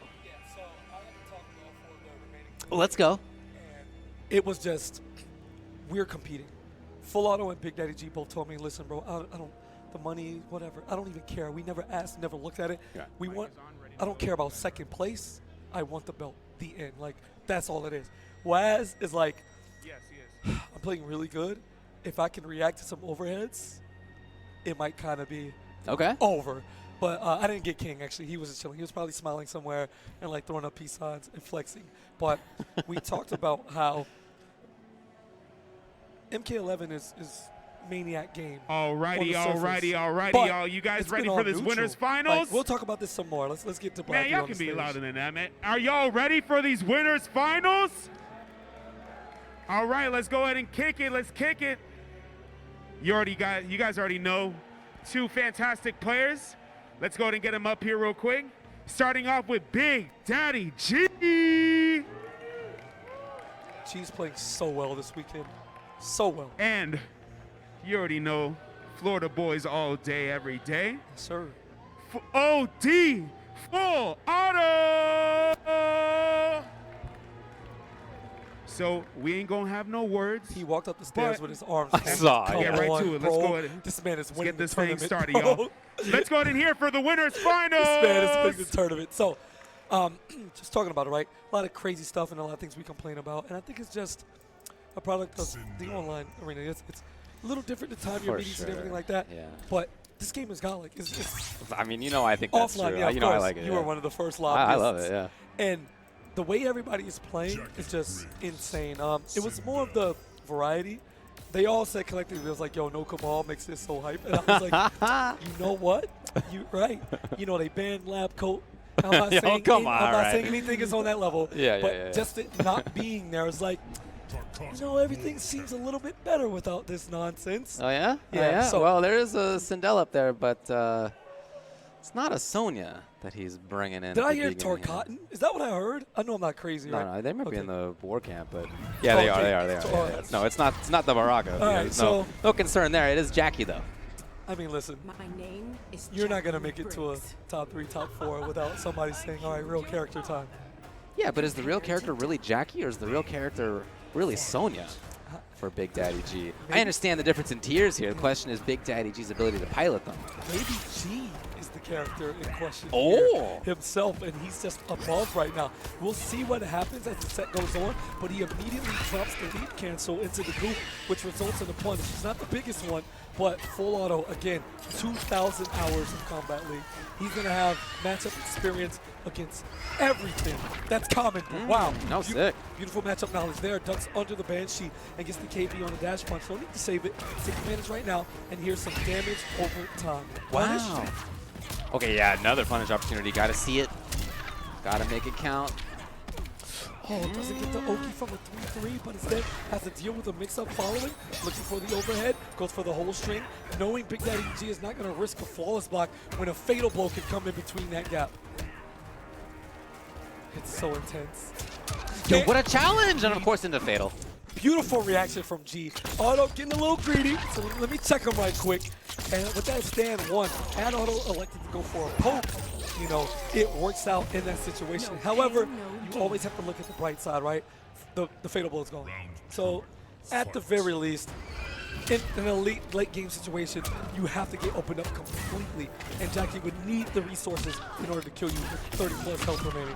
Let's go. It was just, we're competing. Full Auto and BigDaddyG both told me, listen, bro, I don't, the money, whatever, I don't even care. We never asked, never looked at it. Yeah. We want, I don't care about second place. I want the belt, the end. Like, that's all it is. Waz is like, Yes, he is. I'm playing really good. If I can react to some overheads, it might kind of be Okay. over. But I didn't get King, actually. He was just chilling. He was probably smiling somewhere and, like, throwing up peace signs and flexing. But we talked about how MK11 is maniac game. Alrighty, But y'all. You guys it's ready been for all this neutral. winners finals? Like, we'll talk about this some more. Let's get to Black. Man, y'all can be louder than that, man. Are y'all ready for these winners finals? All right, let's go ahead and kick it. Let's kick it. You guys already know 2 fantastic players. Let's go ahead and get them up here real quick. Starting off with BigDaddyG. G's playing so well this weekend. So well. And you already know Florida boys all day, every day. Yes, sir. OD Full Auto. So we ain't gonna have no words. He walked up the stairs with his arms. I saw. Get right to it. Let's go ahead. This man is winning Get this the thing tournament. started, y'all. Let's go ahead and hear for the winners finals. This man is winning the tournament. So, just talking about it, right? A lot of crazy stuff and a lot of things we complain about, and I think it's just a product of the online arena. It's a little different the time your meetings and everything like that. Yeah. But this game is godlike. It's I mean, I think that's offline. true. Yeah, I course. like it. You yeah. were one of the first lobbyists. I love it. Yeah. And the way everybody is playing is just insane. It was more of the variety. They all said collectively, it was like, yo, no Cabal makes this so hype. And I was like, you know what? You're right. They banned Lab Coat. I'm not, saying, saying anything is on that level. But just it not being there is like, everything seems a little bit better without this nonsense. Oh, yeah? Yeah. So, well, there is a Sindel up there, but it's not a Sonya that he's bringing in. Did I hear Cotton? Is that what I heard? I know I'm not crazy, right? No, they might be in the war camp, but yeah, they are. Yeah. No, it's not the Morocco. Right, no concern there. It is Jacqui, though. I mean, listen, My name is you're not going to Jacqui make it to a Briggs. top 3, top 4 without somebody saying, all right, real character time. Yeah, but is the real character really Jacqui, or is the real character really Sonya for BigDaddyG? I understand the difference in tiers here. The question is BigDaddyG's ability to pilot them. Maybe G is the character in question Oh. here himself, and he's just above right now. We'll see what happens as the set goes on, but he immediately drops the lead cancel into the goop, which results in a punish. It's not the biggest one, but full auto, again, 2,000 hours of Combat League. He's going to have matchup experience against everything. That's common. Wow. No, sick. Beautiful matchup knowledge there. Ducks under the Banshee and gets the KB on the dash punch. Don't need to save it. Take advantage right now, and here's some damage over time. Wow. Punish. Okay, yeah, another punish opportunity. Got to see it. Got to make it count. Oh, doesn't get the Oki from a 3-3, but instead has to deal with a mix-up following. Looking for the overhead, goes for the whole string, knowing BigDaddyG is not going to risk a flawless block when a fatal blow can come in between that gap. It's so intense. Yo, what a challenge! And of course into fatal. Beautiful reaction from G. Auto getting a little greedy, so let me check him right quick. And with that stand 1, and Auto elected to go for a poke. It works out in that situation. However, you always have to look at the bright side, right? The fatal blow is gone. So, at the very least, in an elite late game situation, you have to get opened up completely. And Jacqui would need the resources in order to kill you with 30+ health remaining.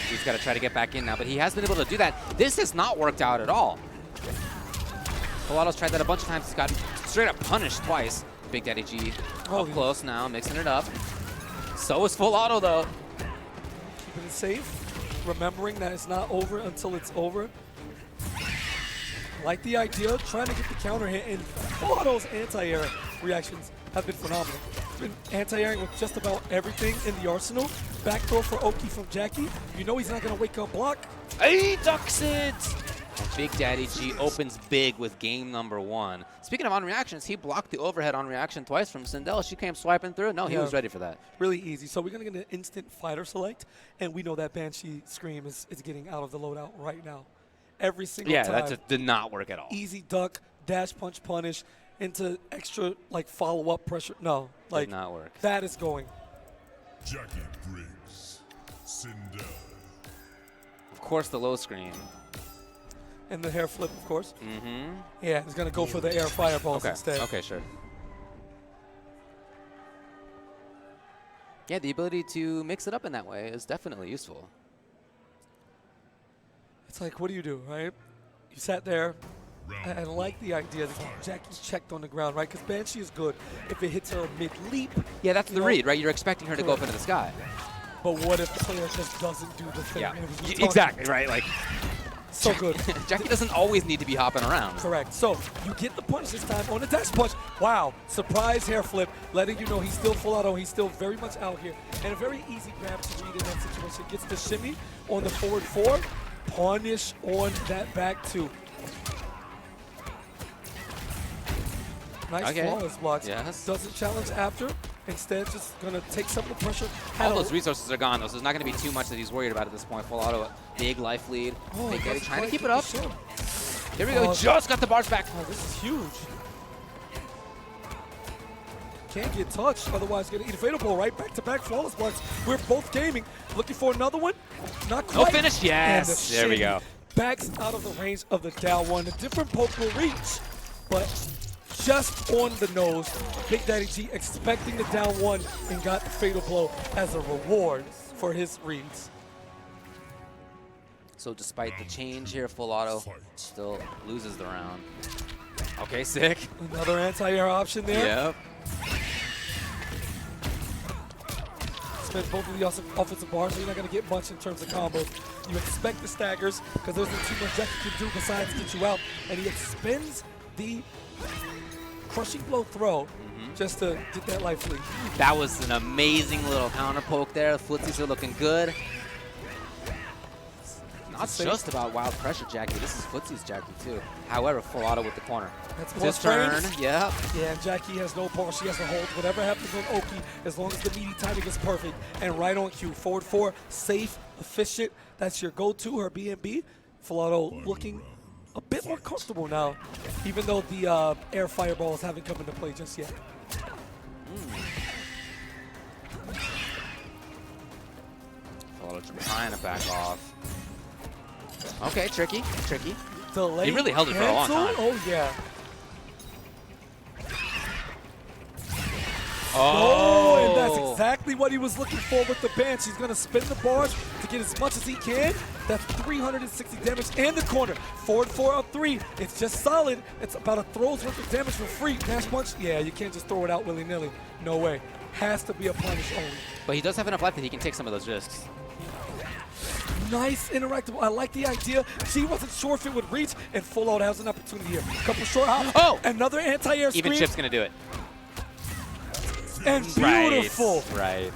He's got to try to get back in now, but he has been able to do that. This has not worked out at all. Pilato's tried that a bunch of times. He's got straight up punished twice. BigDaddyG up close now, mixing it up. So is full auto, though. Keeping it safe, remembering that it's not over until it's over. Like the idea, trying to get the counter hit, and full auto's anti-air reactions have been phenomenal. Been anti-airing with just about everything in the arsenal. Back throw for Oki from Jacqui. You know he's not going to wake up block. He ducks it! And BigDaddyG opens big with game number 1. Speaking of on reactions, he blocked the overhead on reaction twice from Sindel. She came swiping through. No, he was ready for that. Really easy. So we're going to get an instant fighter select, and we know that Banshee Scream is getting out of the loadout right now. Every single time. Yeah, that just did not work at all. Easy duck, dash punch punish, into extra follow-up pressure. No, did not work. That is going. Jacqui Briggs, Sindel. Of course, the low screen. And the hair flip, of course. Mm-hmm. Yeah, he's going to go for the air fireballs instead. Okay, sure. Yeah, the ability to mix it up in that way is definitely useful. It's like, what do you do, right? You sat there, I like the idea that Jacqui's checked on the ground, right? Because Banshee is good if it hits her mid-leap. Yeah, that's the read, right? You're expecting her to go up into the sky. But what if the player just doesn't do the thing? Yeah, And exactly, right? Like, so good. Jacqui doesn't always need to be hopping around. Correct. So you get the punch this time on the dash punch. Wow. Surprise hair flip, letting you know he's still full auto. He's still very much out here. And a very easy grab to read in that situation. Gets the shimmy on the forward 4. Punish on that back 2. Nice flawless blocks. Yes. Doesn't challenge after. Instead, just going to take some of the pressure. All those resources are gone, though, so there's not going to be too much that he's worried about at this point. Full auto, big life lead. Big Daddy trying to keep it up. Here we go. Just got the bars back. Oh, this is huge. Can't get touched, otherwise going to eat a fatal blow. Right, back-to-back flawless blocks. We're both gaming. Looking for another one. Not quite. No finish. Yes. There we go. Backs out of the range of the down one. A different poke will reach, but just on the nose. BigDaddyG expecting the down 1 and got the fatal blow as a reward for his reads. So despite the change here, full auto still loses the round. Okay, sick. Another anti-air option there. Yep. Spend both of the offensive bars, so you're not going to get much in terms of combos. You expect the staggers, because there's not too much Jacqui can do besides get you out. And he expends the crushing blow throw just to get that life lead. That was an amazing little counter poke there. The footsies are looking good. Not just about wild pressure Jacqui. This is footsies Jacqui too. However, full auto with the corner. That's his turn. Yeah. Yeah, and Jacqui has no pause. She has to hold. Whatever happens on Oki, as long as the meaty timing is perfect and right on cue. Forward 4, safe, efficient. That's your go-to, her B&B. Full auto looking a bit more comfortable now, even though the air fireballs haven't come into play just yet. Full auto trying to back off. Okay, tricky. Delay he really held it for a long time. Oh, yeah. Oh, and that's exactly what he was looking for with the bench. He's going to spin the bars to get as much as he can. That's 360 damage and the corner. Forward 4 up 3. It's just solid. It's about a throw's worth of damage for free. Dash punch, yeah, you can't just throw it out willy-nilly. No way. Has to be a punish only. But he does have enough life that he can take some of those risks. Nice interactable. I like the idea. She wasn't sure if it would reach, and full out has an opportunity here. Couple short hops. Oh! Another anti-air screen. Even Chip's going to do it. And beautiful. Right.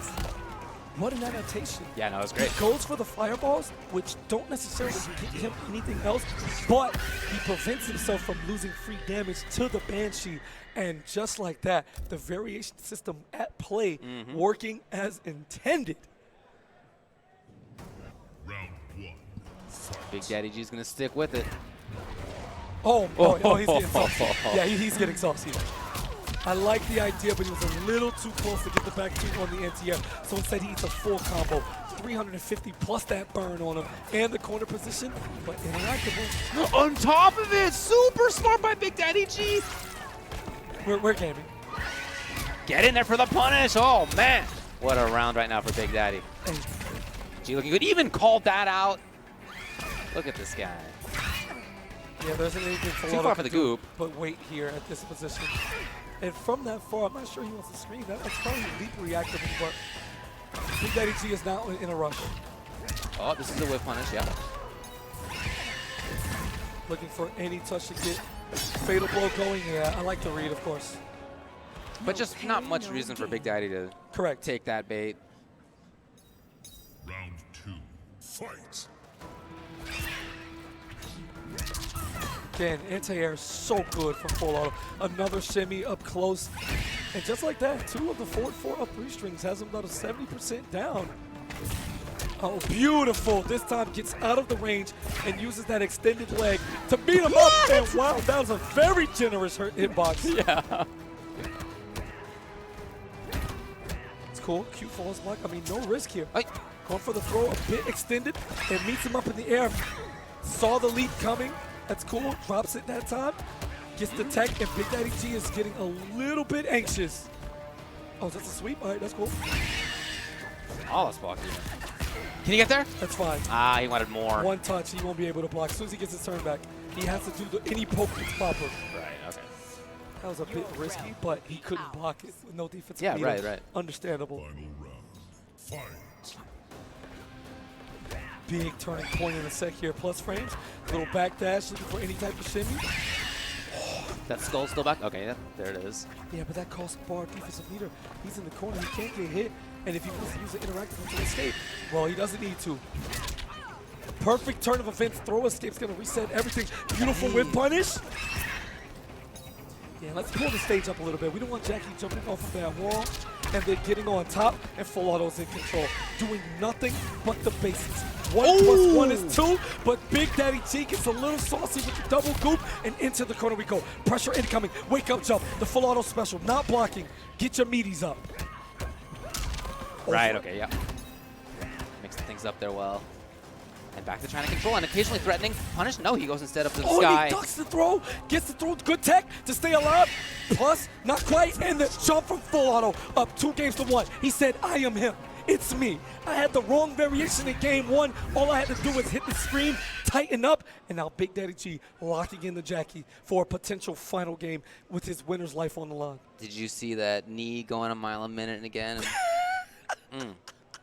What an adaptation. Yeah, no, it was great. He goes for the fireballs, which don't necessarily get him anything else, but he prevents himself from losing free damage to the Banshee. And just like that, the variation system at play, working as intended. Round 1. BigDaddyG's going to stick with it. Oh, he's getting saucy. Yeah, he's getting saucy. I like the idea, but he was a little too close to get the back 2 on the anti-air. So instead, he eats a full combo. 350 plus that burn on him and the corner position, but interactable. On top of it, super smart by BigDaddyG. We're gaming. Get in there for the punish. Oh, man. What a round right now for Big Daddy. G looking good. Even called that out. Look at this guy. Yeah, there's anything too far for the goop. But wait here at this position. And from that far, I'm not sure he wants to screen. That's probably leap reactive, but BigDaddyG is not in a rush. Oh, this is a whip punish, yeah. Looking for any touch to get fatal blow going. Yeah, I like the read, of course. But just not much reason for Big Daddy to take that bait. Round 2. Fight. Again, anti-air is so good from full auto. Another shimmy up close. And just like that, 2 of the forward 4 up 3 strings has him about a 70% down. Oh, beautiful. This time gets out of the range and uses that extended leg to beat him up. And wow, that was a very generous hitbox. Yeah. It's cool. Cute falls block. I mean, no risk here. Going for the throw, a bit extended, and meets him up in the air. Saw the leap coming. That's cool. Drops it that time. Gets the tech, and BigDaddyG is getting a little bit anxious. Oh, that's a sweep? All right, that's cool. Flawless block even. Can he get there? That's fine. Ah, he wanted more. One touch, he won't be able to block. As soon as he gets his turn back, He has to do any poke that's proper. Right, okay. That was a bit risky, but he couldn't block it with no defensive Yeah, meter. right. Understandable. Final round. Fight. Big turning point in a sec here. Plus frames. Little backdash, looking for any type of shimmy. That skull's still back? Okay, yeah, there it is. Yeah, but that costs bar defensive meter. He's in the corner. He can't get hit. And if he wants to use the interactive to escape, well, he doesn't need to. Perfect turn of events. Throw escape's going to reset everything. Beautiful whip punish. Yeah, let's pull the stage up a little bit. We don't want Jacqui jumping off of that wall and then getting on top, and full auto's in control. Doing nothing but the basics. 1 plus 1 is 2, but BigDaddyG gets a little saucy with the double goop, and into the corner we go. Pressure incoming, wake up jump, the full auto special, not blocking. Get your meaties up. Right, okay, yeah. Mixing things up there well. And back to trying to control and occasionally threatening. Punish? No, he goes instead up to the sky. He ducks the throw, gets the throw, good tech to stay alive. Plus, not quite, and the jump from full auto up 2 games to 1. He said, I am him. It's me. I had the wrong variation in game 1. All I had to do was hit the screen, tighten up, and now BigDaddyG locking in the Jacqui for a potential final game with his winner's life on the line. Did you see that knee going a mile a minute and again?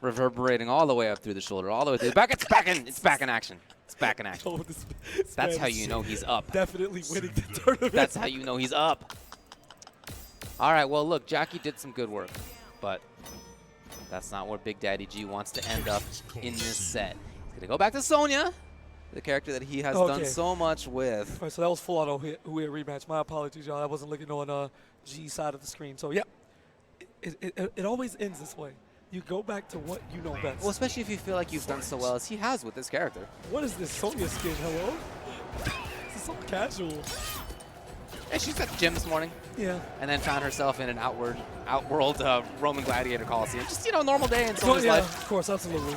Reverberating all the way up through the shoulder, all the way through the back. It's back in action. It's back in action. That's how you know he's up. Definitely winning the tournament. That's how you know he's up. All right, well, look, Jacqui did some good work, but that's not where BigDaddyG wants to end up in this set. He's going to go back to Sonya, the character that he has done so much with. All right, so that was full auto who hit rematch. My apologies, y'all. I wasn't looking on G side of the screen. So, yeah, it always ends this way. You go back to what you know best. Well, especially if you feel like you've done so well as he has with this character. What is this Sonya skin? Hello? This is so casual. And she's at the gym this morning. Yeah. And then found herself in an outworld Roman gladiator coliseum. Just, normal day in Sonya's life. Of course, absolutely.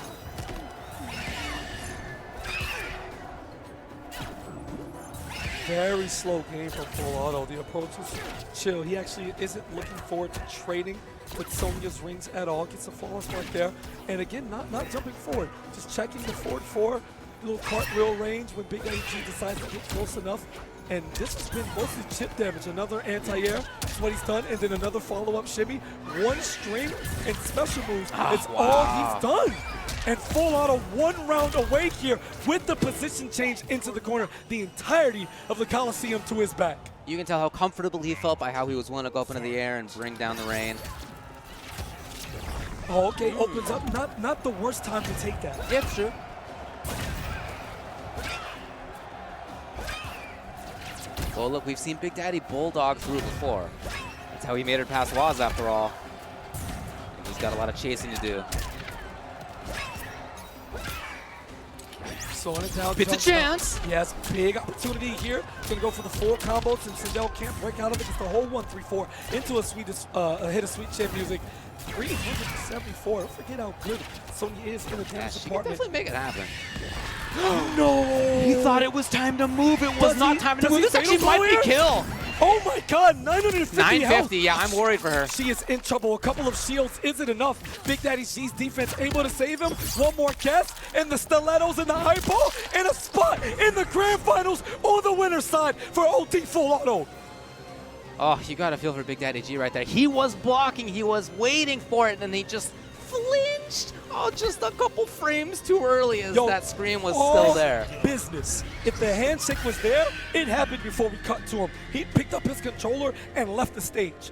Very slow game from full auto. The approach is chill. He actually isn't looking forward to trading with Sonya's rings at all. Gets a flawless right there. And again, not jumping forward. Just checking the forward 4. Little cartwheel range when BigDaddyG decides to get close enough. And this has been mostly chip damage. Another anti-air is what he's done. And then another follow-up shimmy. 1 string and special moves. It's all he's done. And full auto 1 round away here with the position change into the corner. The entirety of the Coliseum to his back. You can tell how comfortable he felt by how he was willing to go up into the air and bring down the rain. Oh, okay, opens up. Not the worst time to take that. Yeah, true. Well, look, we've seen BigDaddy bulldog through it before. That's how he made it past Waz, after all. And he's got a lot of chasing to do. So on it down. It's a chance. Yes, big opportunity here. Gonna go for the 4 combos, and Sindel can't break out of it. It's the whole 1-3-4 into a hit of sweet chin music. 374. Don't forget how good Sonya is in the damage She can department. definitely make it happen. No! He thought it was time to move. It was not time to move. This actually fatal might be kill. Oh my God, 950 950, health. yeah, I'm worried for her. She is in trouble. A couple of shields isn't enough. BigDaddyG's defense able to save him. 1 more cast, and the stilettos in the high ball, and a spot in the grand finals on the winner's side for OT full auto. Oh, you got to feel for BigDaddyG right there. He was blocking. He was waiting for it, and he just flinched. Oh, just a couple frames too early as that scream was still there. Business. If the handshake was there, it happened before we cut to him. He picked up his controller and left the stage.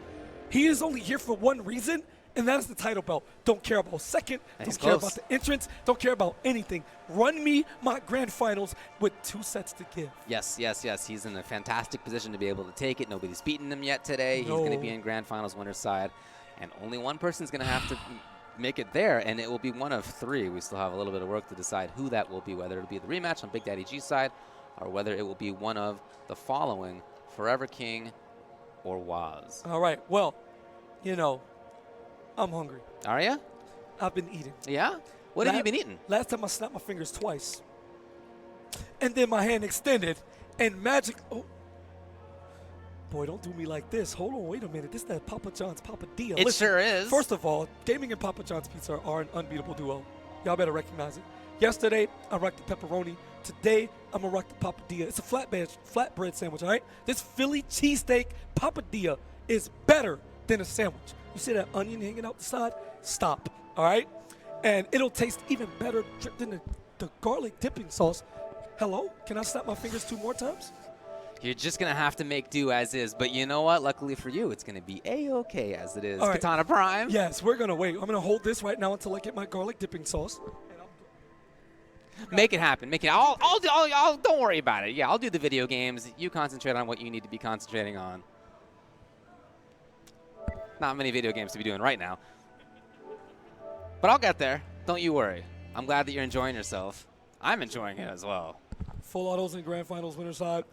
He is only here for one reason, and that is the title belt. Don't care about second. Don't care about the entrance. Don't care about anything. Run me my grand finals with 2 sets to give. Yes, yes, yes. He's in a fantastic position to be able to take it. Nobody's beaten him yet today. He's going to be in grand finals winner's side, and only one person's going to have to make it there, and it will be one of 3. We still have a little bit of work to decide who that will be, whether it'll be the rematch on BigDaddyG's side or whether it will be one of the following, Forever King or Waz. All right, well, I'm hungry. Are you? I've been eating. Yeah? What have you been eating? Last time I snapped my fingers twice. And then my hand extended, and magic. Oh. Boy, don't do me like this. Hold on, wait a minute. This is that Papa John's Papa D. It sure is. First of all, gaming and Papa John's pizza are an unbeatable duo. Y'all better recognize it. Yesterday, I rocked the pepperoni. Today, I'm gonna rock the papadilla. It's a flatbread sandwich, all right? This Philly cheesesteak papadilla is better than a sandwich. You see that onion hanging out the side? Stop, all right? And it'll taste even better dripped in the garlic dipping sauce. Hello? Can I snap my fingers 2 more times? You're just going to have to make do as is. But you know what? Luckily for you, it's going to be A-okay as it is. All right. Katana Prime. Yes, we're going to wait. I'm going to hold this right now until I get my garlic dipping sauce. Make it happen. Make it. I'll don't worry about it. Yeah, I'll do the video games. You concentrate on what you need to be concentrating on. Not many video games to be doing right now. But I'll get there. Don't you worry. I'm glad that you're enjoying yourself. I'm enjoying it as well. Full autos and grand finals winner side.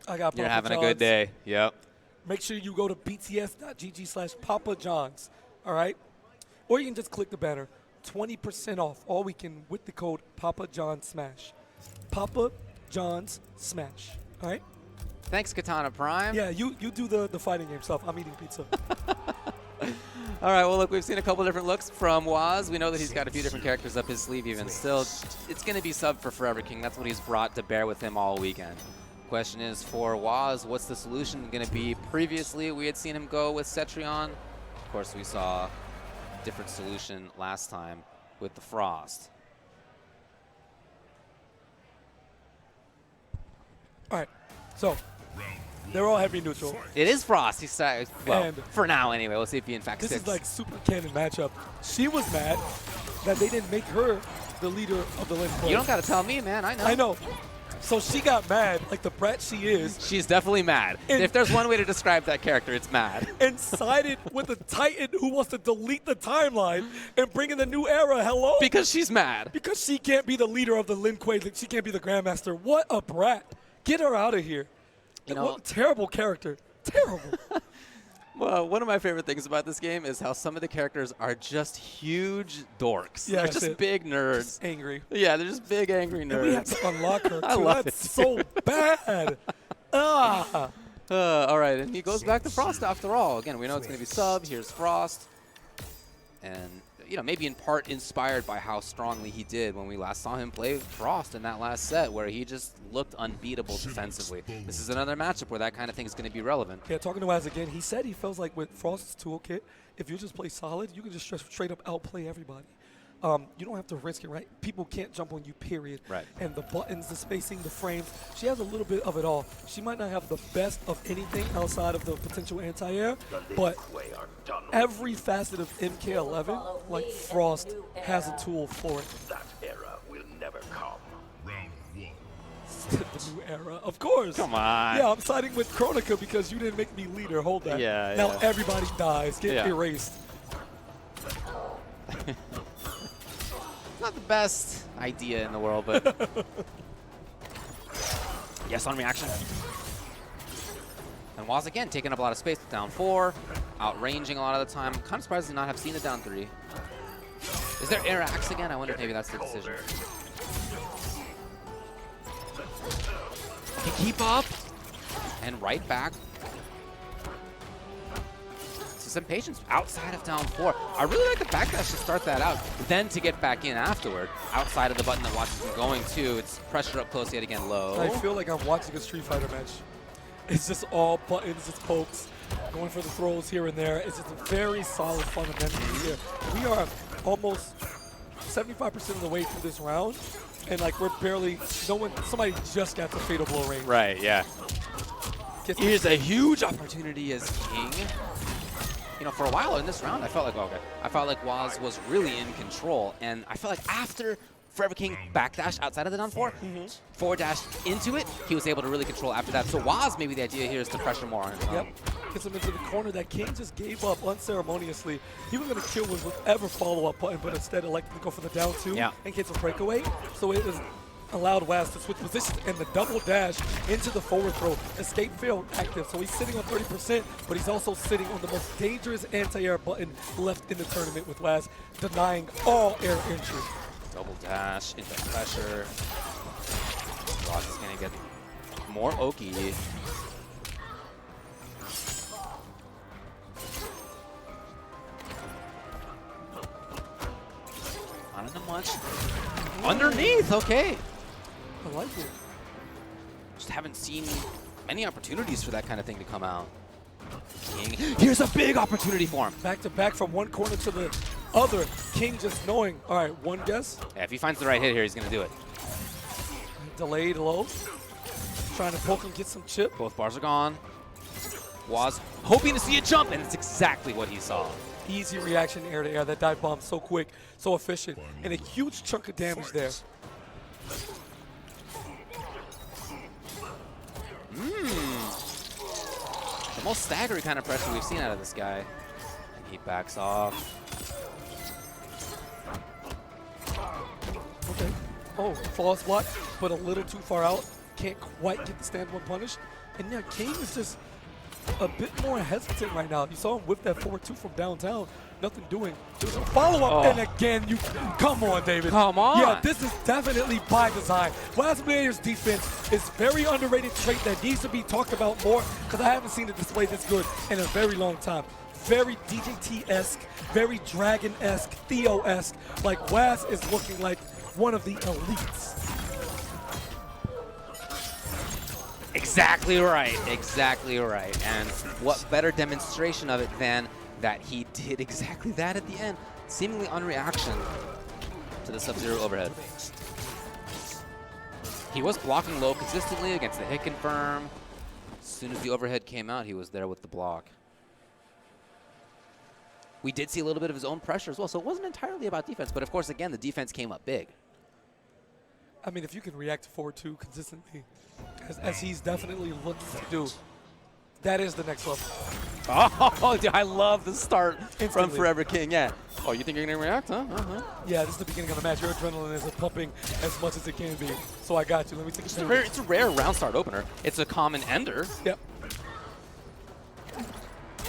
I got You're Papa having John's. a good day. Yep. Make sure you go to bts.gg/Papa John's, all right? Or you can just click the banner. 20% off all weekend with the code Papa John Smash. Papa John's Smash, all right? Thanks, Katana Prime. Yeah, you do the fighting game stuff. I'm eating pizza. All right, well, look, we've seen a couple different looks from Waz. We know that he's got a few different characters up his sleeve even still. It's going to be sub for Forever King. That's what he's brought to bear with him all weekend. Question is for Waz, what's the solution going to be? Previously, we had seen him go with Cetrion. Of course, we saw a different solution last time with the Frost. All right, so they're all heavy neutral. It is Frost. He's well, And for now anyway. We'll see if he in fact This sticks. is like super canon matchup. She was mad that they didn't make her the leader of the Lin Kuei. You don't got to tell me, man. I know. I know. So she got mad, like the brat she is. She's definitely mad. And if there's one way to describe that character, it's mad. And sided with the Titan who wants to delete the timeline and bring in the new era. Hello? Because she's mad. Because she can't be the leader of the Lin Kuei. She can't be the Grandmaster. What a brat. Get her out of here. You know, what a terrible character. Terrible. Well, one of my favorite things about this game is how some of the characters are just huge dorks. Yeah, they're just big nerds. Just angry. Yeah, they're just big angry nerds. And we have to unlock her, too. I love That's it, so bad. Ah. All right, and he goes back to Frost after all. Again, we know it's going to be sub. Here's Frost. And, you know, maybe in part inspired by how strongly he did when we last saw him play Frost in that last set, where he just looked unbeatable defensively. This is another matchup where that kind of thing is going to be relevant. Yeah, talking to Waz again, he said he feels like with Frost's toolkit, if you just play solid, you can just straight up outplay everybody. You don't have to risk it, right? People can't jump on you, period. Right. And the buttons, the spacing, the frames, she has a little bit of it all. She might not have the best of anything outside of the potential anti-air, but every facet of MK11, like Frost, has a tool for it. That era will never come. Round 1. The new era, of course. Come on. Yeah, I'm siding with Chronica because you didn't make me leader. Hold that. Yeah, now yeah. everybody dies. Get erased. Not the best idea in the world, but yes on reaction. And Waz again taking up a lot of space with down 4, outranging a lot of the time. Kind of surprised to not have seen the down 3. Is there air axe again? I wonder if maybe that's the decision. Can keep up and right back. Some patience outside of down 4. I really like the backdash to start that out, then to get back in afterward. Outside of the button that Watch is going to, it's pressure up close yet again low. I feel like I'm watching a Street Fighter match. It's just all buttons, it's pokes, going for the throws here and there. It's just a very solid fundamentals here. We are almost 75% of the way through this round, and like we're barely, somebody just got the fatal blow range. Right, yeah. Here's a huge opportunity as King. You know, for a while in this round, I felt like Waz was really in control, and I felt like after Forever King backdash outside of the down 4, forward dash into it, he was able to really control after that. So Waz, maybe the idea here is to pressure more on him. Yep, gets him into the corner that King just gave up unceremoniously. He was going to kill with whatever follow-up button, but instead elected to go for the down 2 and gets a breakaway. So it was allowed Waz to switch positions, and the double dash into the forward throw. Escape failed active, so he's sitting on 30%, but he's also sitting on the most dangerous anti-air button left in the tournament with Waz denying all air entry. Double dash into pressure. Waz is going to get more Oki. On a punch. Underneath, okay. I like it. Just haven't seen many opportunities for that kind of thing to come out. King, here's a big opportunity for him. Back to back from one corner to the other. King just knowing, all right, one guess. Yeah, if he finds the right hit here, he's going to do it. Delayed low. Trying to poke him, get some chip. Both bars are gone. Waz hoping to see a jump, and it's exactly what he saw. Easy reaction air to air. That dive bomb so quick, so efficient, and a huge chunk of damage there. The most staggery kind of pressure we've seen out of this guy. And he backs off. Okay. Oh, flawless block, but a little too far out. Can't quite get the stand one punish. And yeah, Kane is just a bit more hesitant right now. You saw him whip that 4-2 from downtown. Nothing doing. There's a follow-up, and again, you come on, David. Come on. Yeah, this is definitely by design. Wasmader's defense is very underrated trait that needs to be talked about more because I haven't seen it displayed this good in a very long time. Very DJT-esque, very Dragon-esque, Theo-esque. Like, Waz is looking like one of the elites. Exactly right, exactly right. And what better demonstration of it than that he did exactly that at the end, seemingly on reaction to the Sub-Zero overhead. He was blocking low consistently against the hit confirm. As soon as the overhead came out, he was there with the block. We did see a little bit of his own pressure as well, so it wasn't entirely about defense, but of course, again, the defense came up big. I mean, if you can react to 4-2 consistently, as he's definitely looking to do, that is the next level. Oh, dude, I love the start Instantly. from Forever King, yeah. Oh, you think you're going to react, huh? Yeah, this is the beginning of the match. Your adrenaline is pumping as much as it can be. So I got you. Let me take a It's a rare round start opener. It's a common ender. Yep.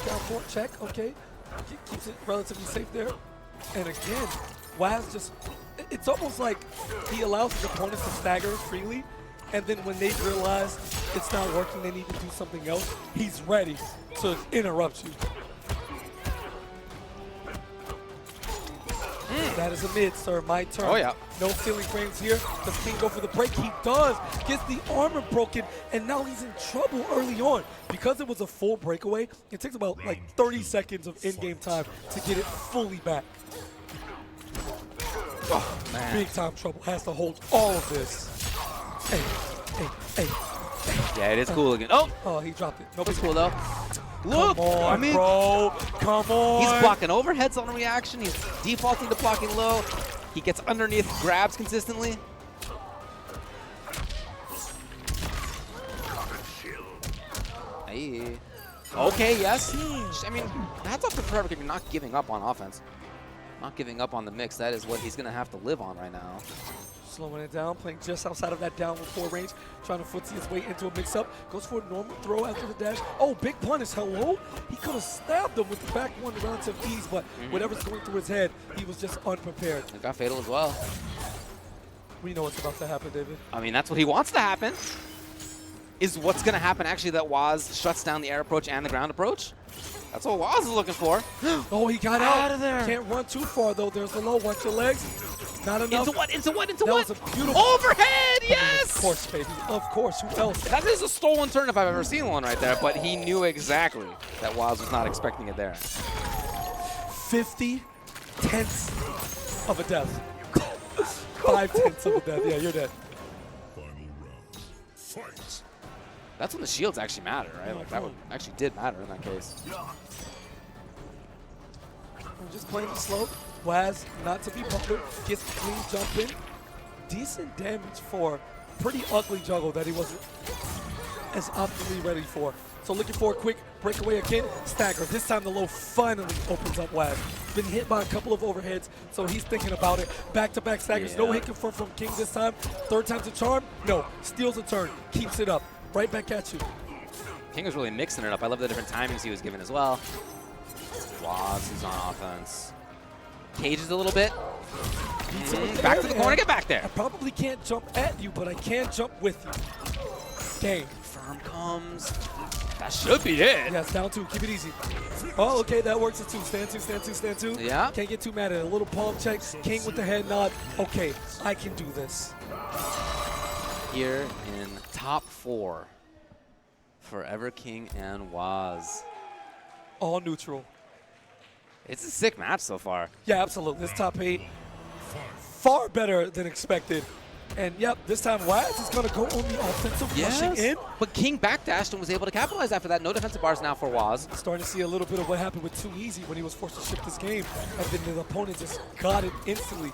Down four, check, okay. Keeps it relatively safe there. And again, Waz just, it's almost like he allows his opponents to stagger freely, and then when they realize it's not working, they need to do something else, he's ready to interrupt you. That is a mid, sir. My turn. Oh, yeah. No ceiling frames here. Does King go for the break? He does. Gets the armor broken, and now he's in trouble early on. Because it was a full breakaway, it takes about like 30 seconds of in-game time to get it fully back. Oh, man. Big time trouble. Has to hold all of this. Hey, hey, hey. Yeah, it is cool again. Oh! Oh, he dropped it. Nobody's cool, though. Look! Come on, I mean, bro. Come on. He's blocking overheads on reaction. He's defaulting to blocking low. He gets underneath, grabs consistently. Hey. Okay, yes. I mean, hats off to Forever King. You're not giving up on offense. Not giving up on the mix. That is what he's going to have to live on right now. Slowing it down, playing just outside of that downward four range, trying to footsie his way into a mix-up. Goes for a normal throw after the dash. Oh, big punish, hello? He could have stabbed him with the back one relative ease, but whatever's going through his head, he was just unprepared. It got fatal as well. We know what's about to happen, David. I mean, that's what he wants to happen. Is what's going to happen actually that Waz shuts down the air approach and the ground approach? That's what Waz is looking for. Oh, he got out of there. Can't run too far, though. There's the low. Watch your legs. Not enough. Into what? Into what? Into that what? Was a beautiful overhead, yes! Of course, baby. Of course. Who else? That is a stolen turn if I've ever seen one right there, but he knew exactly that Waz was not expecting it there. 50 tenths of a death. 5 tenths of a death. Yeah, you're dead. That's when the shields actually matter, right? Like that one actually did matter in that case. I'm just playing the slope. Waz, not to be bothered, gets a clean jump in. Decent damage for pretty ugly juggle that he wasn't as optimally ready for. So looking for a quick breakaway again. Stagger. This time the low finally opens up Waz. Been hit by a couple of overheads, so he's thinking about it. Back-to-back staggers. Yeah. No hit confirmed from King this time. Third time's a charm. No. Steals a turn. Keeps it up. Right back at you. King was really mixing it up. I love the different timings he was given as well. Waz is on offense. Cages a little bit. Back to the corner, get back there. I probably can't jump at you, but I can jump with you. Game. Firm comes. That should be it. Yeah, it's down 2. Keep it easy. Oh, okay, that works as 2. Stand 2, stand 2, stand 2. Yeah. Can't get too mad at it. A little palm check. King with the head nod. Okay, I can do this. Here in top 4, Forever King and Waz. All neutral. It's a sick match so far. Yeah, absolutely. This top 8, far better than expected. And yep, this time Waz is going to go on the offensive rushing in. But King backdashed and was able to capitalize after that. No defensive bars now for Waz. Starting to see a little bit of what happened with Too Easy when he was forced to ship this game. And then the opponent just got it instantly.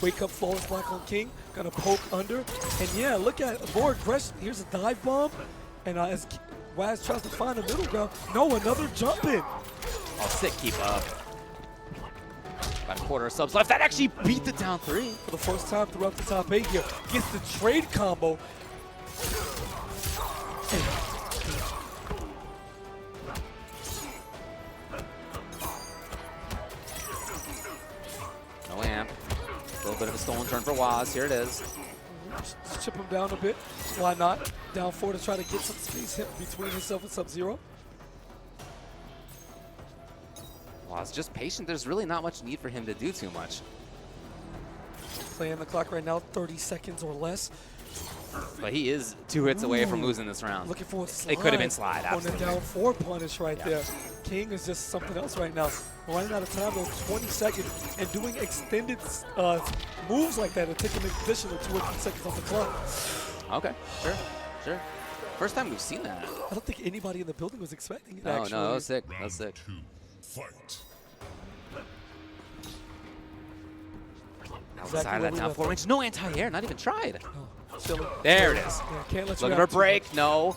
Wake up, flawless block on King. Gonna poke under. And yeah, look at more aggression. Here's a dive bomb. And as Waz tries to find a middle ground, no, another jump in. Oh, sick keep up. About a quarter of subs left. That actually beat the down 3. For the first time throughout the top 8 here. Gets the trade combo. No amp. A little bit of a stolen turn for Waz. Here it is. Just chip him down a bit. Why not? Down 4 to try to get some space hit between himself and Sub-Zero. Waz just patient. There's really not much need for him to do too much. Playing the clock right now, 30 seconds or less. But he is 2 hits away from losing this round. Looking for a slide. It could have been slide, on absolutely. the down 4 punish right there. King is just something else right now. Running out of time, though, 20 seconds, and doing extended moves like that and taking an additional 2 or 3 seconds off the clock. Okay, sure. First time we've seen that. I don't think anybody in the building was expecting it, No, actually. no, that was sick. That was sick. Fight. Outside of that down 4 range. No anti-air, not even tried. Oh, chilling. There it is. Yeah, can't let you Looking for a out too break. much. No.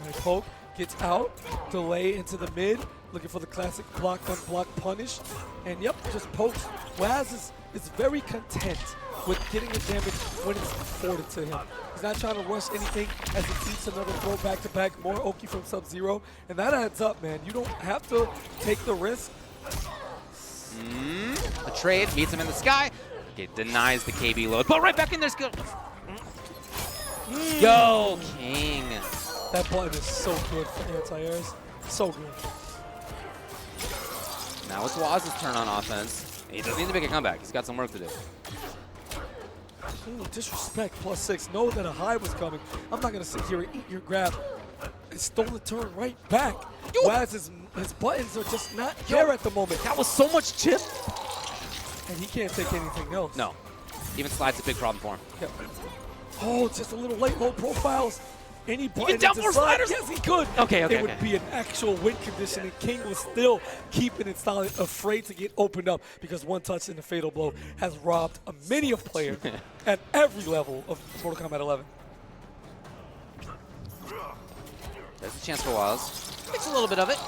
Right, poke, gets out, delay into the mid, looking for the classic block unblock punish. And yep, just pokes. Waz is very content with getting the damage when it's afforded to him. He's not trying to rush anything as he eats another throw back-to-back, more Oki from Sub-Zero. And that adds up, man. You don't have to take the risk. The trade meets him in the sky. Okay, denies the KB load, but right back in there's go. Go, King. That button is so good for anti-airs. So good. Now it's Waz's turn on offense. He doesn't need to make a comeback. He's got some work to do. Ooh, disrespect +6. Know that a high was coming. I'm not going to sit here and eat your grab. And stole the turn right back. Waz, his buttons are just not there at the moment. That was so much chip. And he can't take anything else. No. Even slide's a big problem for him. Yep. Oh, just a little late low profiles. Any button down into more slide. sliders? Yes, he could. Okay. It would be an actual win condition, and King was still keeping it solid, afraid to get opened up because one touch in the fatal blow has robbed many a player at every level of Mortal Kombat 11. There's a chance for Waz. Takes a little bit of it.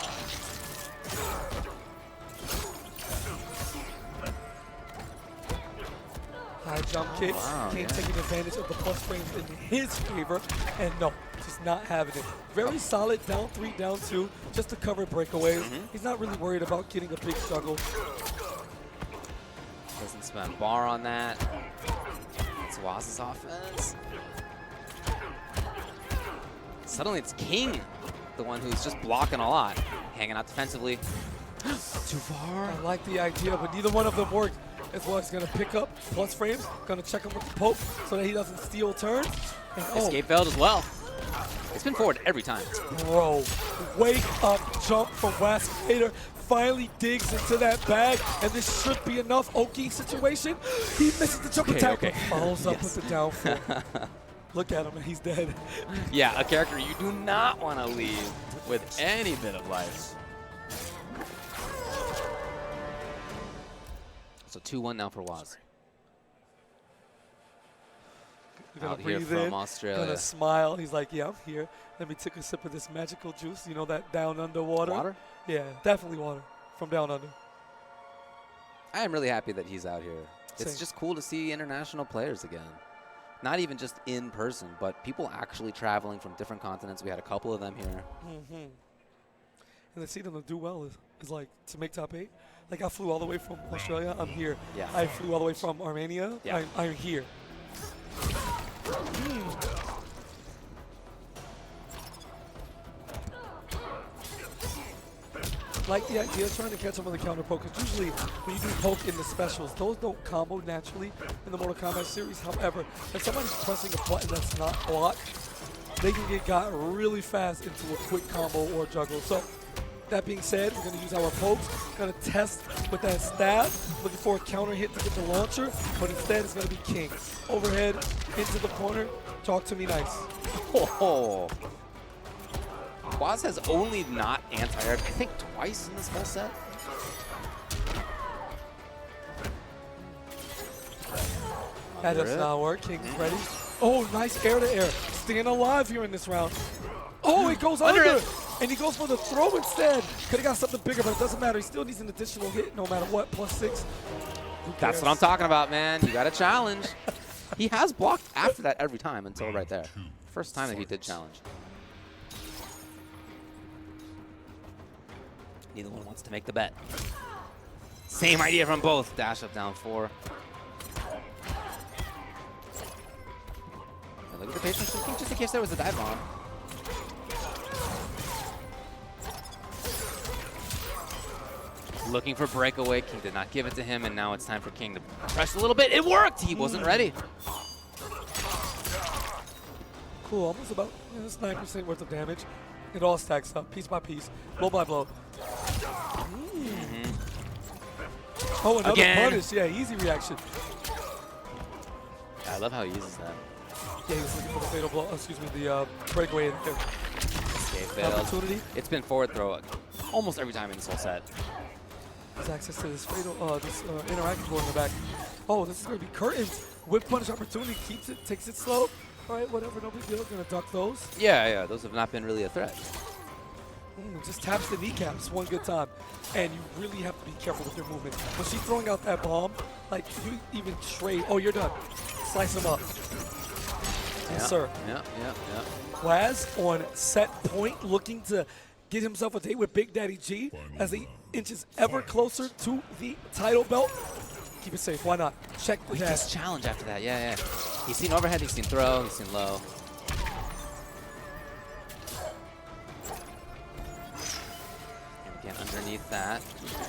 High jump kick. Wow, King taking advantage of the plus frames in his favor, and no, just not having it. Very solid down 3, down 2, just to cover breakaways. He's not really worried about getting a big juggle. Doesn't spend bar on that. It's Waz's offense. Suddenly it's King, the one who's just blocking a lot. Hanging out defensively. Too far. I like the idea, but neither one of them worked. As well, he's going to pick up plus frames, going to check him with the poke so that he doesn't steal turns. And, Escape failed as well. It's been forward every time. Bro, wake up jump from Waz Vader. Finally digs into that bag, and this should be enough. Oki situation. He misses the jump attack, but follows up with the down 4. Look at him, and he's dead. Yeah, a character you do not want to leave with any bit of life. So 2-1 now for Waz. Out here from Australia. Gonna smile. He's like, yeah, I'm here. Let me take a sip of this magical juice. You know that down under water? Water? Yeah, definitely water from down under. I am really happy that he's out here. It's Same. just cool to see international players again. Not even just in person, but people actually traveling from different continents. We had a couple of them here. And to see them do well is like to make top 8. Like I flew all the way from Australia, I'm here. Yeah. I flew all the way from Armenia, Yeah. I'm here. like the idea of trying to catch him on the counter poke, because usually when you do poke in the specials, those don't combo naturally in the Mortal Kombat series. However, if somebody's pressing a button that's not blocked, they can get got really fast into a quick combo or juggle. So that being said, we're going to use our pokes, going to test with that stab, looking for a counter hit to get the launcher, but instead it's going to be King. Overhead, into the corner, talk to me nice. Oh. Waz has only not anti-aired, I think, twice in this whole set. That does not work. King's ready. Oh, nice air-to-air. Staying alive here in this round. Oh, it goes under. And he goes for the throw instead. Could have got something bigger, but it doesn't matter. He still needs an additional hit no matter what. +6. That's what I'm talking about, man. You got to challenge. He has blocked after that every time until right there. First time that he did challenge. Neither one wants to make the bet. Same idea from both. Dash up, down 4. And look at the patience from King, just in case there was a dive bomb. Looking for breakaway. King did not give it to him, and now it's time for King to press a little bit. It worked! He wasn't ready. Cool, almost about 9% worth of damage. It all stacks up, piece by piece, blow by blow. Oh, another punish. Yeah, easy reaction. I love how he uses that. Yeah, he was looking for the fatal blow. Excuse me, the breakaway. Escape failed. Opportunity. It's been forward throw almost every time in this whole set. Has access to this fatal, interacting board in the back. Oh, this is going to be curtains. Whip punish opportunity, keeps it, takes it slow. All right, whatever, no big deal. Going to duck those. Yeah, those have not been really a threat. Just taps the kneecaps one good time. And you really have to be careful with your movement. When she's throwing out that bomb, like, you even trade. Oh, you're done. Slice him up. Yes, sir. Yeah. Waz on set point, looking to get himself a date with BigDaddyG as he inches ever closer to the title belt. Keep it safe. Why not? Check the dash. Just challenge after that. Yeah. He's seen overhead, he's seen throw, he's seen low. And again, underneath that,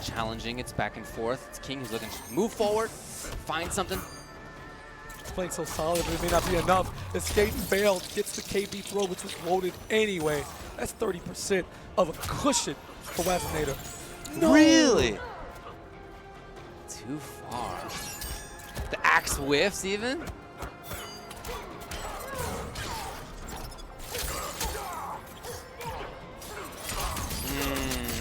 challenging. It's back and forth. It's King who's looking to move forward, find something. He's playing so solid, but it may not be enough. Escape failed, gets the KB throw, which was loaded anyway. That's 30% of a cushion for Wazinator. No. Really? Too far. The axe whiffs even?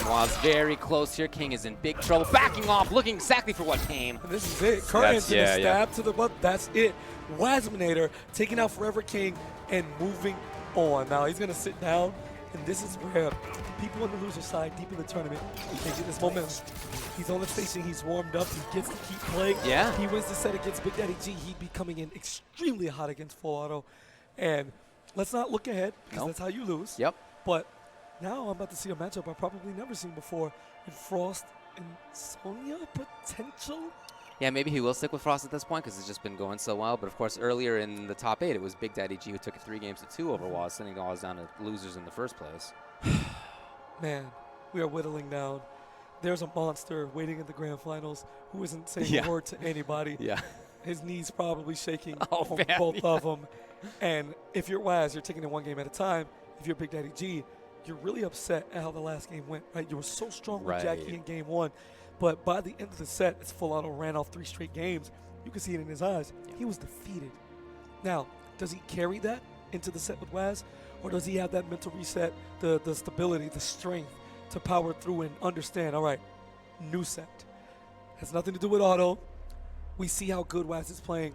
Was very close here. King is in big trouble. Backing off, looking exactly for what came. And this is it. Current to the stab to the butt. That's it. Wazminator taking out Forever King and moving on. Now he's going to sit down, and this is where people on the loser side, deep in the tournament, they get this momentum. He's on the station. He's warmed up. He gets to keep playing. Yeah. He wins the set against BigDaddyG. He'd be coming in extremely hot against Full Auto. And let's not look ahead, because that's how you lose. Yep. But now I'm about to see a matchup I've probably never seen before in Frost and Sonya potential. Yeah, maybe he will stick with Frost at this point because it's just been going so well. But of course, earlier in the top 8, it was BigDaddyG who took it 3-2 over Waz, sending Waz down to losers in the first place. Man, we are whittling down. There's a monster waiting in the grand finals who isn't saying a word to anybody. Yeah. His knees probably shaking on both of them. And if you're Waz, you're taking it one game at a time. If you're BigDaddyG, you're really upset at how the last game went, right? You were so strong with Jacqui in game 1. But by the end of the set, as Full Auto ran off 3 straight games, you can see it in his eyes. He was defeated. Now, does he carry that into the set with Waz? Or does he have that mental reset, the stability, the strength to power through and understand, all right, new set. Has nothing to do with auto. We see how good Waz is playing.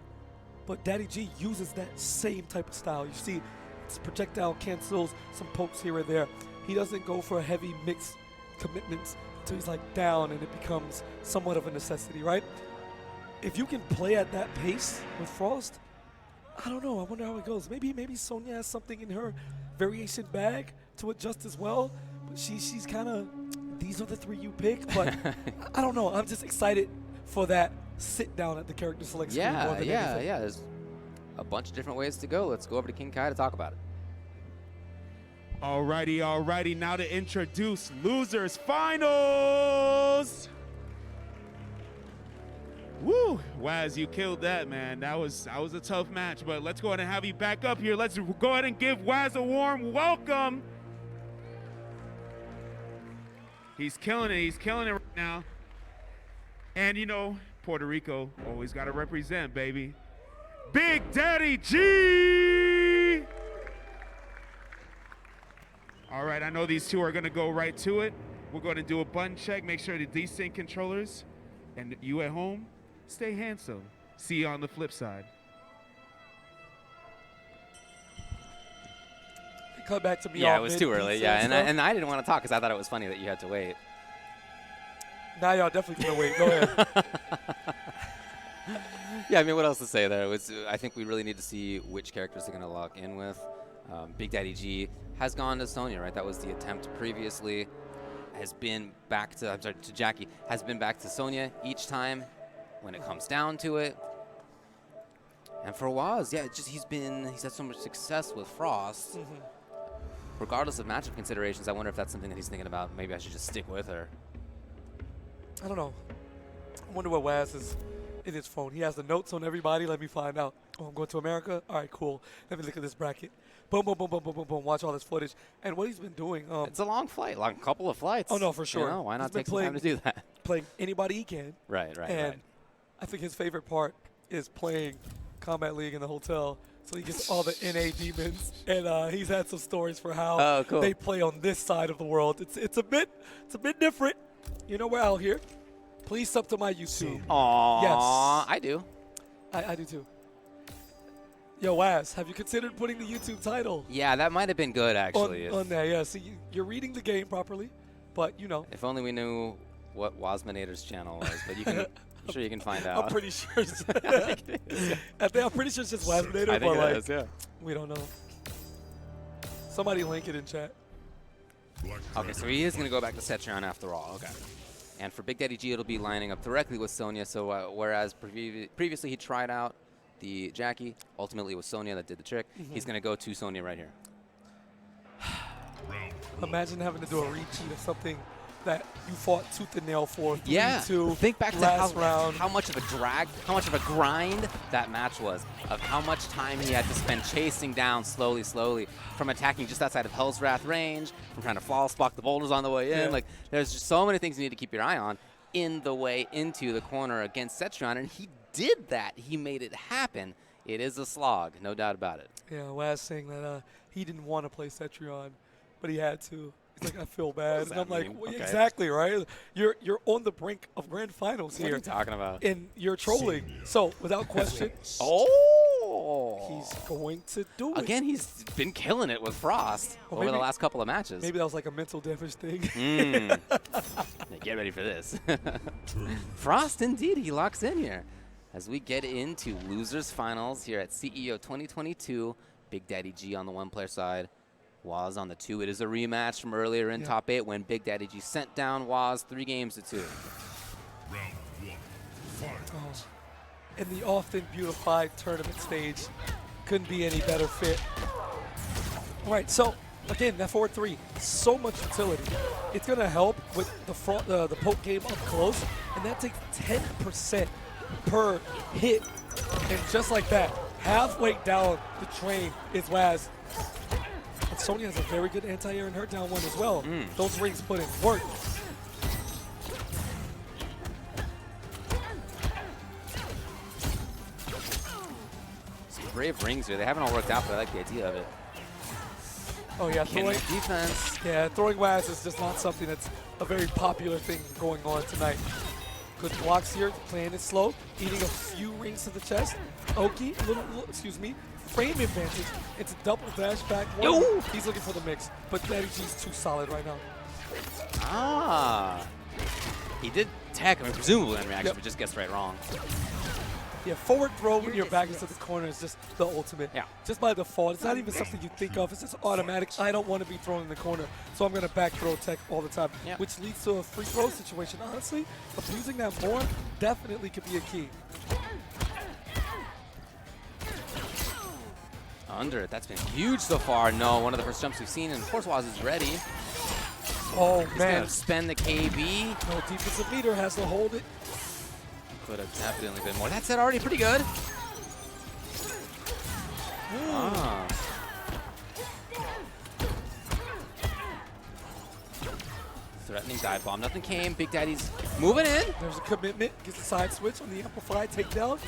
But Daddy G uses that same type of style. You see, it's projectile cancels, some pokes here or there. He doesn't go for heavy mixed commitments until he's like down and it becomes somewhat of a necessity, right? If you can play at that pace with Frost, I don't know. I wonder how it goes. Maybe Sonya has something in her variation bag to adjust as well. But she's kind of, these are the 3 you pick. But I don't know. I'm just excited for that sit down at the character select screen. Yeah. There's a bunch of different ways to go. Let's go over to King Kai to talk about it. Alrighty. Now to introduce losers finals. Woo, Waz, you killed that, man. That was a tough match, but let's go ahead and have you back up here. Let's go ahead and give Waz a warm welcome. He's killing it right now. And you know, Puerto Rico always got to represent, baby. BigDaddyG! All right, I know these two are gonna go right to it. We're gonna do a button check, make sure the desync controllers, and you at home, stay handsome. See you on the flip side. Cut back to me. Yeah, it was too early. Yeah, and I didn't want to talk because I thought it was funny that you had to wait. Now y'all definitely gonna wait. Go ahead. Yeah, I mean, what else to say there? I think we really need to see which characters they're gonna lock in with. BigDaddyG has gone to Sonya, right? That was the attempt previously. Has been back to Jacqui. Has been back to Sonya each time when it comes down to it. And for Waz, yeah, he's had so much success with Frost. Regardless of matchup considerations, I wonder if that's something that he's thinking about. Maybe I should just stick with her. I don't know. I wonder what Waz is in his phone. He has the notes on everybody. Let me find out. Oh, I'm going to America? All right, cool. Let me look at this bracket. Boom, boom, boom, boom, boom, boom, boom. Watch all this footage. And what he's been doing. It's a long flight, long couple of flights. Oh, no, for sure. You know, why not take some time to do that? Playing anybody he can. Right. And I think his favorite part is playing Kombat League in the hotel. So he gets all the NA demons. And he's had some stories for how they play on this side of the world. It's a bit different. You know, we're out here. Please sub to my YouTube. Aww, yes. I do. I do too. Yo, Waz, have you considered putting the YouTube title? Yeah, that might have been good, actually. On there, yeah. See, you're reading the game properly, but you know. If only we knew what Wazminator's channel was, but you can, I'm sure you can find out. I'm pretty sure it's I'm pretty sure it's just Wazminator, I think but it is, yeah. We don't know. Somebody link it in chat. Okay, so he is going to go back to Cetrion after all. Okay. And for BigDaddyG, it'll be lining up directly with Sonya. So whereas previously he tried out the Jacqui, ultimately it was Sonya that did the trick. He's going to go to Sonya right here. Imagine having to do a recheat of something that you fought tooth and nail for. 3-2. Think back to round. how much of a drag, how much of a grind that match was, of how much time he had to spend chasing down slowly, from attacking just outside of Hell's Wrath range, from trying to fall spot the boulders on the way in. Yeah. Like, there's just so many things you need to keep your eye on in the way into the corner against Cetrion, and he did that. He made it happen. It is a slog, no doubt about it. Yeah, Waz saying that he didn't want to play Cetrion, but he had to. He's like, I feel bad. And I'm like, well, exactly, right? You're on the brink of grand finals here. What are you talking about? And you're trolling. So, without question, he's going to do it. Again, he's been killing it with Frost over the last couple of matches. Maybe that was like a mental damage thing. Get ready for this. Frost, indeed, he locks in here. As we get into losers finals here at CEO 2022, BigDaddyG on the one-player side, Waz on the 2. It is a rematch from earlier in top 8 when BigDaddyG sent down Waz 3-2. In the often beautified tournament stage, couldn't be any better fit. All right, so again, that forward 3, so much utility. It's gonna help with the poke game up close, and that takes 10% per hit. And just like that, halfway down the train is Waz. And Sonya has a very good anti-air in her down one as well. Those rings put in work. Some brave rings here. They haven't all worked out, but I like the idea of it. Oh yeah, throwing defense. Yeah, throwing Waz is just not something that's a very popular thing going on tonight. Good blocks here, playing it slow, eating a few rings to the chest. Oki, excuse me, frame advantage. It's a double dash back one. He's looking for the mix, but BigDaddyG's too solid right now. He did tech, I mean, presumably on reaction, but just gets right wrong. Yeah, forward throw when your back is to the corner is just the ultimate. Yeah. Just by default. It's not even something you think of. It's just automatic. I don't want to be thrown in the corner, so I'm going to back throw tech all the time, which leads to a free throw situation. Honestly, abusing that more definitely could be a key. Under it. That's been huge so far. No, one of the first jumps we've seen, and of course Waz is ready. Oh, He's man. gonna spend the KB. No defensive meter, has to hold it. Could have definitely been more. That set already pretty good. Ah. Threatening dive bomb. Nothing came. Big Daddy's moving in. There's a commitment. Gets a side switch on the amplified takedown.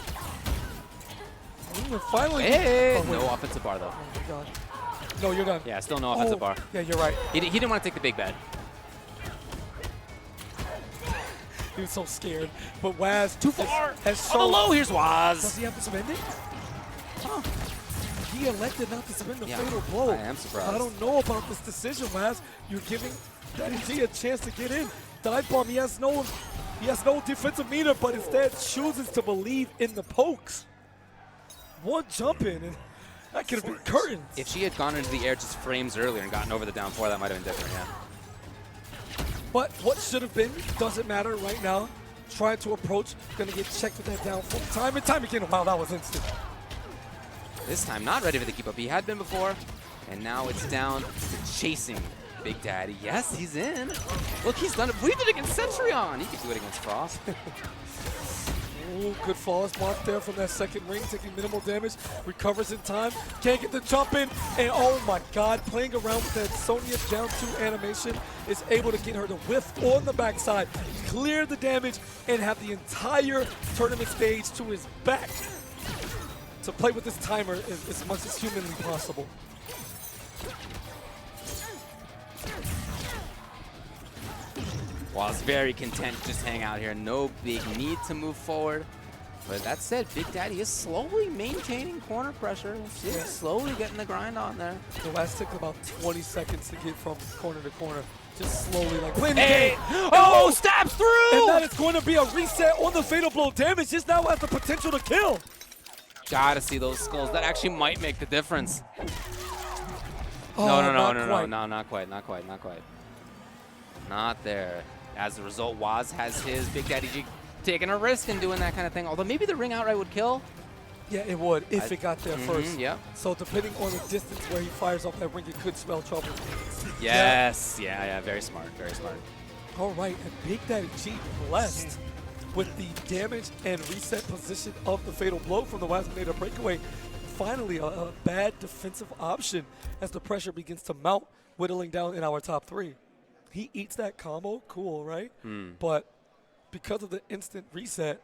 Ooh, finally. Hey! Oh, No offensive bar, though. Oh, my God. No, you're done. Yeah, still no offensive bar. Yeah, you're right. He didn't want to take the big bet. He was so scared. But Waz Too far. has On the shown. low, here's Waz. Does he have to spend it? Huh. He elected not to spend the Yeah, fatal blow. I am surprised. I don't know about this decision, Waz. You're giving BigDaddyG a chance to get in. Dive bomb, he has no defensive meter, but instead chooses to believe in the pokes. One jump in, and that could have been curtains. If she had gone into the air just frames earlier and gotten over the down 4, that might have been different, yeah. But what should have been doesn't matter right now. Trying to approach, gonna get checked with that down 4 time and time again. Wow, that was instant. This time not ready for the keep up. He had been before, and now it's down to chasing Big Daddy. Yes, he's in. Look, he's done it. We did it against Cetrion. He could do it against Frost. Ooh, good flawless block there from that second ring, taking minimal damage. Recovers in time. Can't get the jump in. And oh my God, playing around with that Sonya down 2 animation is able to get her to whiff on the backside, clear the damage, and have the entire tournament stage to his back to play with this timer as much as humanly possible. Waz very content to just hang out here. No big need to move forward. But that said, Big Daddy is slowly maintaining corner pressure. He's slowly getting the grind on there. The last took about 20 seconds to get from corner to corner. Just slowly, like, playing the Hey! game. Oh, stabs through! And that is going to be a reset on the fatal blow damage. Just now has the potential to kill. Gotta see those skulls. That actually might make the difference. Oh, No, not quite. Not there. As a result, Waz has his Big Daddy taking a risk and doing that kind of thing. Although maybe the ring outright would kill. Yeah, it would if it got there first. Yep. So depending on the distance where he fires off that ring, it could spell trouble. Yes. Yeah. Very smart. Very smart. All right, and BigDaddyG blessed with the damage and reset position of the fatal blow from the Wasminator breakaway. Finally, a bad defensive option as the pressure begins to mount, whittling down in our top 3. He eats that combo, cool, right? But because of the instant reset,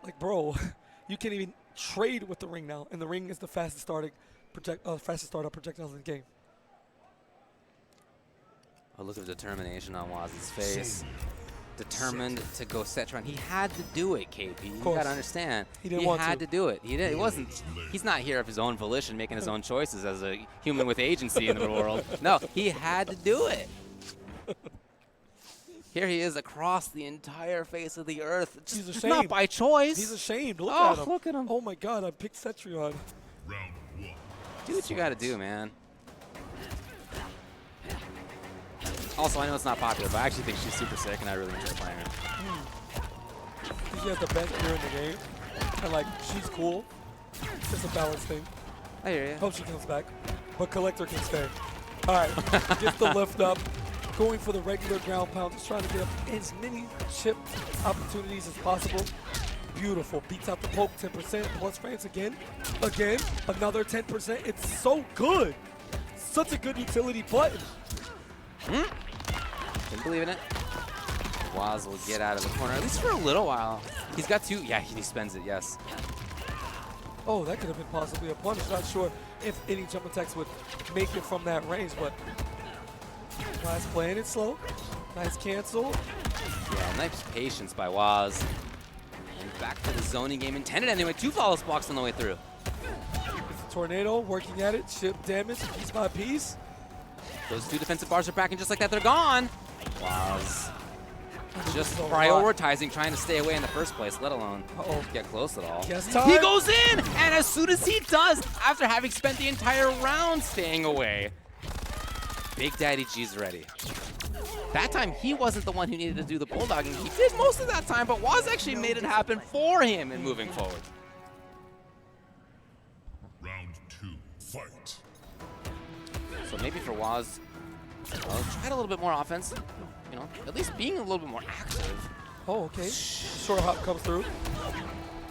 like, bro, you can't even trade with the ring now, and the ring is the fastest startup projectiles in the game. A look of determination on Waz's face. Determined to go Cetrion. He had to do it, KP. You gotta understand. He didn't want had to do it. He didn't. It wasn't. He's not here of his own volition, making his own choices as a human with agency in the world. No, he had to do it. Here he is across the entire face of the earth. He's Just ashamed. not by choice. He's ashamed. Look at him. Look at him. Oh my God, I picked Cetrion. Do what you gotta do, man. Also, I know it's not popular, but I actually think she's super sick, and I really enjoy playing her. She has the best gear in the game, and like, she's cool. It's a balance thing. I hear you. Hope she comes back, but Collector can stay. All right, gets the lift up, going for the regular ground pound, just trying to get up as many chip opportunities as possible. Beautiful, beats out the poke, 10% plus frames again, another 10%. It's so good. Such a good utility button. Couldn't believe in it. Waz will get out of the corner, at least for a little while. He's got 2. Yeah, he spends it, yes. Oh, that could have been possibly a punish. Not sure if any jump attacks would make it from that range, but Waz playing it slow. Nice cancel. Yeah, nice patience by Waz. And back to the zoning game intended anyway. 2 flawless blocks on the way through. It's a tornado, working at it, chip damage, piece by piece. Those 2 defensive bars are back, and just like that, they're gone. Waz just prioritizing trying to stay away in the first place, let alone get close at all. Yes, time. He goes in, and as soon as he does, after having spent the entire round staying away, BigDaddyG's ready. That time, he wasn't the one who needed to do the bulldogging. He did most of that time, but Waz actually made it happen for him in moving forward. Round 2. So maybe for Waz, tried a little bit more offense. You know, at least being a little bit more active. Oh, okay. Short hop comes through.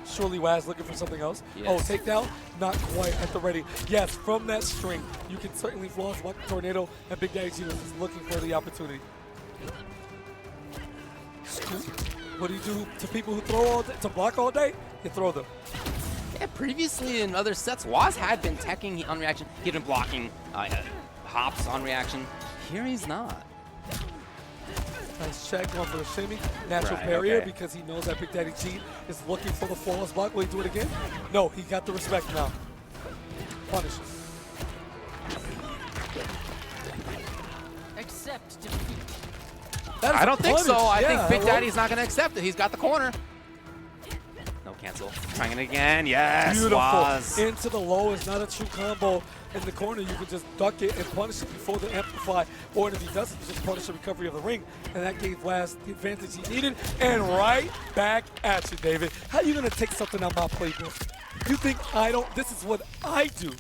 Surely Waz looking for something else. Yes. Oh, takedown? Not quite at the ready. Yes, from that string, you can certainly flaws like Tornado, and BigDaddyG was just looking for the opportunity. Scoop. What do you do to people who throw all day, to block all day? You throw them. Yeah, previously in other sets, Waz had been teching on reaction. He'd been blocking hops on reaction. Here he's not. Nice check going for the shimmy. Natural barrier because he knows that BigDaddyG is looking for the flawless block. Will he do it again? No, he got the respect now. Punish. Accept defeat. I don't think so. I think Big hello? Daddy's not going to accept it. He's got the corner. No cancel. Trying it again. Yes, Beautiful. Waz. Into the low is not a true combo. In the corner, you can just duck it and punish it before the amplify. Or if he doesn't, you just punish the recovery of the ring. And that gave Waz the advantage he needed. And right back at you, David. How you going to take something out my playbook? You think I don't? This is what I do.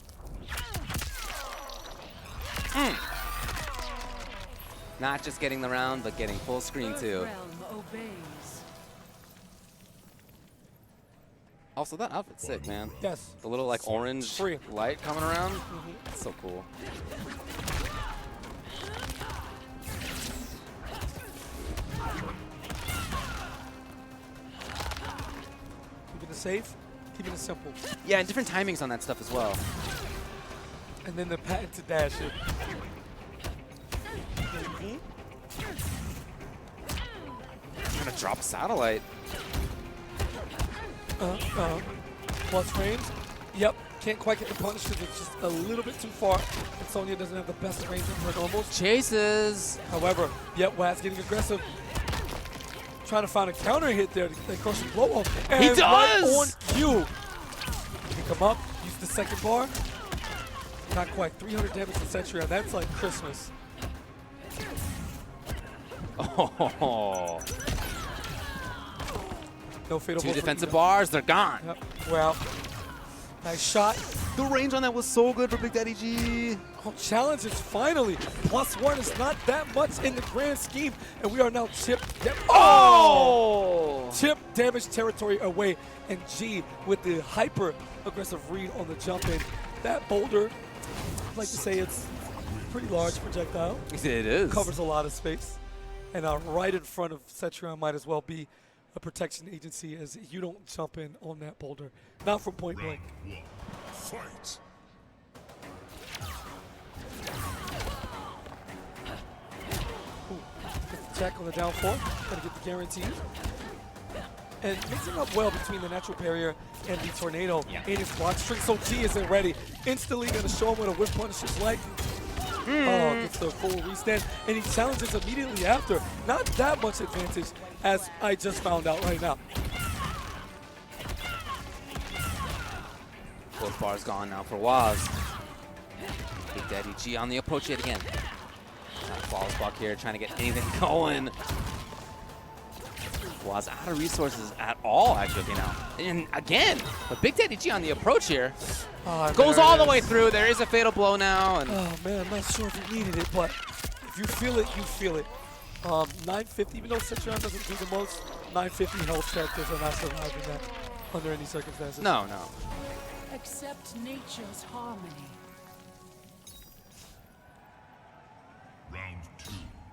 Not just getting the round, but getting full screen too. Realm obeys. Also, that outfit's sick, man. Yes. The little like orange light coming around. That's so cool. Keeping it safe, keeping it simple. Yeah, and different timings on that stuff as well. And then the patented dash it. I'm gonna drop a satellite. Plus frames. Yep, can't quite get the punish because it's just a little bit too far. And Sonya doesn't have the best range in her normals. Chases. However, yep, Waz getting aggressive. Trying to find a counter hit there to crush the blow off. And He does! Right on cue. Pick him up, use the second bar. Not quite, 300 damage to Cetrion. That's like Christmas. Oh. No fatal Two blow for defensive either. bars, they're gone. Yep. Well, nice shot. The range on that was so good for BigDaddyG. Oh, challenges finally. +1 is not that much in the grand scheme, and we are now chip. Chip damage territory away, and G with the hyper aggressive read on the jump in. That boulder, I'd like to say it's a pretty large projectile. It is. Covers a lot of space, and right in front of Cetrion might as well be a protection agency, as you don't jump in on that boulder. Not from point blank. Fight. Get the check on the down four. Gotta get the guarantee. And mixing up well between the natural barrier and the tornado in his block string. So G isn't ready. Instantly gonna show him what a whip punish is like. Oh, gets the full restand, and he challenges immediately after. Not that much advantage, as I just found out right now. Both bars gone now for Waz. BigDaddyG on the approach yet again. Trying to flawless block here, trying to get anything going. Waz out of resources at all, actually, now. And again, but BigDaddyG on the approach here. Goes all the way through. There is a fatal blow now. And oh, man, I'm not sure if he needed it, but if you feel it, you feel it. 950, even though Cetrion doesn't do the most, 950 health characters are not surviving that under any circumstances. No. Accept nature's harmony. Round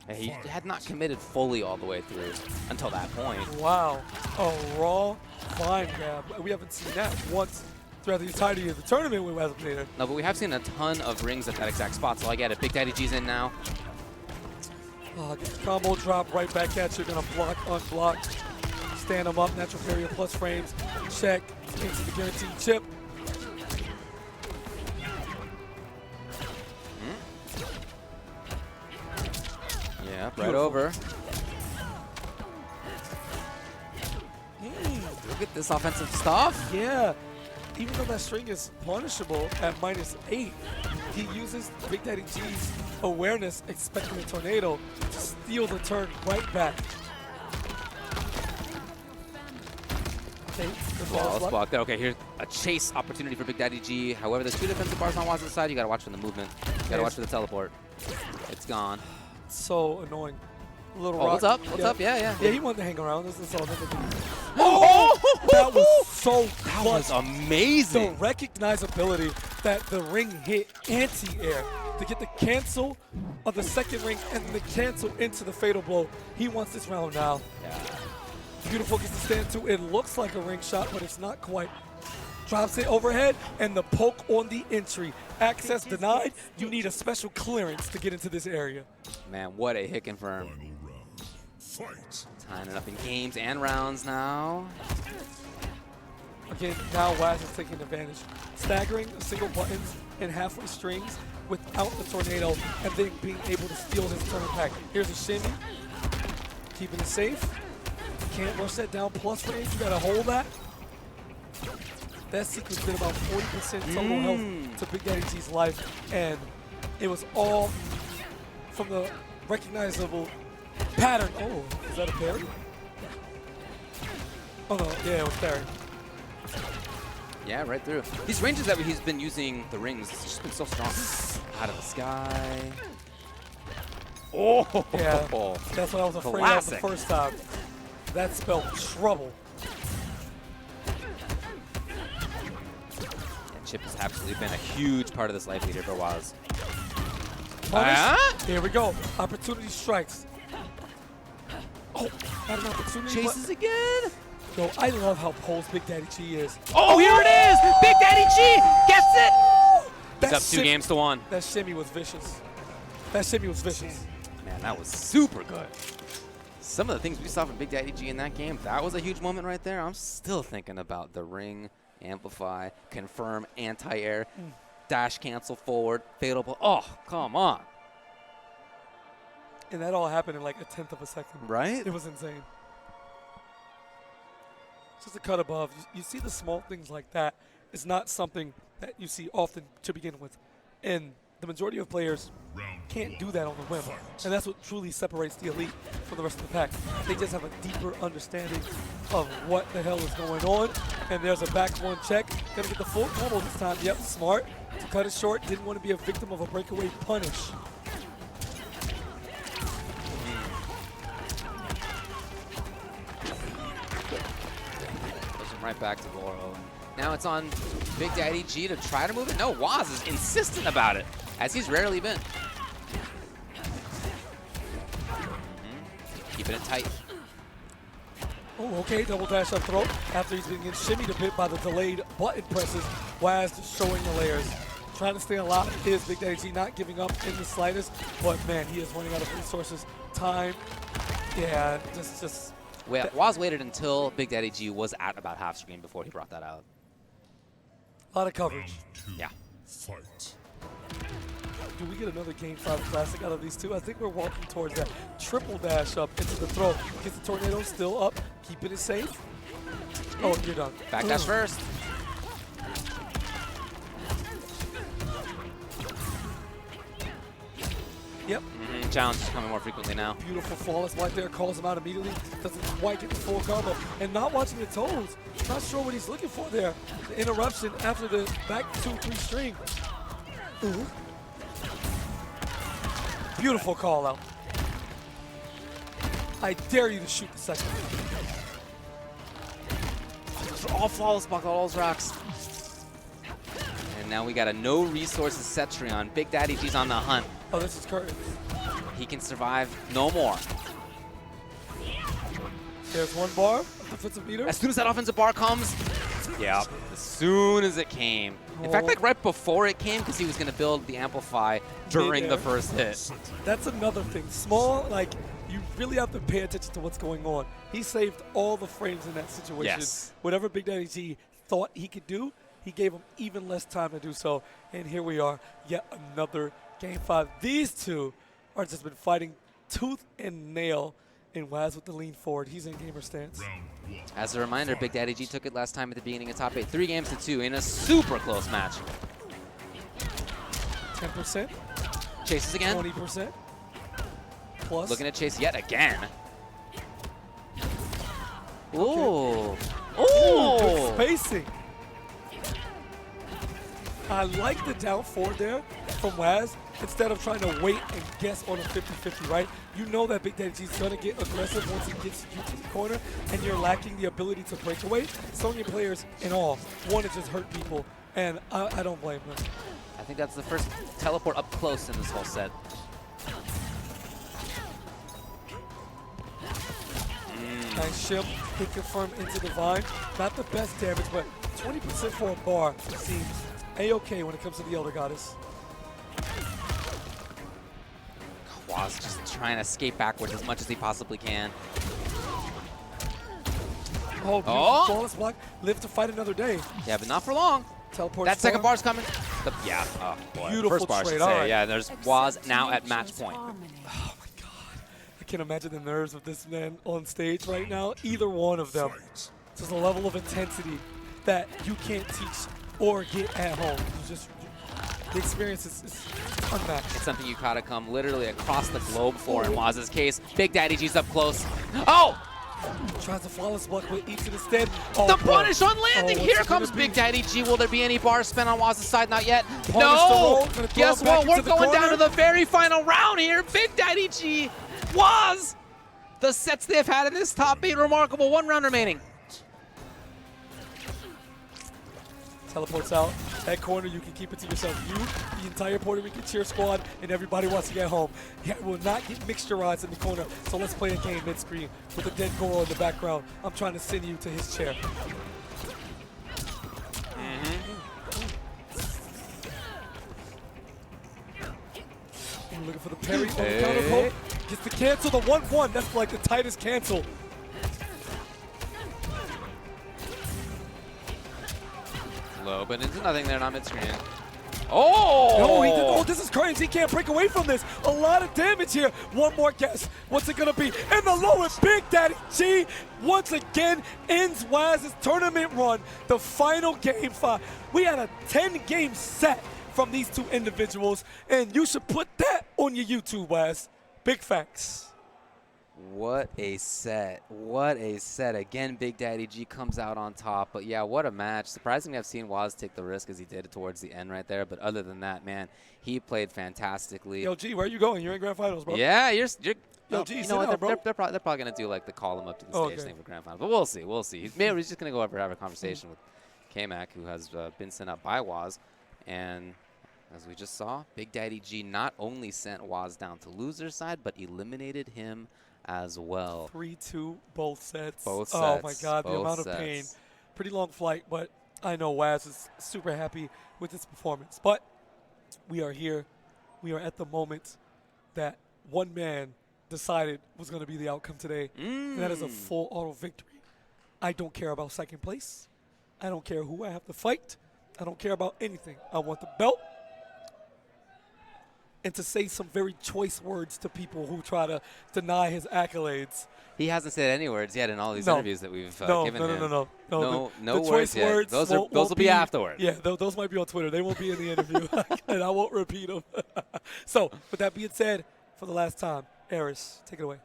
2. He had not committed fully all the way through until that point. Wow, a raw fine grab. We haven't seen that once throughout the entirety of the tournament with Waspinator. No, but we have seen a ton of rings at that exact spot, so I get it. BigDaddyG's in now. Get the combo drop right back at you. Gonna block, unblock, stand him up, natural barrier plus frames, check, into the guaranteed chip. Yeah, right Beautiful. over. Look at this offensive stuff. Yeah, even though that string is punishable at -8, he uses BigDaddyG's awareness, expecting a tornado, to steal the turn right back. Tate, as Well, well let's as block there. Okay, here's a chase opportunity for BigDaddyG. However, there's 2 defensive bars on Waz's side. You gotta watch for the movement. You gotta watch for the teleport. It's gone. So annoying. Little Oh, rock. what's up? What's up? Yeah. Yeah, he wanted to hang around. This is all that was so That was amazing. The recognizability that the ring hit anti-air to get the cancel of the second ring and the cancel into the fatal blow. He wants this round now. Yeah. Beautiful gets to stand too. It looks like a ring shot, but it's not quite. Drops it overhead, and the poke on the entry. Access denied. You need a special clearance to get into this area. Man, what a hit confirm. Fight. Tying it up in games and rounds now. Again, now Waz is taking advantage. Staggering single buttons and halfway strings without the tornado, and then being able to steal his turn back. Here's a shimmy. Keeping it safe. Can't rush that down plus range. You gotta hold that. That sequence did about 40% total health to BigDaddyG's life, and it was all from the recognizable pattern. Oh, is that a parry? Oh no, yeah, it was parry. Yeah, right through. These ranges that he's been using, the rings, it's just been so strong. Out of the sky. Oh, yeah, that's what I was afraid of the first time. That spelled trouble. Chip has absolutely been a huge part of this life leader for Waz. Here we go. Opportunity strikes. Oh, not an opportunity. Chases again. Yo, I love how posed BigDaddyG is. Oh, here it is! BigDaddyG gets it! He's up 2 games to 1. That shimmy was vicious. That shimmy was vicious. Man, that was super good. Some of the things we saw from BigDaddyG in that game, that was a huge moment right there. I'm still thinking about the ring. Amplify, confirm, anti-air, dash cancel forward, fatal blow. Oh, come on. And that all happened in like a 1/10 of a second. Right? It was insane. Just a cut above. You see the small things like that. It's not something that you see often to begin with. And the majority of players can't do that on the whim. And that's what truly separates the elite from the rest of the pack. They just have a deeper understanding of what the hell is going on. And there's a back 1 check. Gonna get the full combo this time. Yep, smart. To cut it short, didn't want to be a victim of a breakaway punish. Push him right back to Goro. Now it's on BigDaddyG to try to move it. No, Waz is insistent about it, as he's rarely been. Keeping it tight. Oh, okay, double dash up throw. After he's being shimmied a bit by the delayed button presses, Waz just showing the layers. Trying to stay alive is BigDaddyG, not giving up in the slightest, but man, he is running out of resources, time. Yeah, just. Well, Waz waited until BigDaddyG was at about half screen before he brought that out. A lot of coverage. Yeah. Fight. Do we get another Game 5 classic out of these two? I think we're walking towards that. Triple dash up into the throw. Gets the tornado still up, keeping it safe. Oh, you're done. Back dash first. Yep. Challenge is coming more frequently now. Beautiful flawless right there. Calls him out immediately. Doesn't quite get the full combo. And not watching the toes. Not sure what he's looking for there. The interruption after the back 2-3 string. Ooh. Beautiful call out. I dare you to shoot the second. Those are all flawless block, all those rocks. And now we got a no resources Cetrion. BigDaddyG's on the hunt. Oh, this is curtain. He can survive no more. There's 1 bar, defensive meter. As soon as that offensive bar comes, yeah, as soon as it came. In fact, like right before it came, because he was going to build the Amplify during the first hit. That's another thing. Small, like, you really have to pay attention to what's going on. He saved all the frames in that situation. Yes. Whatever BigDaddyG thought he could do, he gave him even less time to do so. And here we are, yet another Game 5. These two are just been fighting tooth and nail. And Waz with the lean forward. He's in gamer stance. As a reminder, BigDaddyG took it last time at the beginning of top 8. 3 games to 2 in a super close match. 10%. Chases again. 20%. Plus. Looking at chase yet again. Ooh. Oh! Good spacing. I like the down forward there from Waz instead of trying to wait and guess on a 50-50, right? You know that BigDaddyG is going to get aggressive once he gets you to the corner, and you're lacking the ability to break away. Sonya players in all want to just hurt people, and I don't blame them. I think that's the first teleport up close in this whole set. Nice ship, hit confirm into the vine. Not the best damage, but 20% for a bar seems A-okay when it comes to the Elder Goddess. Waz just trying to skate backwards as much as he possibly can. Oh, beautiful flawless block. Live to fight another day. Yeah, but not for long. Teleport. That second bar's coming. Yeah, oh boy. Beautiful First bar, I should trade. say. Right. Yeah, there's Waz now at match point. Oh my God. I can't imagine the nerves of this man on stage right now. Either one of them. There's a level of intensity that you can't teach or get at home. The experience is unmatched. It's something you gotta come literally across the globe for in Waz's case. BigDaddyG's up close. Oh! Tries to flawless block with eats it instead. Oh, the punish on landing! Here comes BigDaddyG. Will there be any bars spent on Waz's side? Not yet. No! Guess what? We're going down to the very final round here. BigDaddyG, Waz! The sets they've had in this top 8 remarkable. 1 round remaining. Teleports out. That corner, you can keep it to yourself. You, the entire Puerto Rican cheer squad, and everybody wants to get home. Yeah, will not get mixturized in the corner. So let's play a game mid-screen with a dead Goro in the background. I'm trying to send you to his chair. Looking for the parry on the counter poke. Gets the cancel, the 1-1. That's like the tightest cancel. Low, but into nothing there, not mid-screen. Oh! No, he did, oh, this is crazy. He can't break away from this. A lot of damage here. One more guess. What's it going to be? And the low and BigDaddyG once again ends Waz's tournament run. The final game 5. We had a 10-game set from these two individuals, and you should put that on your YouTube, Waz. Big facts. What a set. What a set. Again, BigDaddyG comes out on top. But yeah, what a match. Surprisingly, I've seen Waz take the risk as he did towards the end right there. But other than that, man, he played fantastically. Yo, G, where are you going? You're in Grand Finals, bro. Yeah, you're Yo, G, you sit know what? down, bro. They're probably going to do like the call him up to the stage thing for Grand Finals. But we'll see. We'll see. Maybe he's just going to go over and have a conversation with KMac, who has been sent up by Waz. And as we just saw, BigDaddyG not only sent Waz down to loser's side, but eliminated him as well. 3-2, both sets. Both sets. Oh my God, the amount of pain. Pretty long flight, but I know Waz is super happy with his performance. But we are here. We are at the moment that one man decided was going to be the outcome today. And that is a full auto victory. I don't care about second place. I don't care who I have to fight. I don't care about anything. I want the belt. And to say some very choice words to people who try to deny his accolades. He hasn't said any words yet in all these interviews that we've given him. No. No the words choice yet. words Those will be afterwards. Yeah, those might be on Twitter. They won't be in the interview, and I won't repeat them. So, with that being said, for the last time, Eris, take it away.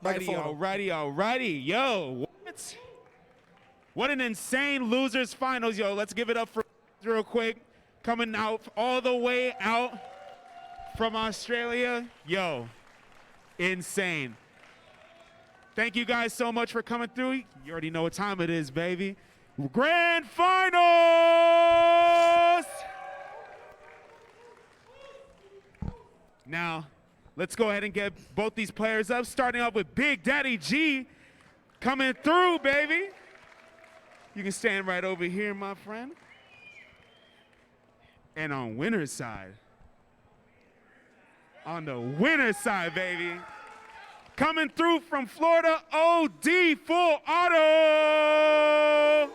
Alrighty. Yo, what an insane losers finals. Yo, let's give it up for real quick. Coming out all the way out from Australia. Yo, insane. Thank you guys so much for coming through. You already know what time it is, baby. Grand Finals! Now, let's go ahead and get both these players up, starting off with BigDaddyG coming through, baby. You can stand right over here, my friend. And on winner's side, baby, coming through from Florida, OD Full Auto.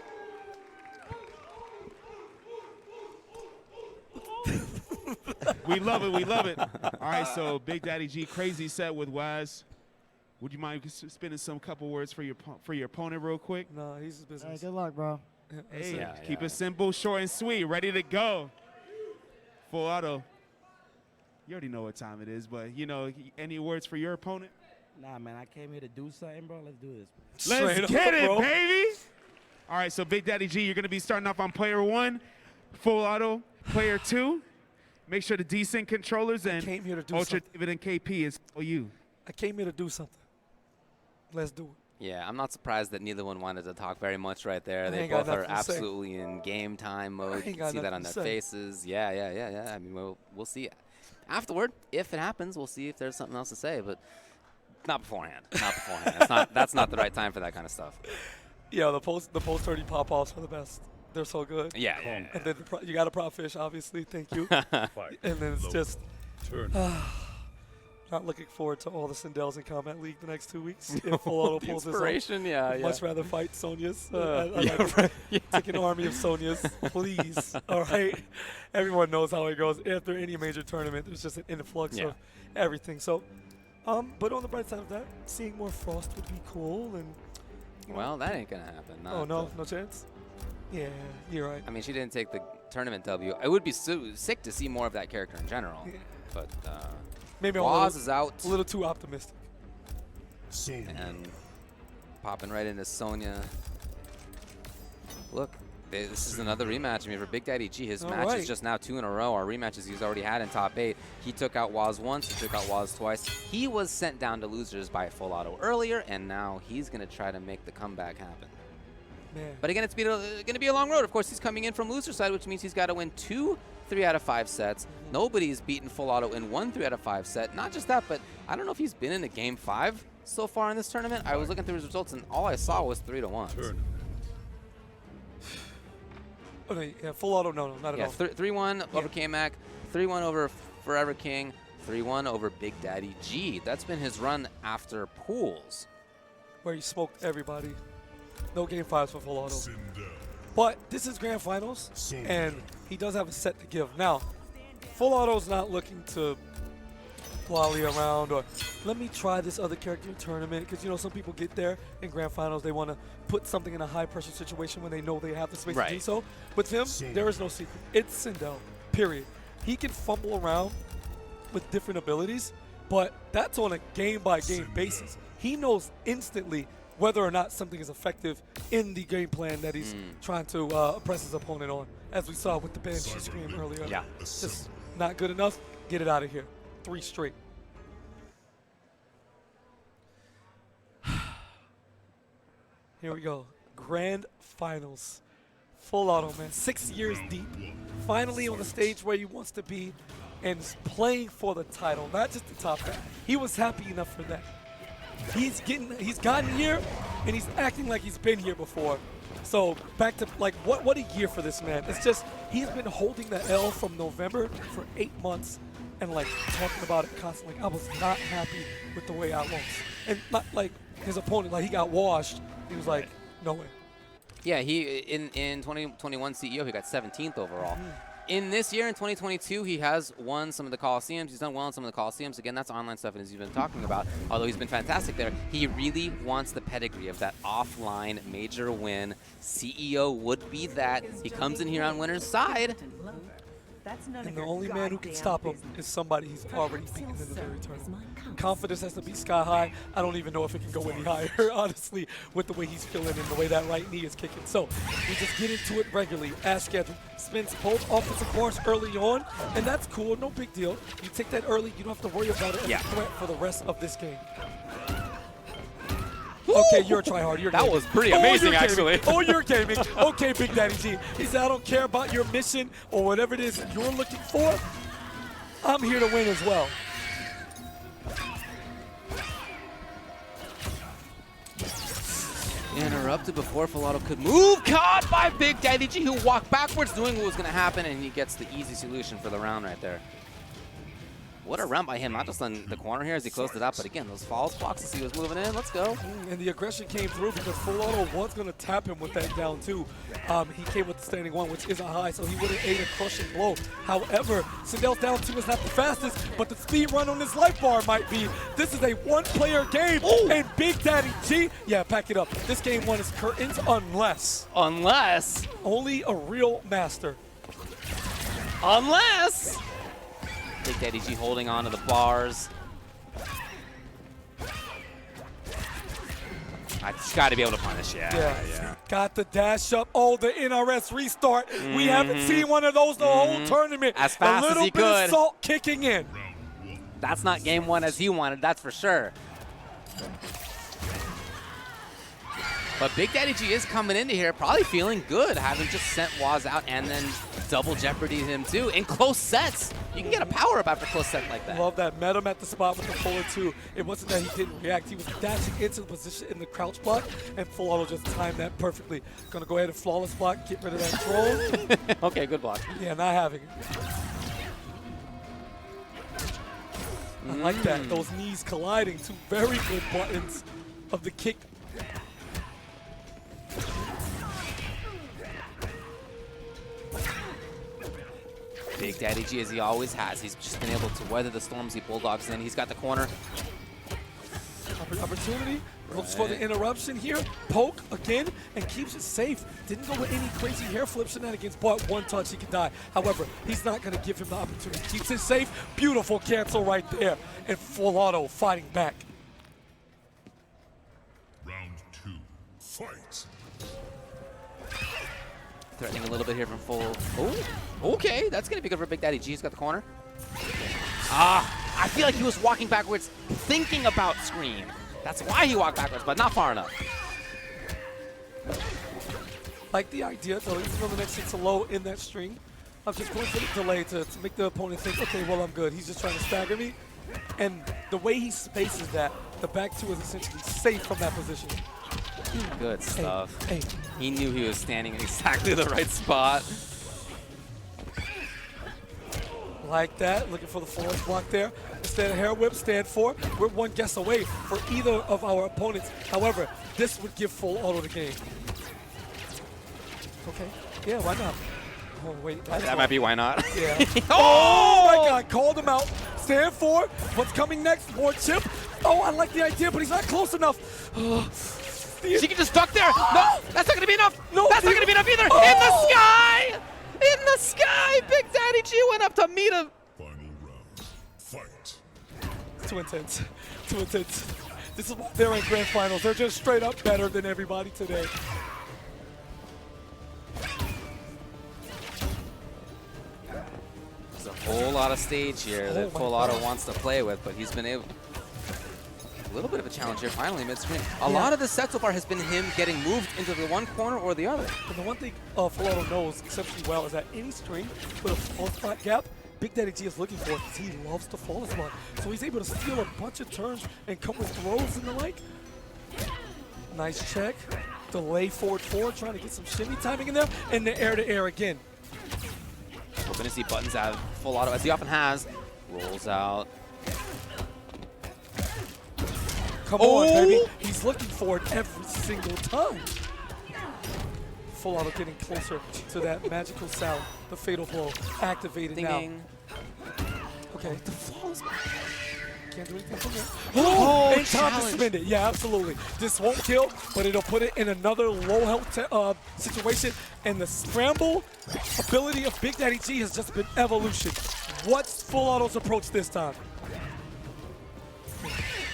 We love it. All right, so BigDaddyG, crazy set with Waz. Would you mind spinning some couple words for your opponent real quick? No, he's his business. Hey, good luck, bro. Hey, keep it simple, short, and sweet. Ready to go. Full Auto. You already know what time it is, but, you know, any words for your opponent? Nah, man, I came here to do something, bro. Let's do this. Let's get it, baby. All right, so BigDaddyG, you're going to be starting off on player 1, full auto, player 2. Make sure the decent controllers and Ultra David and KP is for you. I came here to do something. Let's do it. Yeah, I'm not surprised that neither one wanted to talk very much right there. I They ain't got both are nothing to say. absolutely in game time mode. You can see that on their faces. Yeah. I mean, we'll see afterward. If it happens, we'll see if there's something else to say, but not beforehand. Not beforehand. That's not the right time for that kind of stuff. Yeah, the post 30 pop-offs are the best. They're so good. Yeah. And then you got a prop fish, obviously. Thank you. And then it's just not looking forward to all the Sindels in Kombat League the next 2 weeks. If full auto pulls this off. Yeah. Much rather fight Sonya's. Take an army of Sonya's, please. All right. Everyone knows how it goes. After any major tournament, there's just an influx of everything. So, but on the bright side of that, seeing more Frost would be cool. And well, that ain't gonna happen. Oh no, no chance. Yeah, you're right. I mean, she didn't take the tournament W. It would be so sick to see more of that character in general. Yeah. But maybe Waz is out. A little too optimistic. And popping right into Sonya. Look, this is another rematch. I mean, for BigDaddyG, his match is just now 2 in a row. Our rematches he's already had in top 8. He took out Waz once. He took out Waz twice. He was sent down to losers by full auto earlier, and now he's going to try to make the comeback happen. Man. But again, it's going to be a long road. Of course, he's coming in from loser side, which means he's got to win 2 3 out of 5 sets. Nobody's beaten full auto in 1 3 out of 5 set. Not just that, but I don't know if he's been in a game 5 so far in this tournament. I was looking through his results, and all I saw was 3-1s. Oh, no, yeah, full auto, no, not at all. 3-1 over KMac, 3-1 over Forever King, 3-1 over BigDaddyG. That's been his run after pools. Where he smoked everybody. No game 5s for full auto. But this is grand finals, and he does have a set to give. Now, full auto's not looking to lolly around or let me try this other character in tournament, because, you know, some people get there in grand finals, they want to put something in a high-pressure situation when they know they have the space to do so. With him, there is no secret. It's Sindel, period. He can fumble around with different abilities, but that's on a game-by-game basis. He knows instantly whether or not something is effective in the game plan that he's trying to press his opponent on, as we saw with the Banshee Scream earlier. Yeah. Just not good enough. Get it out of here. 3 straight. Here we go. Grand finals. Full auto, man. 6 years deep. Finally on the stage where he wants to be and playing for the title, not just the top guy. He was happy enough for that. He's gotten here, and he's acting like he's been here before. So back to, like, what a year for this man. It's just, he's been holding the L from November for 8 months and, like, talking about it constantly. I was not happy with the way I lost. And not like his opponent, like, he got washed. He was like, no way. Yeah, he in 2021 CEO, he got 17th overall. In this year, in 2022, he has won some of the Coliseums. He's done well in some of the Coliseums. Again, that's online stuff, as you've been talking about. Although he's been fantastic there, he really wants the pedigree of that offline major win. CEO would be that. He comes in here on winner's side. And the only man who can stop him is somebody he's already beaten in the very tournament. Confidence has to be sky high. I don't even know if it can go any higher, honestly, with the way he's feeling and the way that right knee is kicking. So we just get into it regularly, as scheduled. Spins both offensive bars early on, and that's cool, no big deal. You take that early, you don't have to worry about it as a threat for the rest of this game. Okay, you're a tryhard. You're that was pretty amazing, actually. Oh, you're gaming. Okay, BigDaddyG. He said, I don't care about your mission or whatever it is you're looking for. I'm here to win as well. Interrupted before Filato could move. Caught by BigDaddyG, who walked backwards, knowing what was going to happen, and he gets the easy solution for the round right there. What a round by him, not just on the corner here as he closed it up, but again, those false blocks as he was moving in. Let's go. And the aggression came through because full auto was going to tap him with that down two. He came with the standing 1, which is a high, so he would have ate a crushing blow. However, Sindel's down 2 is not the fastest, but the speed run on this life bar might be. This is a one-player game, and BigDaddyG, yeah, pack it up. This game 1 is curtains unless only a real master. BigDaddyG holding on to the bars. It's got to be able to punish. Yeah. Got the dash up. Oh, the NRS restart. We haven't seen one of those the whole tournament. As fast a as little he bit could. of salt kicking in. That's not game one as he wanted, that's for sure. But BigDaddyG is coming into here probably feeling good, having just sent Waz out and then double jeopardy him too in close sets. You can get a power up after a close set like that. Love that. Met him at the spot with the forward two. It wasn't that he didn't react. He was dashing into the position in the crouch block, and Full Auto just timed that perfectly. Gonna go ahead and flawless block, get rid of that troll. Okay, good block. Yeah, not having it. I like that. Those knees colliding. Two very good buttons of the kick. BigDaddyG, as he always has, he's just been able to weather the storms he bulldogs in. He's got the corner. Opportunity. Looks for the interruption here. Poke again and keeps it safe. Didn't go with any crazy hair flip shenanigans, but one touch he could die. However, he's not going to give him the opportunity. Keeps it safe. Beautiful cancel right there. And Full Auto fighting back. Round 2, fight. Threatening a little bit here from Full. Oh, okay. That's going to be good for BigDaddyG. He's got the corner. I feel like he was walking backwards thinking about Scream. That's why he walked backwards, but not far enough. Like the idea, though, even though the next hit's a low in that string, I'm just going for the delay to make the opponent think, okay, well, I'm good. He's just trying to stagger me. And the way he spaces that, the back two is essentially safe from that position. Good stuff. Hey. He knew he was standing in exactly the right spot. Like that, looking for the forward block there. Instead of hair whip, stand for. We're one guess away for either of our opponents. However, this would give Full Auto the game. Okay, yeah, why not? Oh, wait. That might be why not. Yeah. Oh my God, called him out. Stand for. What's coming next? More chip. Oh, I like the idea, but he's not close enough. She can just duck there. No, that's not going to be enough. No, that's not going to be enough either. Oh! In the sky. In the sky. BigDaddyG went up to meet him. Final round, fight. Too intense. Too intense. This is why they're in grand finals. They're just straight up better than everybody today. There's a whole lot of stage here that Full Auto wants to play with, but he's been able. A little bit of a challenge here finally mid-screen. A lot of the set so far has been him getting moved into the one corner or the other. And the one thing Full Auto knows exceptionally well is that any string with a full spot gap, BigDaddyG is looking for because he loves to flawless block. So he's able to steal a bunch of turns and come with throws and the like. Nice check. Delay forward, trying to get some shimmy timing in there, and the air-to-air again. Hoping to see buttons out of Full Auto, as he often has. Rolls out. Come on, baby. He's looking for it every single time. Full Auto getting closer to that magical sound. The fatal blow activated now. Okay. The flawless. Can't do anything from there. Oh, and time to spend it. Yeah, absolutely. This won't kill, but it'll put it in another low health situation. And the scramble ability of BigDaddyG has just been evolution. What's Full Auto's approach this time?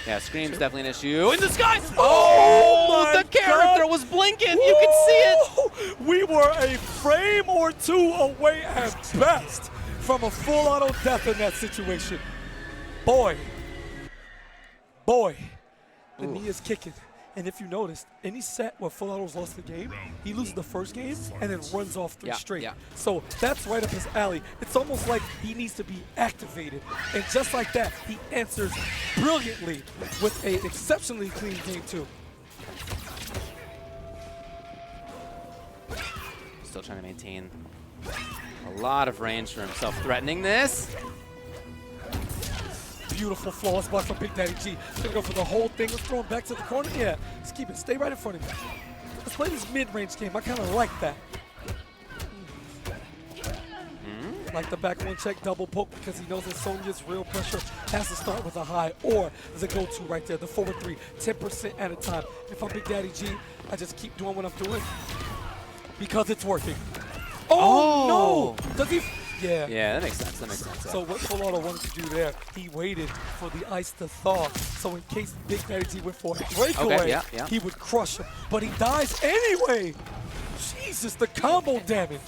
Yeah, Scream's definitely an issue. In the sky! Oh, the character was blinking. You could see it. We were a frame or two away at best from a Full Auto death in that situation. Boy, the knee is kicking. And if you noticed, any set where Full Auto's lost the game, he loses the first game and then runs off three straight. Yeah. So that's right up his alley. It's almost like he needs to be activated. And just like that, he answers brilliantly with an exceptionally clean game too. Still trying to maintain a lot of range for himself, threatening this. Beautiful flawless block from BigDaddyG. Gonna go for the whole thing. Let's throw him back to the corner. Yeah, let's keep it. Stay right in front of me. Let's play this mid-range game. I kind of like that. Like the back one check double poke because he knows that Sonya's real pressure has to start with a high or the go-to right there. The forward three, 10% at a time. If I'm BigDaddyG, I just keep doing what I'm doing because it's working. Oh, no! Does he? Yeah. Yeah, that makes sense. That makes sense. So what Full Auto wanted to do there, he waited for the ice to thaw. So in case BigDaddyG went for a breakaway, he would crush him. But he dies anyway. Jesus, the combo damage.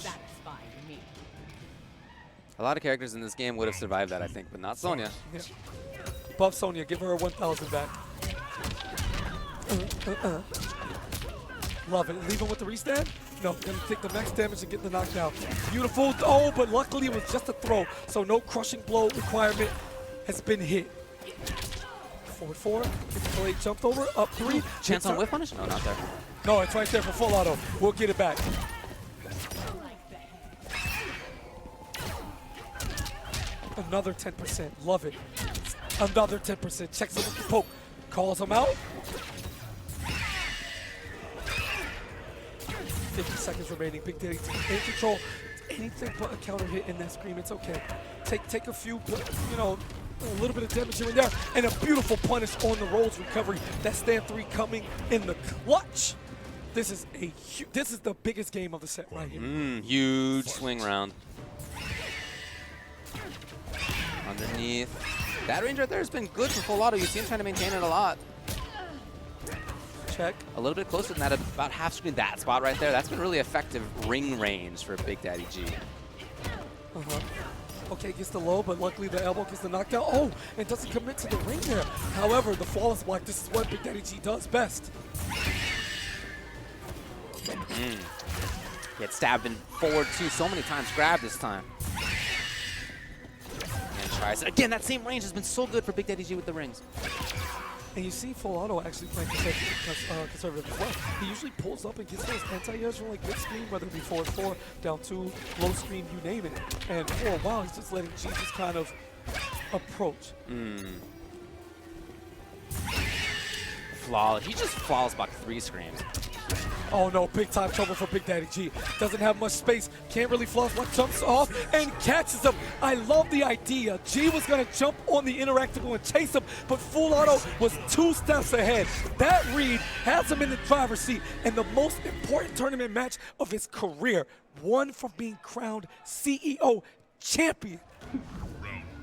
A lot of characters in this game would have survived that, I think, but not Sonya. Yeah. Buff Sonya, give her 1,000 back. Love it. Leave him with the restand? No, gonna take the max damage and get the knockdown. Beautiful. Oh, but luckily it was just a throw, so no crushing blow requirement has been hit. Forward 4. Get the blade jumped over. Up 3. Chance on whip punish? No, not there. No, it's right there for Full Auto. We'll get it back. Another 10%. Love it. Another 10%. Checks him with the poke. Calls him out. 50 seconds remaining. BigDaddyG in control. Anything but a counter hit in that scream. It's okay. Take a few, you know, a little bit of damage here and there, and a beautiful punish on the rolls recovery. That stand 3 coming in the clutch. This is the biggest game of the set right here. Huge swing round. Underneath. That range right there has been good for Full Auto. You see him trying to maintain it a lot. Check. A little bit closer than that, about half screen. That spot right there, that's been really effective ring range for BigDaddyG. Okay, gets the low, but luckily the elbow gets the knockdown. Oh, and doesn't commit to the ring there. However, the flawless block, this is what BigDaddyG does best. Get stabbed in forward 2 so many times. Grab this time. And tries it. Again, that same range has been so good for BigDaddyG with the rings. And you see Full Auto actually playing conservative as well. He usually pulls up and gets those anti-airs from like mid screen, whether it be forward 4, down 2, low screen, you name it. And for a while, he's just letting G just kind of approach. Flawless. He just flawless blocked 3 screams. Oh no, big time trouble for BigDaddyG. Doesn't have much space, can't really floss block, jumps off and catches him. I love the idea. G was gonna jump on the interactable and chase him, but Full Auto was 2 steps ahead. That read has him in the driver's seat and the most important tournament match of his career. One from being crowned CEO champion.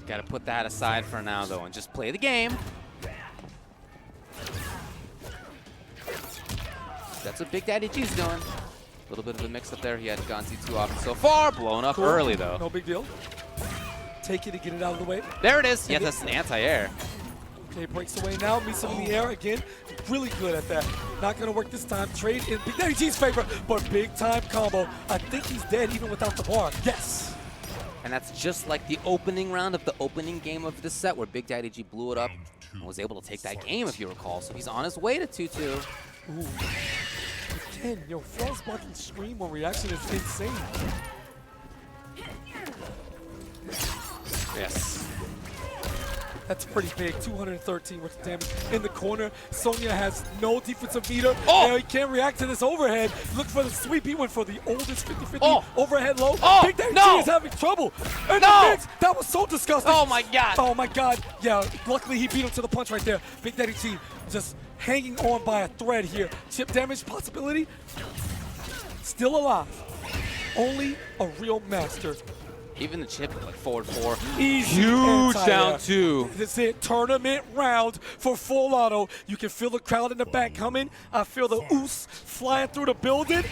Gotta put that aside for now though and just play the game. That's what BigDaddyG's doing. A little bit of a mix-up there. He hadn't gone too often so far. Blown up early, though. No big deal. Take it to get it out of the way. There it is. Yes, that's an anti-air. Okay, breaks away now. Meets him in the air again. Really good at that. Not going to work this time. Trade in BigDaddyG's favor, but big-time combo. I think he's dead even without the bar. Yes. And that's just like the opening round of the opening game of this set where BigDaddyG blew it up and was able to take that game, if you recall. So he's on his way to 2-2. Ooh. Again, yo, flawless blocking scream on reaction is insane. Yes. That's pretty big. 213 worth of damage in the corner. Sonya has no defensive meter. Oh! Now he can't react to this overhead. Look for the sweep. He went for the oldest 50-50 overhead low. Oh! BigDaddyG is having trouble. And the mix, that was so disgusting. Oh my god. Oh my god. Yeah, luckily he beat him to the punch right there. BigDaddyG just hanging on by a thread here. Chip damage possibility. Still alive. Only a real master. Even the chip, like forward 4. Easy huge anti-air. down 2. This is it. Tournament round for Full Auto. You can feel the crowd in the back coming. I feel the oos flying through the building.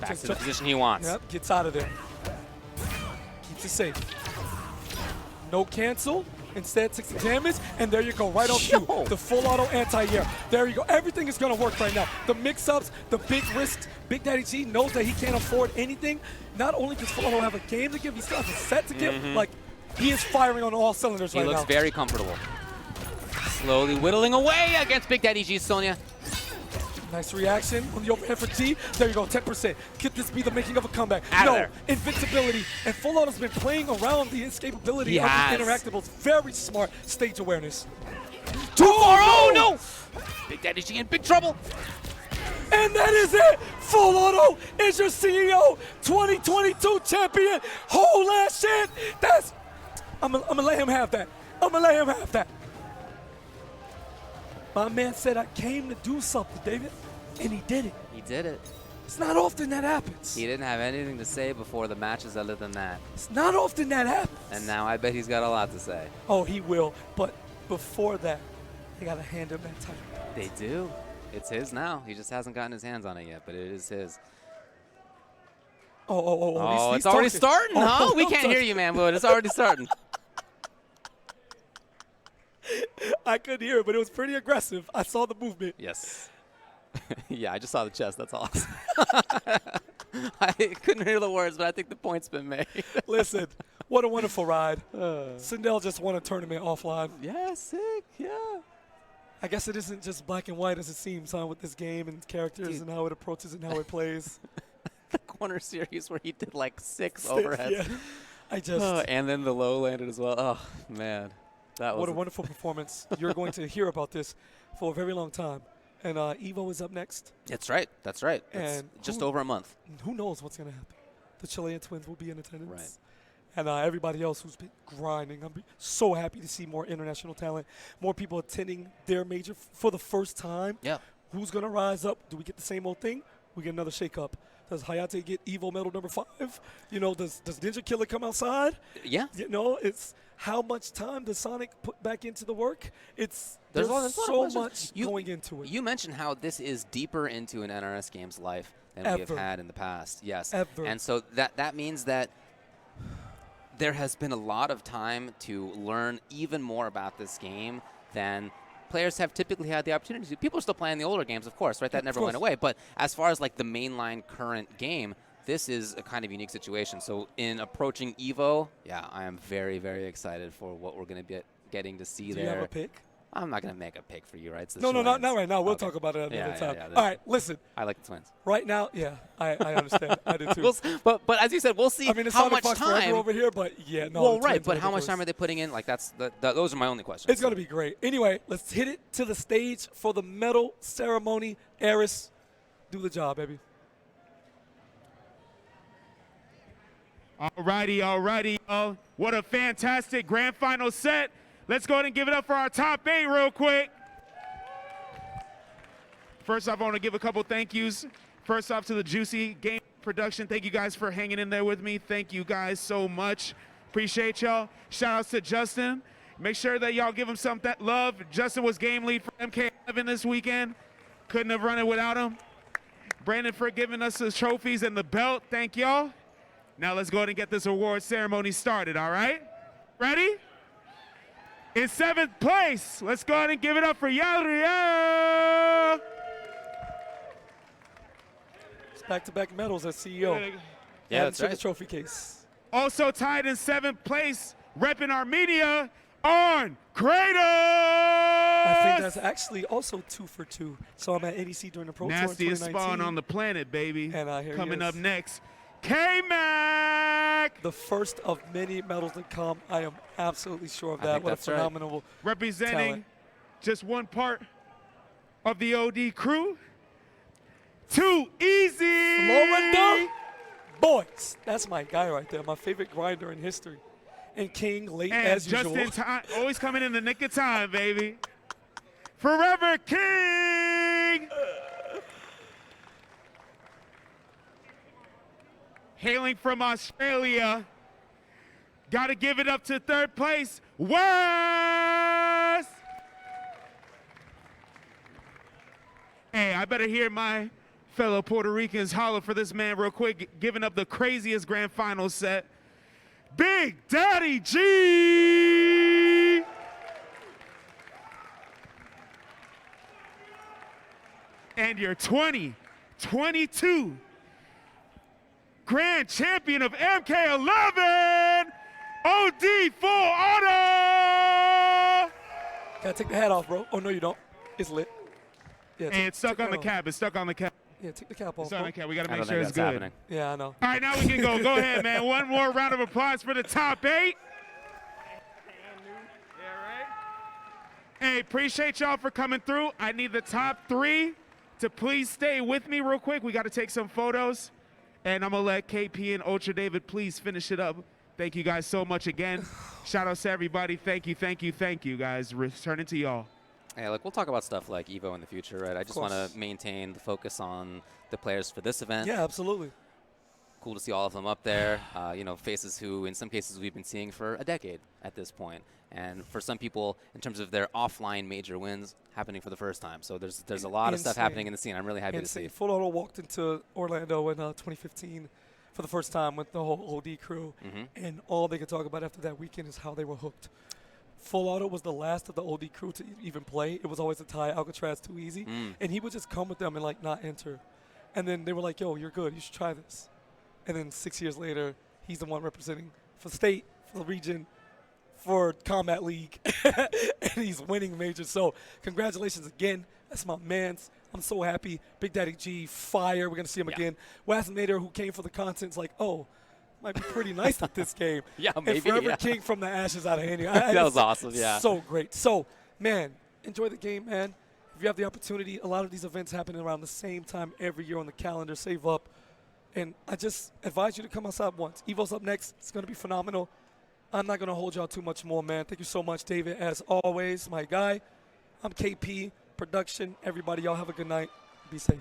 Back to the position he wants. Yep, gets out of there. Keeps it safe. No cancel. Instead, takes the damage, and there you go, right on cue. The Full Auto anti-air. There you go. Everything is going to work right now. The mix-ups, the big risks. BigDaddyG knows that he can't afford anything. Not only does Full Auto have a game to give, he still has a set to give. Like, he is firing on all cylinders right now. He looks very comfortable. Slowly whittling away against BigDaddyG Sonya. Nice reaction on the overhead for G. There you go, 10%. Could this be the making of a comeback? Out of there. Invincibility. And Full Auto's been playing around the escapability of the interactables. Very smart stage awareness. Too far. Oh no! BigDaddyG in big trouble. And that is it. Full Auto is your CEO 2022 champion. Whole ass shit. That's. I'm gonna let him have that. I'm gonna let him have that. My man said I came to do something, David, and he did it. He did it. It's not often that happens. He didn't have anything to say before the matches other than that. It's not often that happens. And now I bet he's got a lot to say. Oh, he will. But before that, they got to hand him that title. They do. It's his now. He just hasn't gotten his hands on it yet, but it is his. Oh, it's already starting, huh? We can't hear you, man, but it's already starting. I couldn't hear it, but it was pretty aggressive. I saw the movement. Yes. Yeah, I just saw the chest. That's all. I couldn't hear the words, but I think the point's been made. Listen, what a wonderful ride. Sindel just won a tournament offline. Yeah, sick. Yeah. I guess it isn't just black and white as it seems, huh, with this game and characters and how it approaches and how it plays. The corner series where he did like 6 overheads. Yeah. I just. And then the low landed as well. Oh, man. What a wonderful performance. You're going to hear about this for a very long time. And Evo is up next. That's right. That's right. It's And just over a month. Who knows what's going to happen? The Chilean twins will be in attendance. Right. And everybody else who's been grinding. I'm so happy to see more international talent, more people attending their major for the first time. Yeah. Who's going to rise up? Do we get the same old thing? We get another shake-up. Does Hayate get Evo medal number 5? You know, does Ninja Killer come outside? Yeah. You know, it's how much time does Sonic put back into the work? There's so much going into it. You mentioned how this is deeper into an NRS game's life than we have had in the past. Yes. Ever. And so that means that there has been a lot of time to learn even more about this game than players have typically had the opportunity to. People are still playing the older games, of course, right? That never went away. But as far as like the mainline current game, this is a kind of unique situation. So in approaching Evo, yeah, I am very, very excited for what we're going to be getting to see there. Do you have a pick? I'm not going to make a pick for you, right? No, not right now. We'll talk about it another time. All right, listen. I like the twins. Right now, yeah, I understand. I do too. but as you said, we'll see how much time over here, but yeah, no. Well, right, but how much time are they putting in? Like those are my only questions. It's going to be great. Anyway, let's hit it to the stage for the medal ceremony. Eris, do the job, baby. Alrighty, y'all. What a fantastic grand final set. Let's go ahead and give it up for our top 8 real quick. First off, I want to give a couple thank yous. First off to the Juicy Game Production. Thank you guys for hanging in there with me. Thank you guys so much. Appreciate y'all. Shout outs to Justin. Make sure that y'all give him some love. Justin was game lead for MK11 this weekend. Couldn't have run it without him. Brandon for giving us the trophies and the belt. Thank y'all. Now let's go ahead and get this award ceremony started, all right? Ready? In 7th place, let's go ahead and give it up for Yadriel. It's back-to-back medals as CEO. Yeah, that's right. The trophy case. Also tied in 7th place, repping Armenia, ArnKratos. I think that's actually also 2 for 2. So I'm at ADC during the Pro Tour in 2019. Nastiest spawn on the planet, baby. And here coming he is. up next, KMac. The first of many medals to come. I am absolutely sure of that. What a phenomenal representing talent. Just one part of the OD crew. Too easy. Florida boys. That's my guy right there. My favorite grinder in history. And King late and as just usual. in time, always coming in the nick of time, baby. Forever King. Hailing from Australia. Got to give it up to 3rd place, West. Hey, I better hear my fellow Puerto Ricans holler for this man real quick, giving up the craziest grand final set. BigDaddyG. And your 2022 Grand Champion of MK11, OD Full Auto. Gotta take the hat off, bro. Oh, no, you don't. It's lit. Yeah, and it's stuck on the cap. It's stuck on the cap. Yeah, take the cap off. It's on the cap. We gotta I make don't sure think it's that's good. happening. Yeah, I know. All right, now we can go. Go ahead, man. One more round of applause for the top 8. Hey, appreciate y'all for coming through. I need the top 3 to please stay with me real quick. We got to take some photos. And I'm going to let KP and Ultra David please finish it up. Thank you guys so much again. Shout out to everybody. Thank you, guys. Returning to y'all. Hey, look, we'll talk about stuff like Evo in the future, right? I just want to maintain the focus on the players for this event. Yeah, absolutely. Cool to see all of them up there. You know, faces who, in some cases, we've been seeing for a decade at this point. And for some people, in terms of their offline major wins, happening for the first time. So there's a lot of stuff happening in the scene. I'm really happy to see. Full Auto walked into Orlando in 2015 for the first time with the whole OD crew. And all they could talk about after that weekend is how they were hooked. Full Auto was the last of the OD crew to even play. It was always a tie, Alcatraz too easy. And he would just come with them and like not enter. And then they were like, yo, you're good. You should try this. And then 6 years later, he's the one representing for state, for the region, for Kombat League. And he's winning majors. So congratulations again. That's my man's. I'm so happy. BigDaddyG, fire. We're going to see him again. Wasminator, who came for the content's like, oh, might be pretty nice at this game. Maybe. And Forever King from the ashes out of Handy. That was awesome, So great. So, man, enjoy the game, man. If you have the opportunity, a lot of these events happen around the same time every year on the calendar. Save up. And I just advise you to come outside once. Evo's up next. It's going to be phenomenal. I'm not going to hold y'all too much more, man. Thank you so much, David, as always, my guy. I'm KP, production. Everybody, y'all have a good night. Be safe.